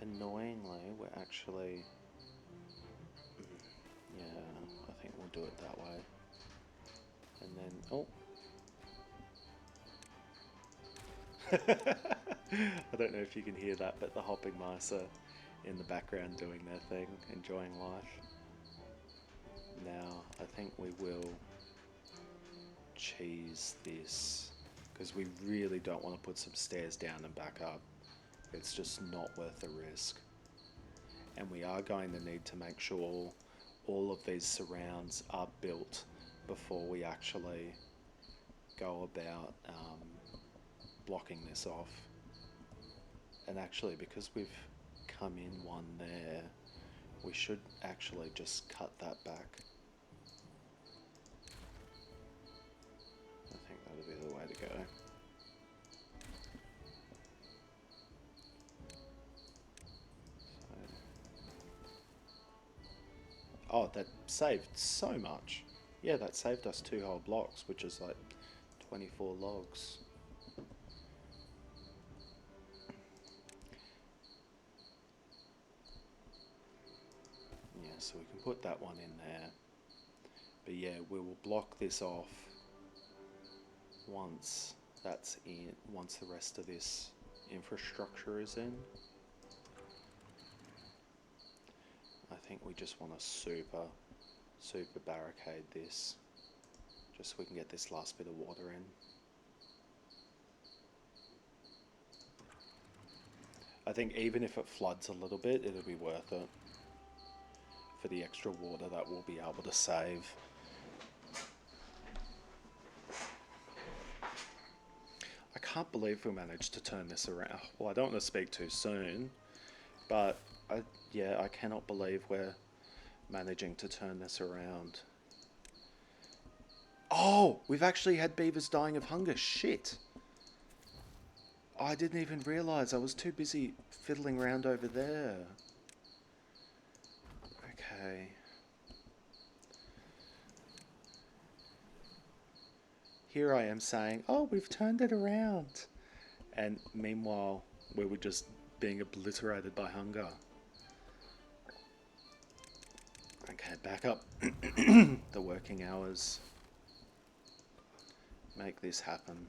Annoyingly, we're actually... yeah, I think we'll do it that way. And then... oh! I don't know if you can hear that, but the hopping mice are in the background doing their thing, enjoying life. Now, I think we will cheese this, because we really don't want to put some stairs down and back up. It's just not worth the risk. And we are going to need to make sure all of these surrounds are built before we actually go about blocking this off. And actually, because we've come in one there, we should actually just cut that back. I think that'll be the way to go. Oh, that saved so much. Yeah, that saved us 2 whole blocks, which is like 24 logs. Yeah, so we can put that one in there. But yeah, we will block this off once that's in, once the rest of this infrastructure is in. I think we just want to super barricade this, just so we can get this last bit of water in. I think even if it floods a little bit, it'll be worth it for the extra water that we'll be able to save. I can't believe we managed to turn this around. Well, I don't want to speak too soon, but yeah, I cannot believe we're managing to turn this around. Oh, we've actually had beavers dying of hunger. Shit. I didn't even realise. I was too busy fiddling around over there. Okay. Here I am saying, oh, we've turned it around. And meanwhile, we were just being obliterated by hunger. Okay, back up the working hours. Make this happen.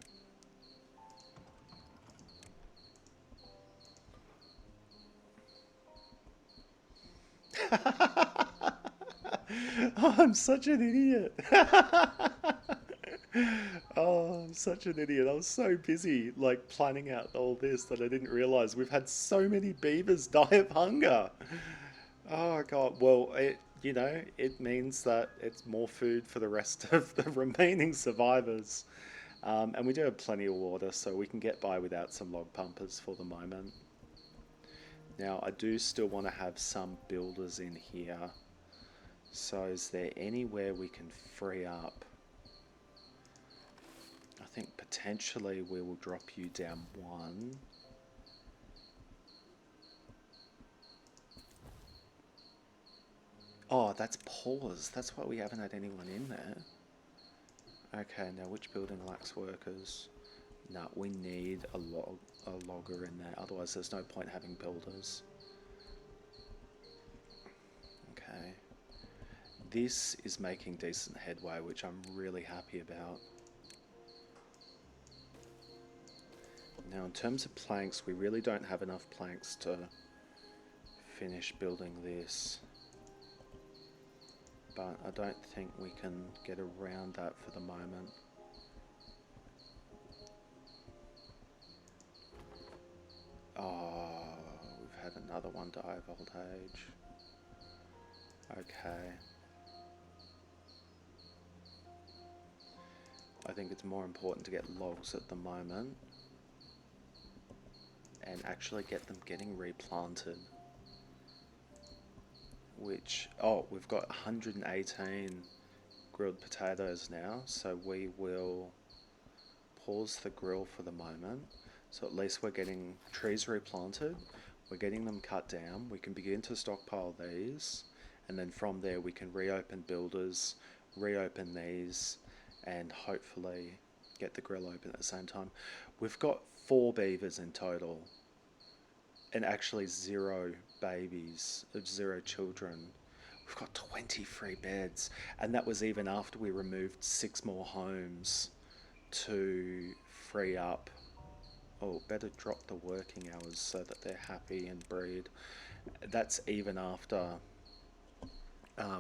Oh, I'm such an idiot. Oh, I'm such an idiot. I was so busy, like, planning out all this that I didn't realize we've had so many beavers die of hunger. Oh, God. Well, it means that it's more food for the rest of the remaining survivors. And we do have plenty of water, so we can get by without some log pumpers for the moment. Now, I do still want to have some builders in here. So is there anywhere we can free up? I think potentially we will drop you down one. Oh, that's pause. That's why we haven't had anyone in there. Okay, now which building lacks workers? No, we need a logger in there. Otherwise, there's no point having builders. Okay. This is making decent headway, which I'm really happy about. Now, in terms of planks, we really don't have enough planks to finish building this. But I don't think we can get around that for the moment. Oh, we've had another one die of old age. Okay. I think it's more important to get logs at the moment and actually get them getting replanted. Which, oh, we've got 118 grilled potatoes now, so we will pause the grill for the moment. So at least we're getting trees replanted, we're getting them cut down, we can begin to stockpile these, and then from there we can reopen builders, reopen these, and hopefully get the grill open at the same time. We've got 4 beavers in total, and actually 0 babies, 0 children. We've got 23 beds, and that was even after we removed 6 more homes to free up. Oh, better drop the working hours so that they're happy and breed. That's even after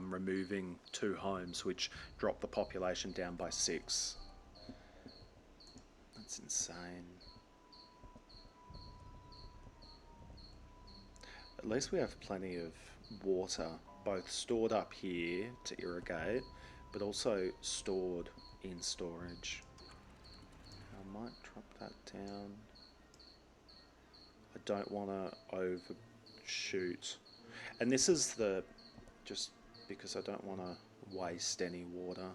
removing 2 homes, which dropped the population down by 6. That's insane. At least we have plenty of water, both stored up here to irrigate, but also stored in storage. I might drop that down. I don't want to overshoot. And this is just because I don't want to waste any water.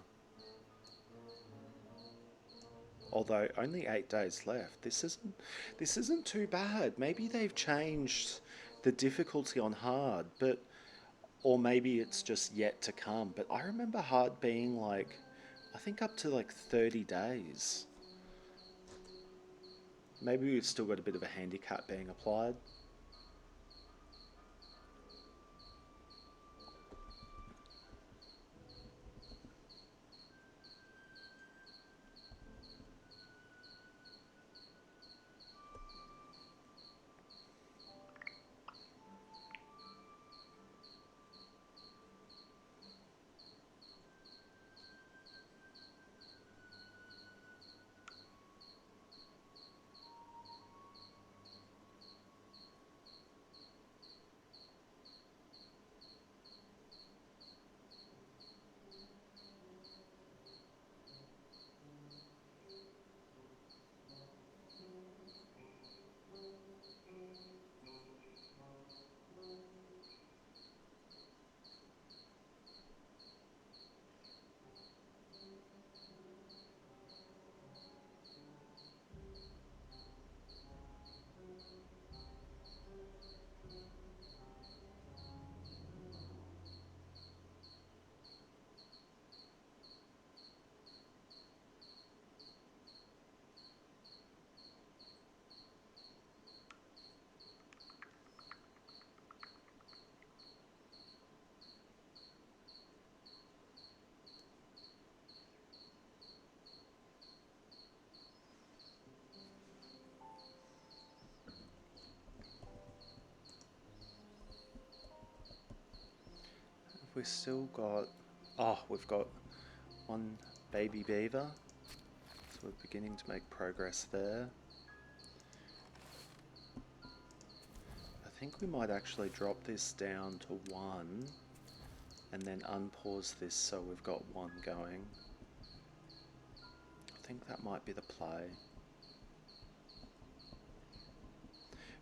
Although only 8 days left, this isn't too bad. Maybe they've changed the difficulty on hard, or maybe it's just yet to come. But I remember hard being like, I think up to like 30 days. Maybe we've still got a bit of a handicap being applied. we still got... Oh, we've got one baby beaver. So we're beginning to make progress there. I think we might actually drop this down to 1 and then unpause this so we've got 1 going. I think that might be the play.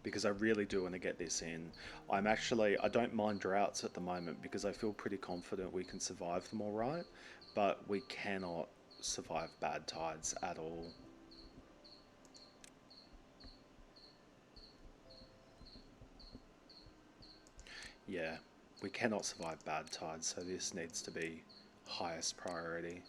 Because I really do want to get this in. I don't mind droughts at the moment because I feel pretty confident we can survive them all right, but we cannot survive bad tides at all. Yeah, we cannot survive bad tides, so this needs to be highest priority.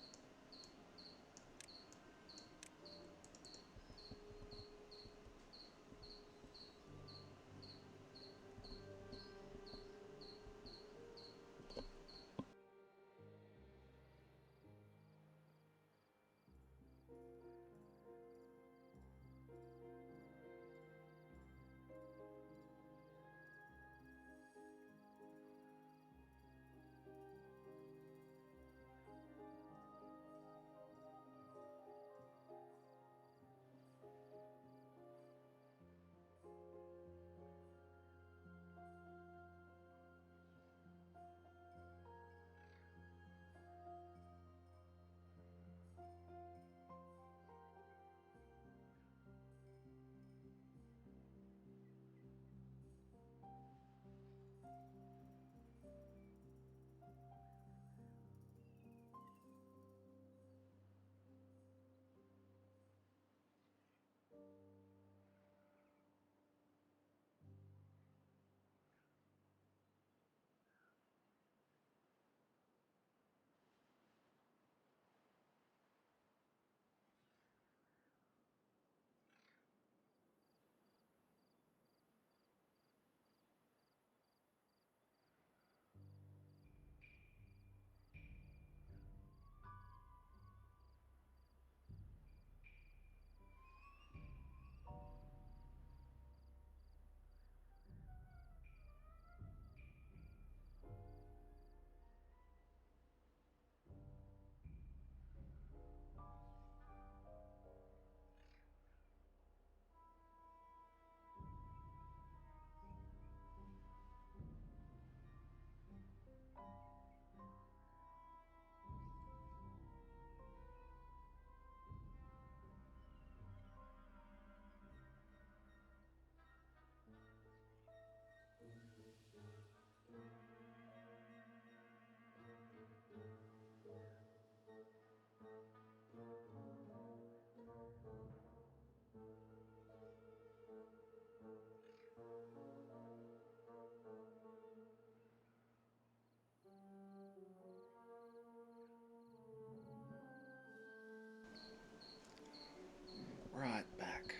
Right, back.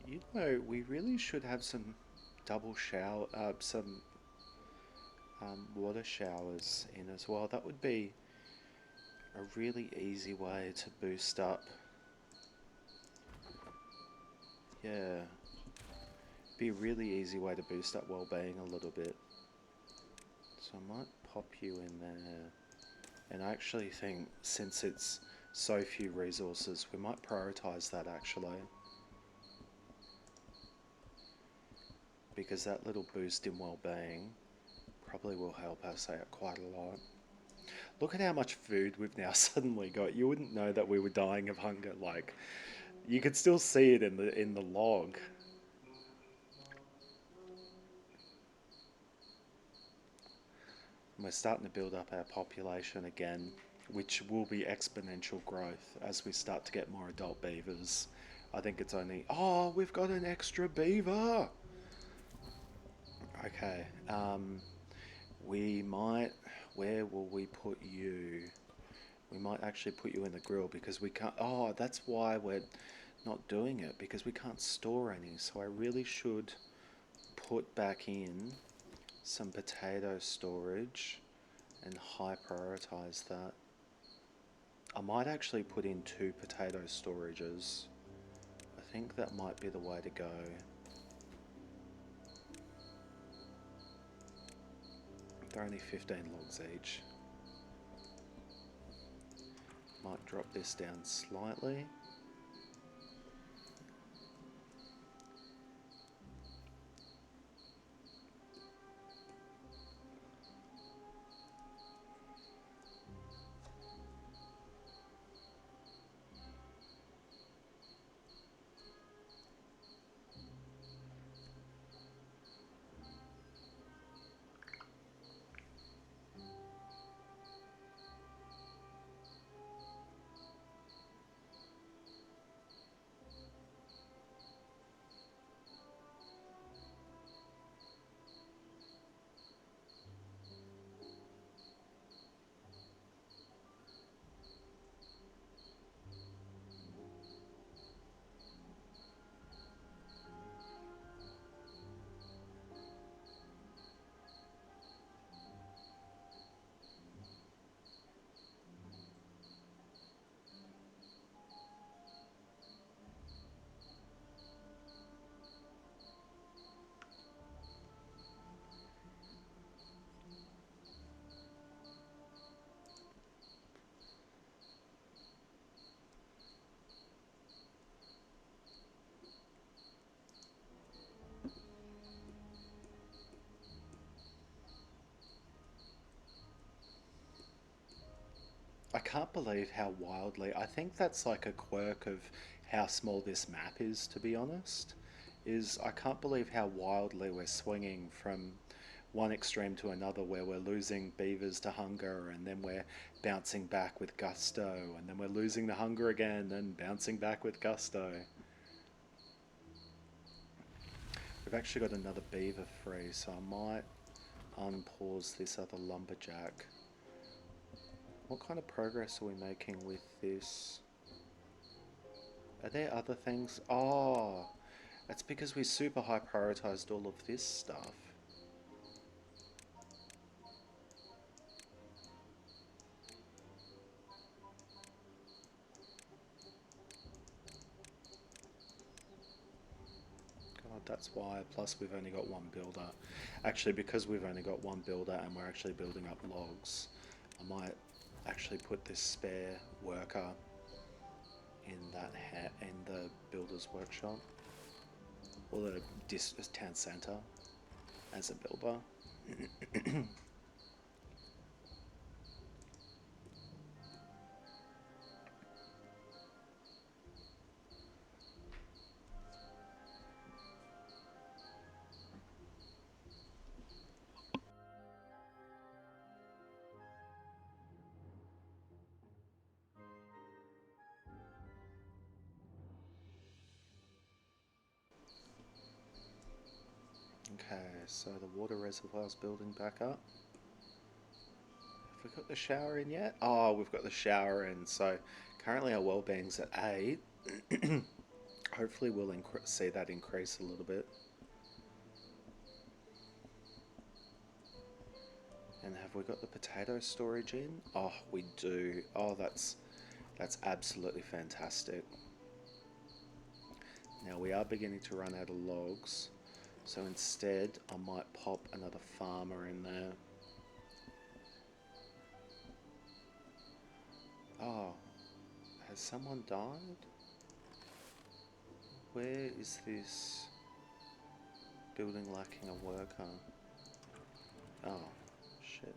You know, we really should have some some water showers in as well. That would be a really easy way to boost up. Yeah, be a really easy way to boost up well-being a little bit. So I might pop you in there. And I actually think since it's so few resources, we might prioritize that actually. Because that little boost in well-being probably will help us out quite a lot. Look at how much food we've now suddenly got. You wouldn't know that we were dying of hunger. Like, you could still see it in the log. And we're starting to build up our population again, which will be exponential growth as we start to get more adult beavers. I think it's only... Oh, we've got an extra beaver! Okay, we might... Where will we put you? We might actually put you in the grill because we can't... Oh, that's why we're not doing it, because we can't store any. So I really should put back in some potato storage and high prioritize that. I might actually put in 2 potato storages. I think that might be the way to go. They're only 15 logs each. Might drop this down slightly. I can't believe how wildly. I think that's like a quirk of how small this map is, to be honest. Is I can't believe how wildly we're swinging from one extreme to another, where we're losing beavers to hunger and then we're bouncing back with gusto, and then we're losing the hunger again and bouncing back with gusto. We've actually got another beaver free, so I might unpause this other lumberjack. What kind of progress are we making with this? Are there other things? Oh, that's because we super high prioritized all of this stuff. God, that's why. Plus we've only got one builder. Actually, because we've only got one builder and we're actually building up logs, I might actually put this spare worker in that in the builder's workshop, or the town centre, as a builder. Okay, so the water reservoir's building back up. Have we got the shower in yet? Oh, we've got the shower in. So currently our well-being's at 8. Hopefully we'll see that increase a little bit. And have we got the potato storage in? Oh, we do. Oh, that's absolutely fantastic. Now we are beginning to run out of logs, so instead I might pop another farmer in there. Oh, has someone died? Where is this building lacking a worker? Oh, shit.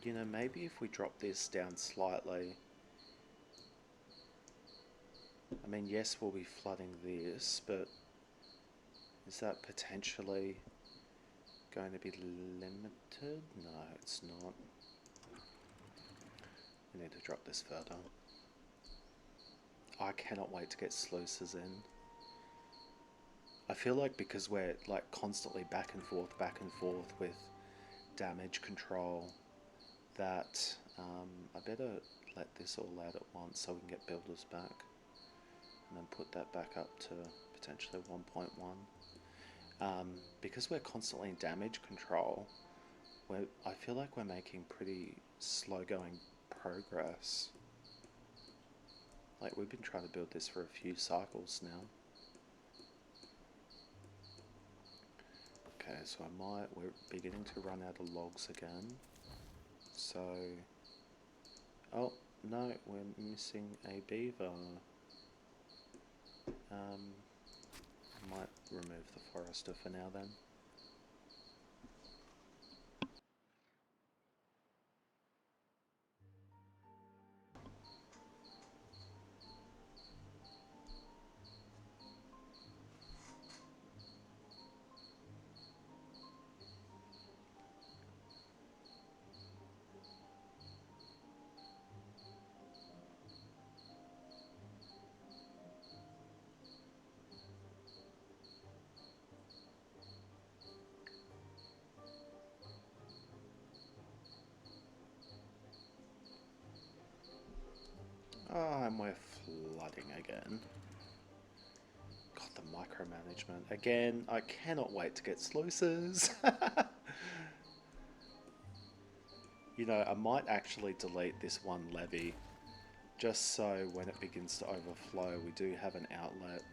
You know, maybe if we drop this down slightly. I mean, yes, we'll be flooding this, but is that potentially going to be limited? No, it's not. We need to drop this further. I cannot wait to get sluices in. I feel like because we're like constantly back and forth with damage control, that I better let this all out at once so we can get builders back, and then put that back up to potentially 1.1. Because we're constantly in damage control, I feel like we're making pretty slow going progress. Like, we've been trying to build this for a few cycles now. Okay, so we're beginning to run out of logs again. So, oh no, we're missing a beaver. I might remove the forester for now then. Oh, and we're flooding again. God, the micromanagement. Again, I cannot wait to get sluices. You know, I might actually delete this one levee, just so when it begins to overflow, we do have an outlet,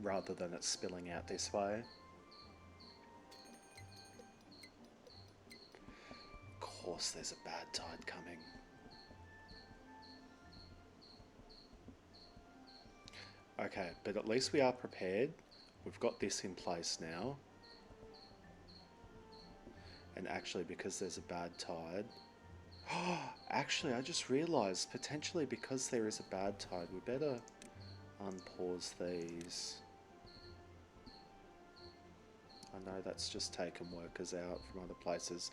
rather than it spilling out this way. Of course there's a bad tide coming. Okay, but at least we are prepared. We've got this in place now. And actually, because there's a bad tide... Actually, I just realised, potentially because there is a bad tide, we better unpause these. I know that's just taken workers out from other places.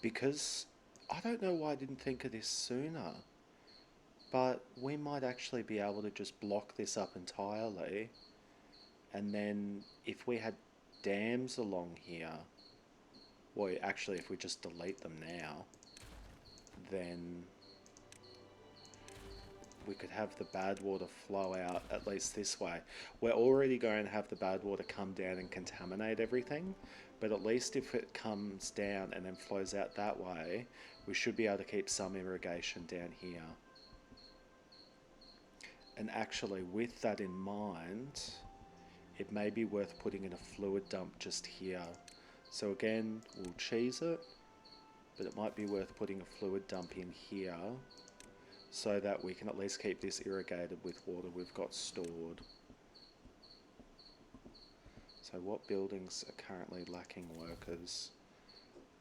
Because, I don't know why I didn't think of this sooner. But we might actually be able to just block this up entirely. And then if we had dams along here, well, actually if we just delete them now, then we could have the bad water flow out at least this way. We're already going to have the bad water come down and contaminate everything, but at least if it comes down and then flows out that way, we should be able to keep some irrigation down here. And actually, with that in mind, it may be worth putting in a fluid dump just here. So again, we'll cheese it, but it might be worth putting a fluid dump in here so that we can at least keep this irrigated with water we've got stored. So what buildings are currently lacking workers?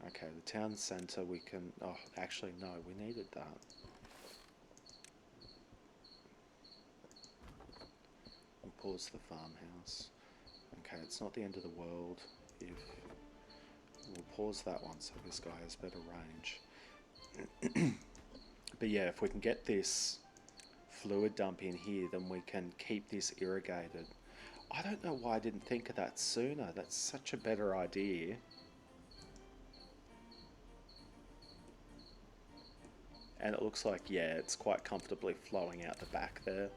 Okay, the town centre we can... Oh, actually no, we needed that. We'll pause the farmhouse. Okay, it's not the end of the world if... We'll pause that one so this guy has better range. But yeah, if we can get this fluid dump in here, then we can keep this irrigated. I don't know why I didn't think of that sooner. That's such a better idea. And it looks like, yeah, it's quite comfortably flowing out the back there.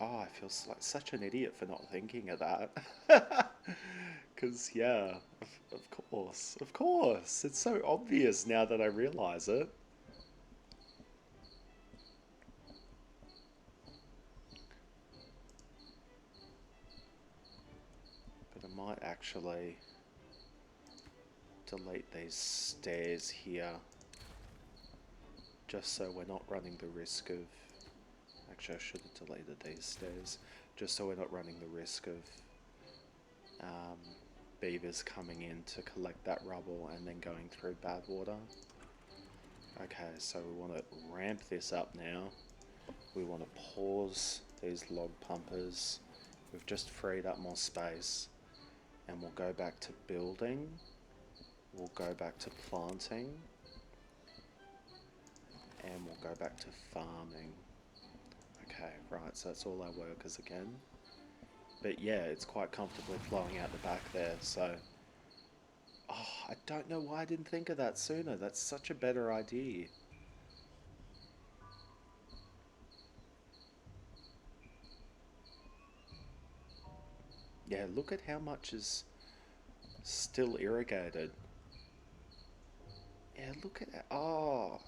Oh, I feel like such an idiot for not thinking of that. Because, yeah, of course. It's so obvious now that I realise it. But I might actually delete these stairs here, just so we're not running the risk of... Actually, I should have deleted these stairs, just so we're not running the risk of beavers coming in to collect that rubble and then going through bad water. Okay, so we want to ramp this up now. We want to pause these log pumpers. We've just freed up more space, and we'll go back to building. We'll go back to planting, and we'll go back to farming. Okay, right, so that's all our workers again. But yeah, it's quite comfortably flowing out the back there, so... Oh, I don't know why I didn't think of that sooner. That's such a better idea. Yeah, look at how much is Still irrigated. Yeah, look at that. Oh,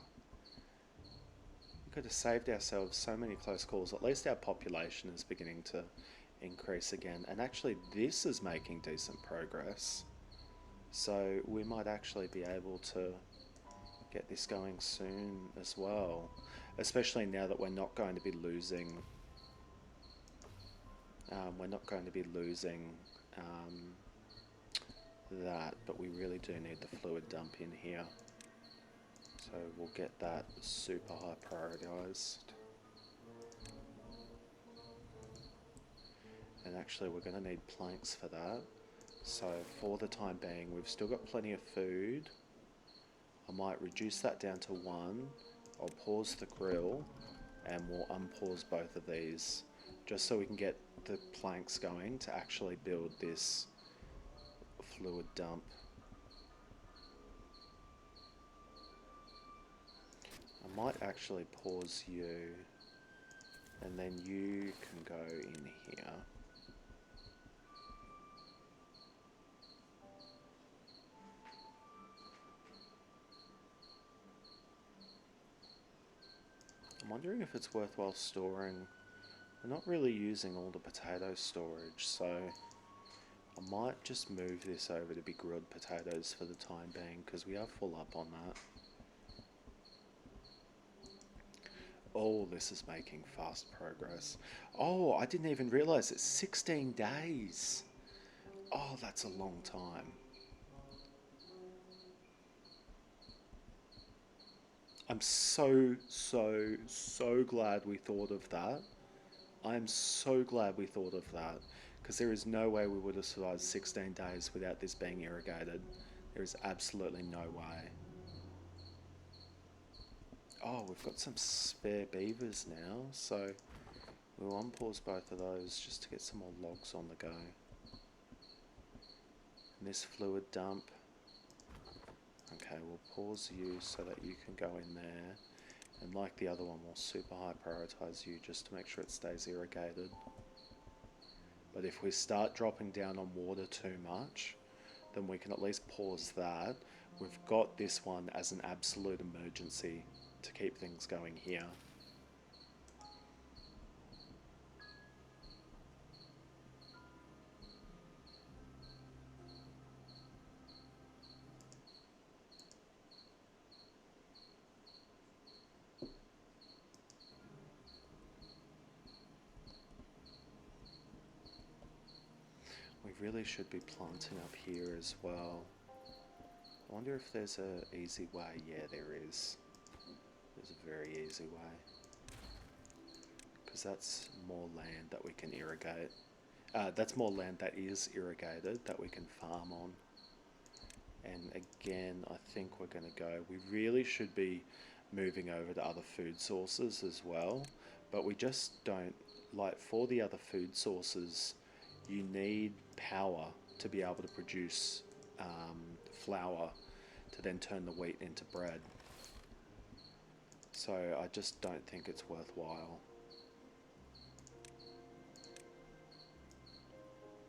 we could have saved ourselves so many close calls. At least our population is beginning to increase again. And actually, this is making decent progress. So we might actually be able to get this going soon as well. Especially now that we're not going to be losing. We're not going to be losing that, but we really do need the fluid dump in here. So we'll get that super high prioritized. And actually we're going to need planks for that. So for the time being, we've still got plenty of food. I might reduce that down to 1. I'll pause the grill and we'll unpause both of these just so we can get the planks going to actually build this fluid dump. I might actually pause you and then you can go in here. I'm wondering if it's worthwhile storing. We're not really using all the potato storage, so I might just move this over to be grilled potatoes for the time being because we are full up on that. Oh, this is making fast progress. Oh, I didn't even realize it's 16 days. Oh, that's a long time. I'm so glad we thought of that. I'm so glad we thought of that because there is no way we would have survived 16 days without this being irrigated. There is absolutely no way. Oh, we've got some spare beavers now, so we'll unpause both of those just to get some more logs on the go. And this fluid dump. Okay, we'll pause you so that you can go in there. And like the other one, we'll super high prioritize you just to make sure it stays irrigated. But if we start dropping down on water too much, then we can at least pause that. We've got this one as an absolute emergency to keep things going here. We really should be planting up here as well. I wonder if there's an easy way. Yeah, there is. There's a very easy way. Because that's more land that we can irrigate. That's more land that is irrigated that we can farm on. And again, I think we're going to go. We really should be moving over to other food sources as well. But we just don't, like for the other food sources, you need power to be able to produce flour to then turn the wheat into bread. So I just don't think it's worthwhile.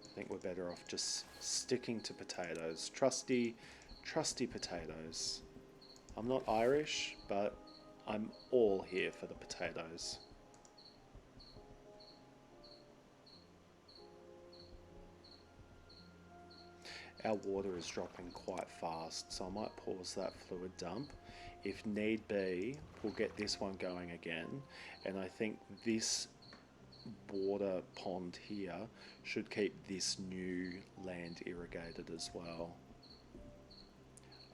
I think we're better off just sticking to potatoes. Trusty potatoes. I'm not Irish, but I'm all here for the potatoes. Our water is dropping quite fast, so I might pause that fluid dump. If need be, we'll get this one going again, and I think this border pond here should keep this new land irrigated as well.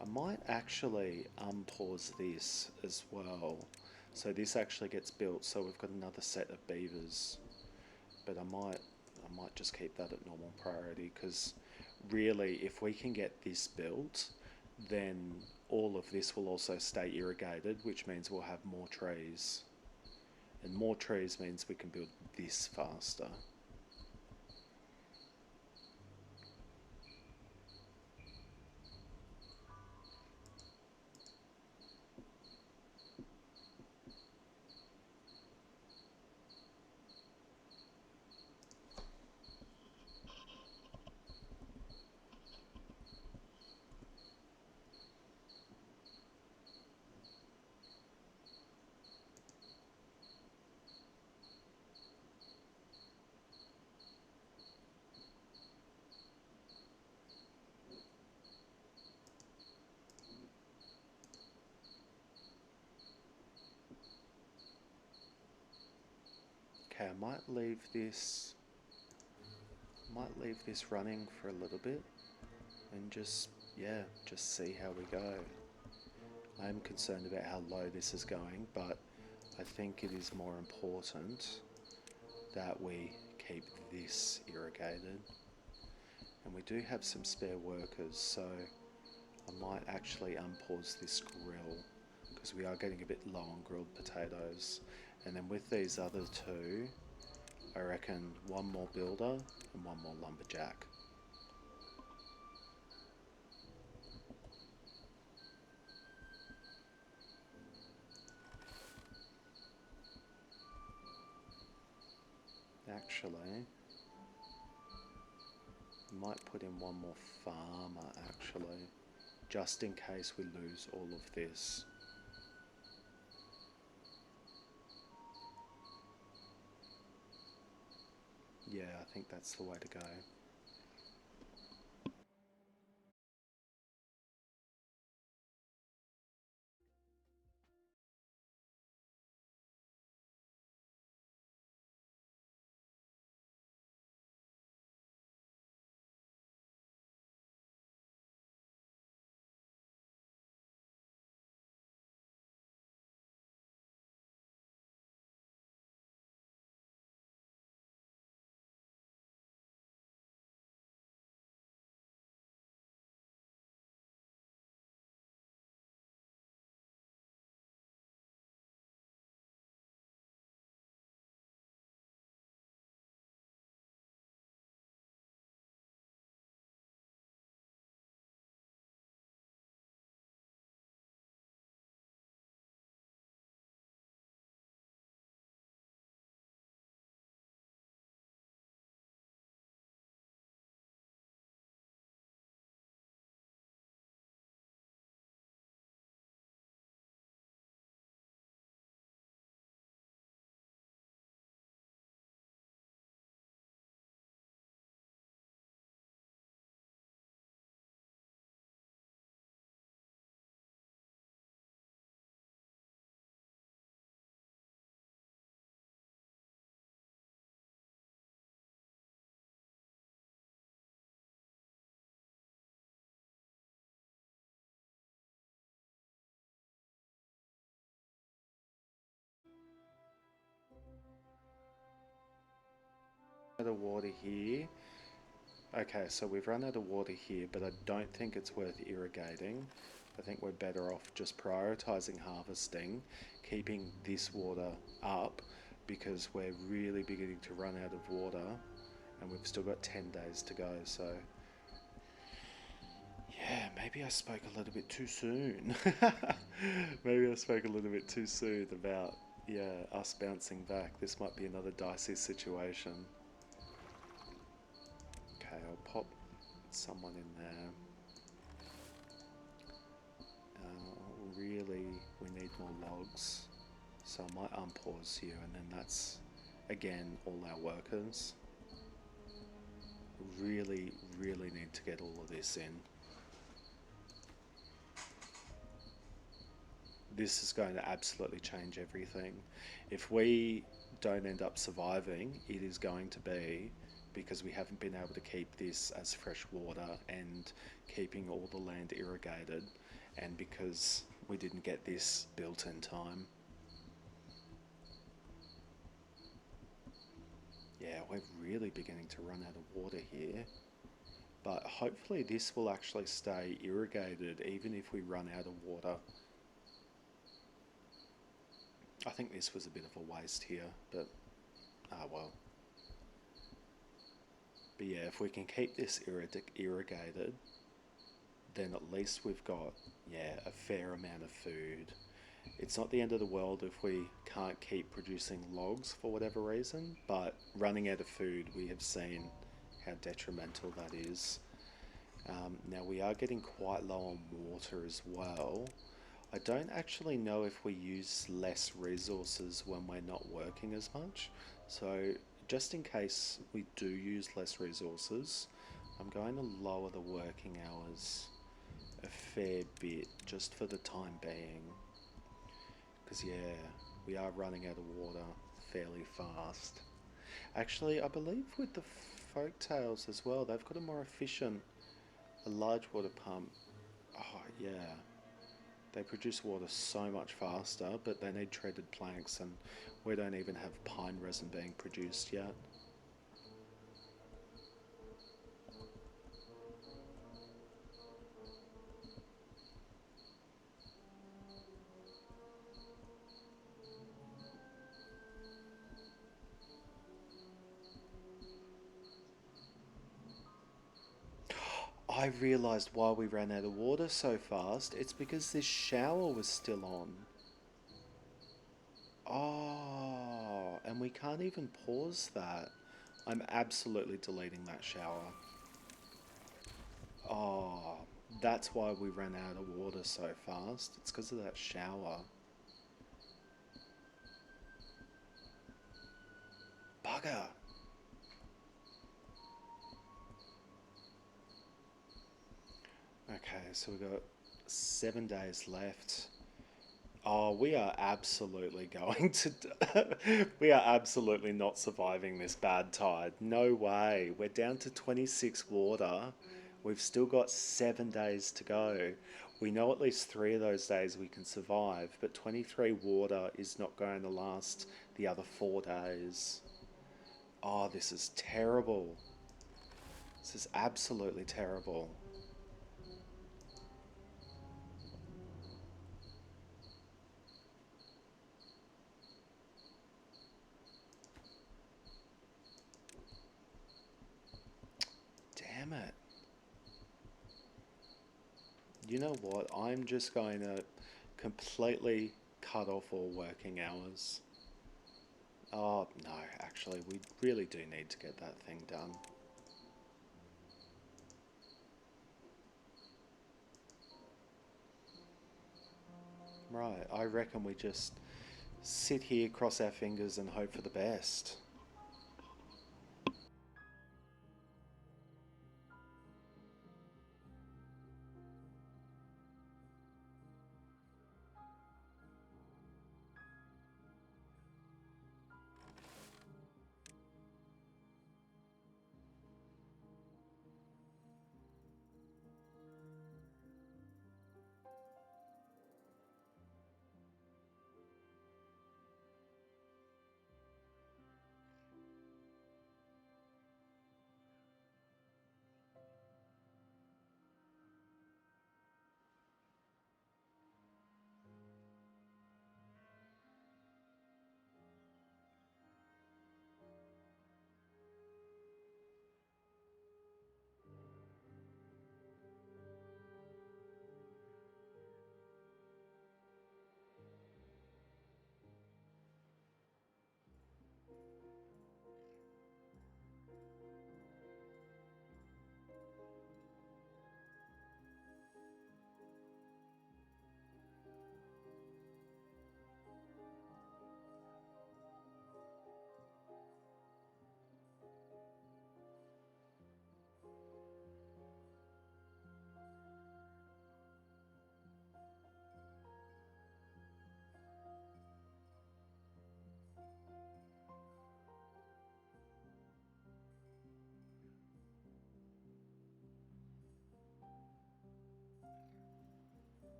I might actually unpause this as well, so this actually gets built, so we've got another set of beavers. But I might just keep that at normal priority because really, if we can get this built, then all of this will also stay irrigated, which means we'll have more trees. And more trees means we can build this faster. Okay, I might leave this running for a little bit and just, yeah, just see how we go. I am concerned about how low this is going, but I think it is more important that we keep this irrigated. And we do have some spare workers, so I might actually unpause this grill because we are getting a bit low on grilled potatoes. And then with these other two, I reckon one more builder and one more lumberjack. Actually, might put in one more farmer actually, just in case we lose all of this. Yeah, I think that's the way to go. Out of water here. Okay, so we've run out of water here, but I don't think it's worth irrigating. I think we're better off just prioritizing harvesting, keeping this water up because we're really beginning to run out of water and we've still got 10 days to go. So yeah, maybe I spoke a little bit too soon. Maybe I spoke a little bit too soon about, yeah, us bouncing back. This might be another dicey situation. Okay, I'll pop someone in there. Really, we need more logs. So I might unpause you, and then that's, again, all our workers. Really, really need to get all of this in. This is going to absolutely change everything. If we don't end up surviving, it is going to be because we haven't been able to keep this as fresh water and keeping all the land irrigated, and because we didn't get this built in time. Yeah, we're really beginning to run out of water here. But hopefully this will actually stay irrigated even if we run out of water. I think this was a bit of a waste here, but ah well. But yeah, if we can keep this irrigated, then at least we've got, yeah, a fair amount of food. It's not the end of the world if we can't keep producing logs for whatever reason, but running out of food, we have seen how detrimental that is. Now we are getting quite low on water as well. I don't actually know if we use less resources when we're not working as much. So just in case we do use less resources, I'm going to lower the working hours a fair bit just for the time being. Because yeah, we are running out of water fairly fast. Actually, I believe with the folktales as well, they've got a more efficient, a large water pump. Oh, yeah. They produce water so much faster, but they need treated planks, and we don't even have pine resin being produced yet. I realised why we ran out of water so fast. It's because this shower was still on. Oh, and we can't even pause that. I'm absolutely deleting that shower. Oh, that's why we ran out of water so fast. It's because of that shower. Bugger. Okay, so we've got 7 days left. Oh, we are absolutely going to. We are absolutely not surviving this bad tide. No way. We're down to 26 water. We've still got 7 days to go. We know at least 3 of those days we can survive, but 23 water is not going to last the other 4 days. Oh, this is terrible. This is absolutely terrible. Damn it. You know what? I'm just going to completely cut off all working hours. Oh, no, actually, we really do need to get that thing done. Right, I reckon we just sit here, cross our fingers, and hope for the best.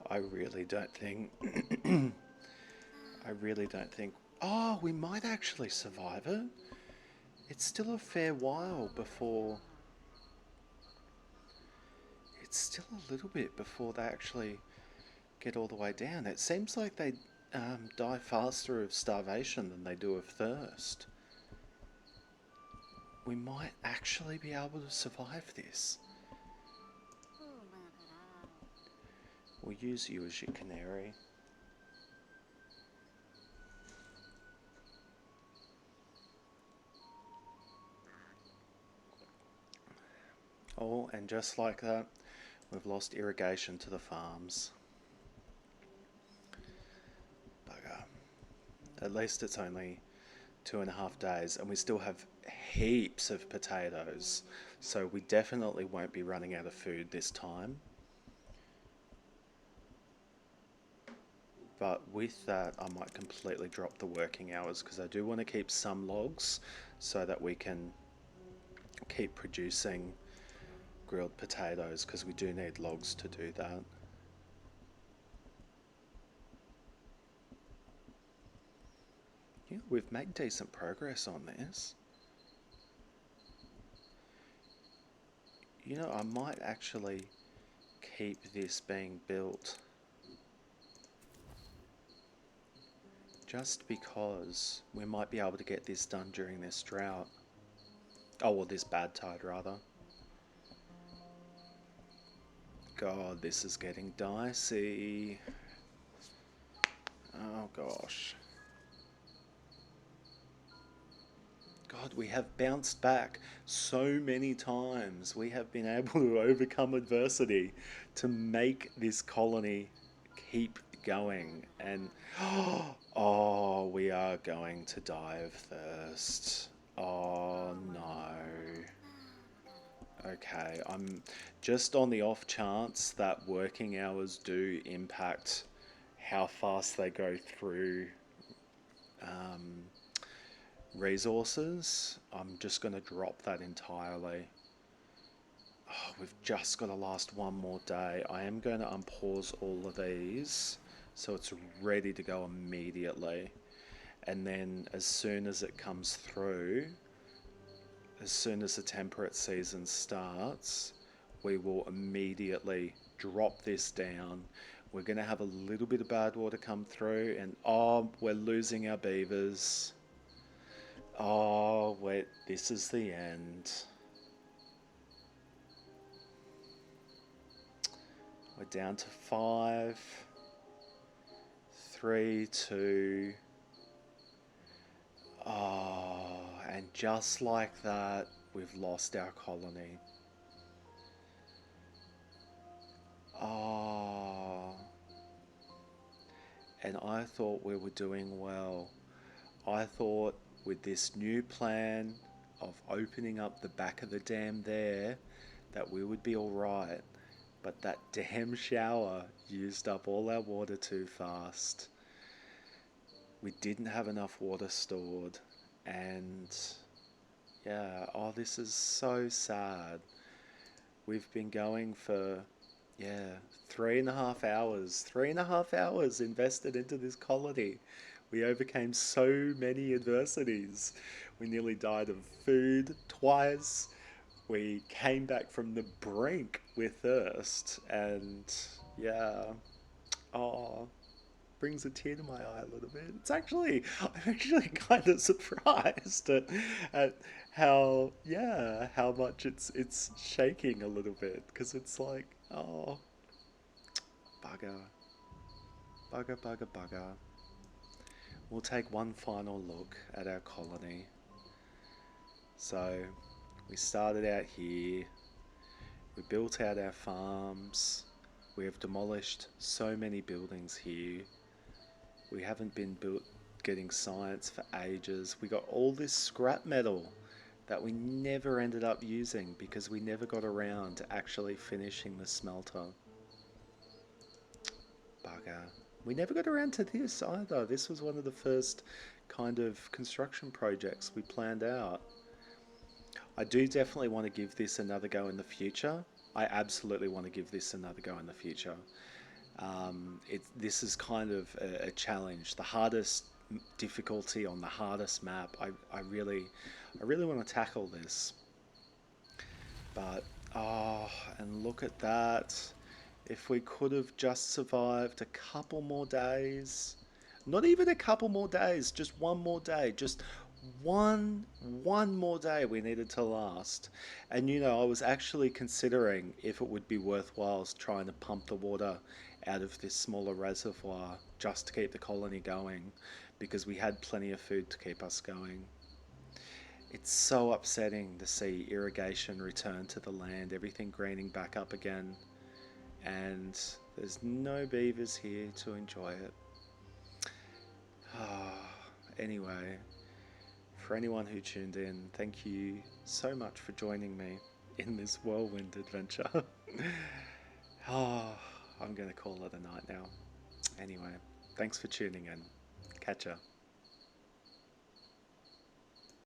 I really don't think. I really don't think. Oh, we might actually survive it. It's still a fair while before. It's still a little bit before they actually get all the way down. It seems like they die faster of starvation than they do of thirst. We might actually be able to survive this. We'll use you as your canary. Oh, and just like that, we've lost irrigation to the farms. Bugger. At least it's only 2.5 days, and we still have heaps of potatoes, so we definitely won't be running out of food this time. But with that, I might completely drop the working hours because I do want to keep some logs so that we can keep producing grilled potatoes, because we do need logs to do that. Yeah, we've made decent progress on this. You know, I might actually keep this being built just because we might be able to get this done during this drought. Oh, well, this bad tide, rather. God, this is getting dicey. Oh, gosh. God, we have bounced back so many times. We have been able to overcome adversity to make this colony keep going. And oh, we are going to die of thirst. Oh no. Okay, I'm just on the off chance that working hours do impact how fast they go through um, resources. I'm just going to drop that entirely. Oh, we've just got to last one more day. I am going to unpause all of these so it's ready to go immediately. And then as soon as it comes through, as soon as the temperate season starts, we will immediately drop this down. We're going to have a little bit of bad water come through, and oh, we're losing our beavers. Oh, wait, this is the end. We're down to 5, 3, 2. Oh, and just like that, we've lost our colony. Oh, and I thought we were doing well. I thought with this new plan of opening up the back of the dam there that we would be alright, but that damn shower used up all our water too fast. We didn't have enough water stored, and yeah, oh, this is so sad. We've been going for, yeah, 3.5 hours. 3.5 hours invested into this colony. We overcame so many adversities. We nearly died of food twice. We came back from the brink with thirst, and yeah, oh, brings a tear to my eye a little bit. I'm actually kind of surprised at how, yeah, how much it's shaking a little bit, because it's like, oh, bugger, bugger, bugger, bugger. We'll take one final look at our colony. So, we started out here, we built out our farms, we have demolished so many buildings here. We haven't been getting science for ages. We got all this scrap metal that we never ended up using because we never got around to actually finishing the smelter. Bugger. We never got around to this either. This was one of the first kind of construction projects we planned out. I do definitely want to give this another go in the future. I absolutely want to give this another go in the future. This is kind of a challenge. The hardest difficulty on the hardest map. I really want to tackle this. But, oh, and look at that. If we could have just survived a couple more days, not even a couple more days, just one more day, just one more day we needed to last. And you know, I was actually considering if it would be worthwhile trying to pump the water out of this smaller reservoir just to keep the colony going because we had plenty of food to keep us going. It's so upsetting to see irrigation return to the land, everything greening back up again, and there's no beavers here to enjoy it. Anyway, for anyone who tuned in, thank you so much for joining me in this whirlwind adventure. I'm going to call it a night now. Anyway, thanks for tuning in. Catch ya.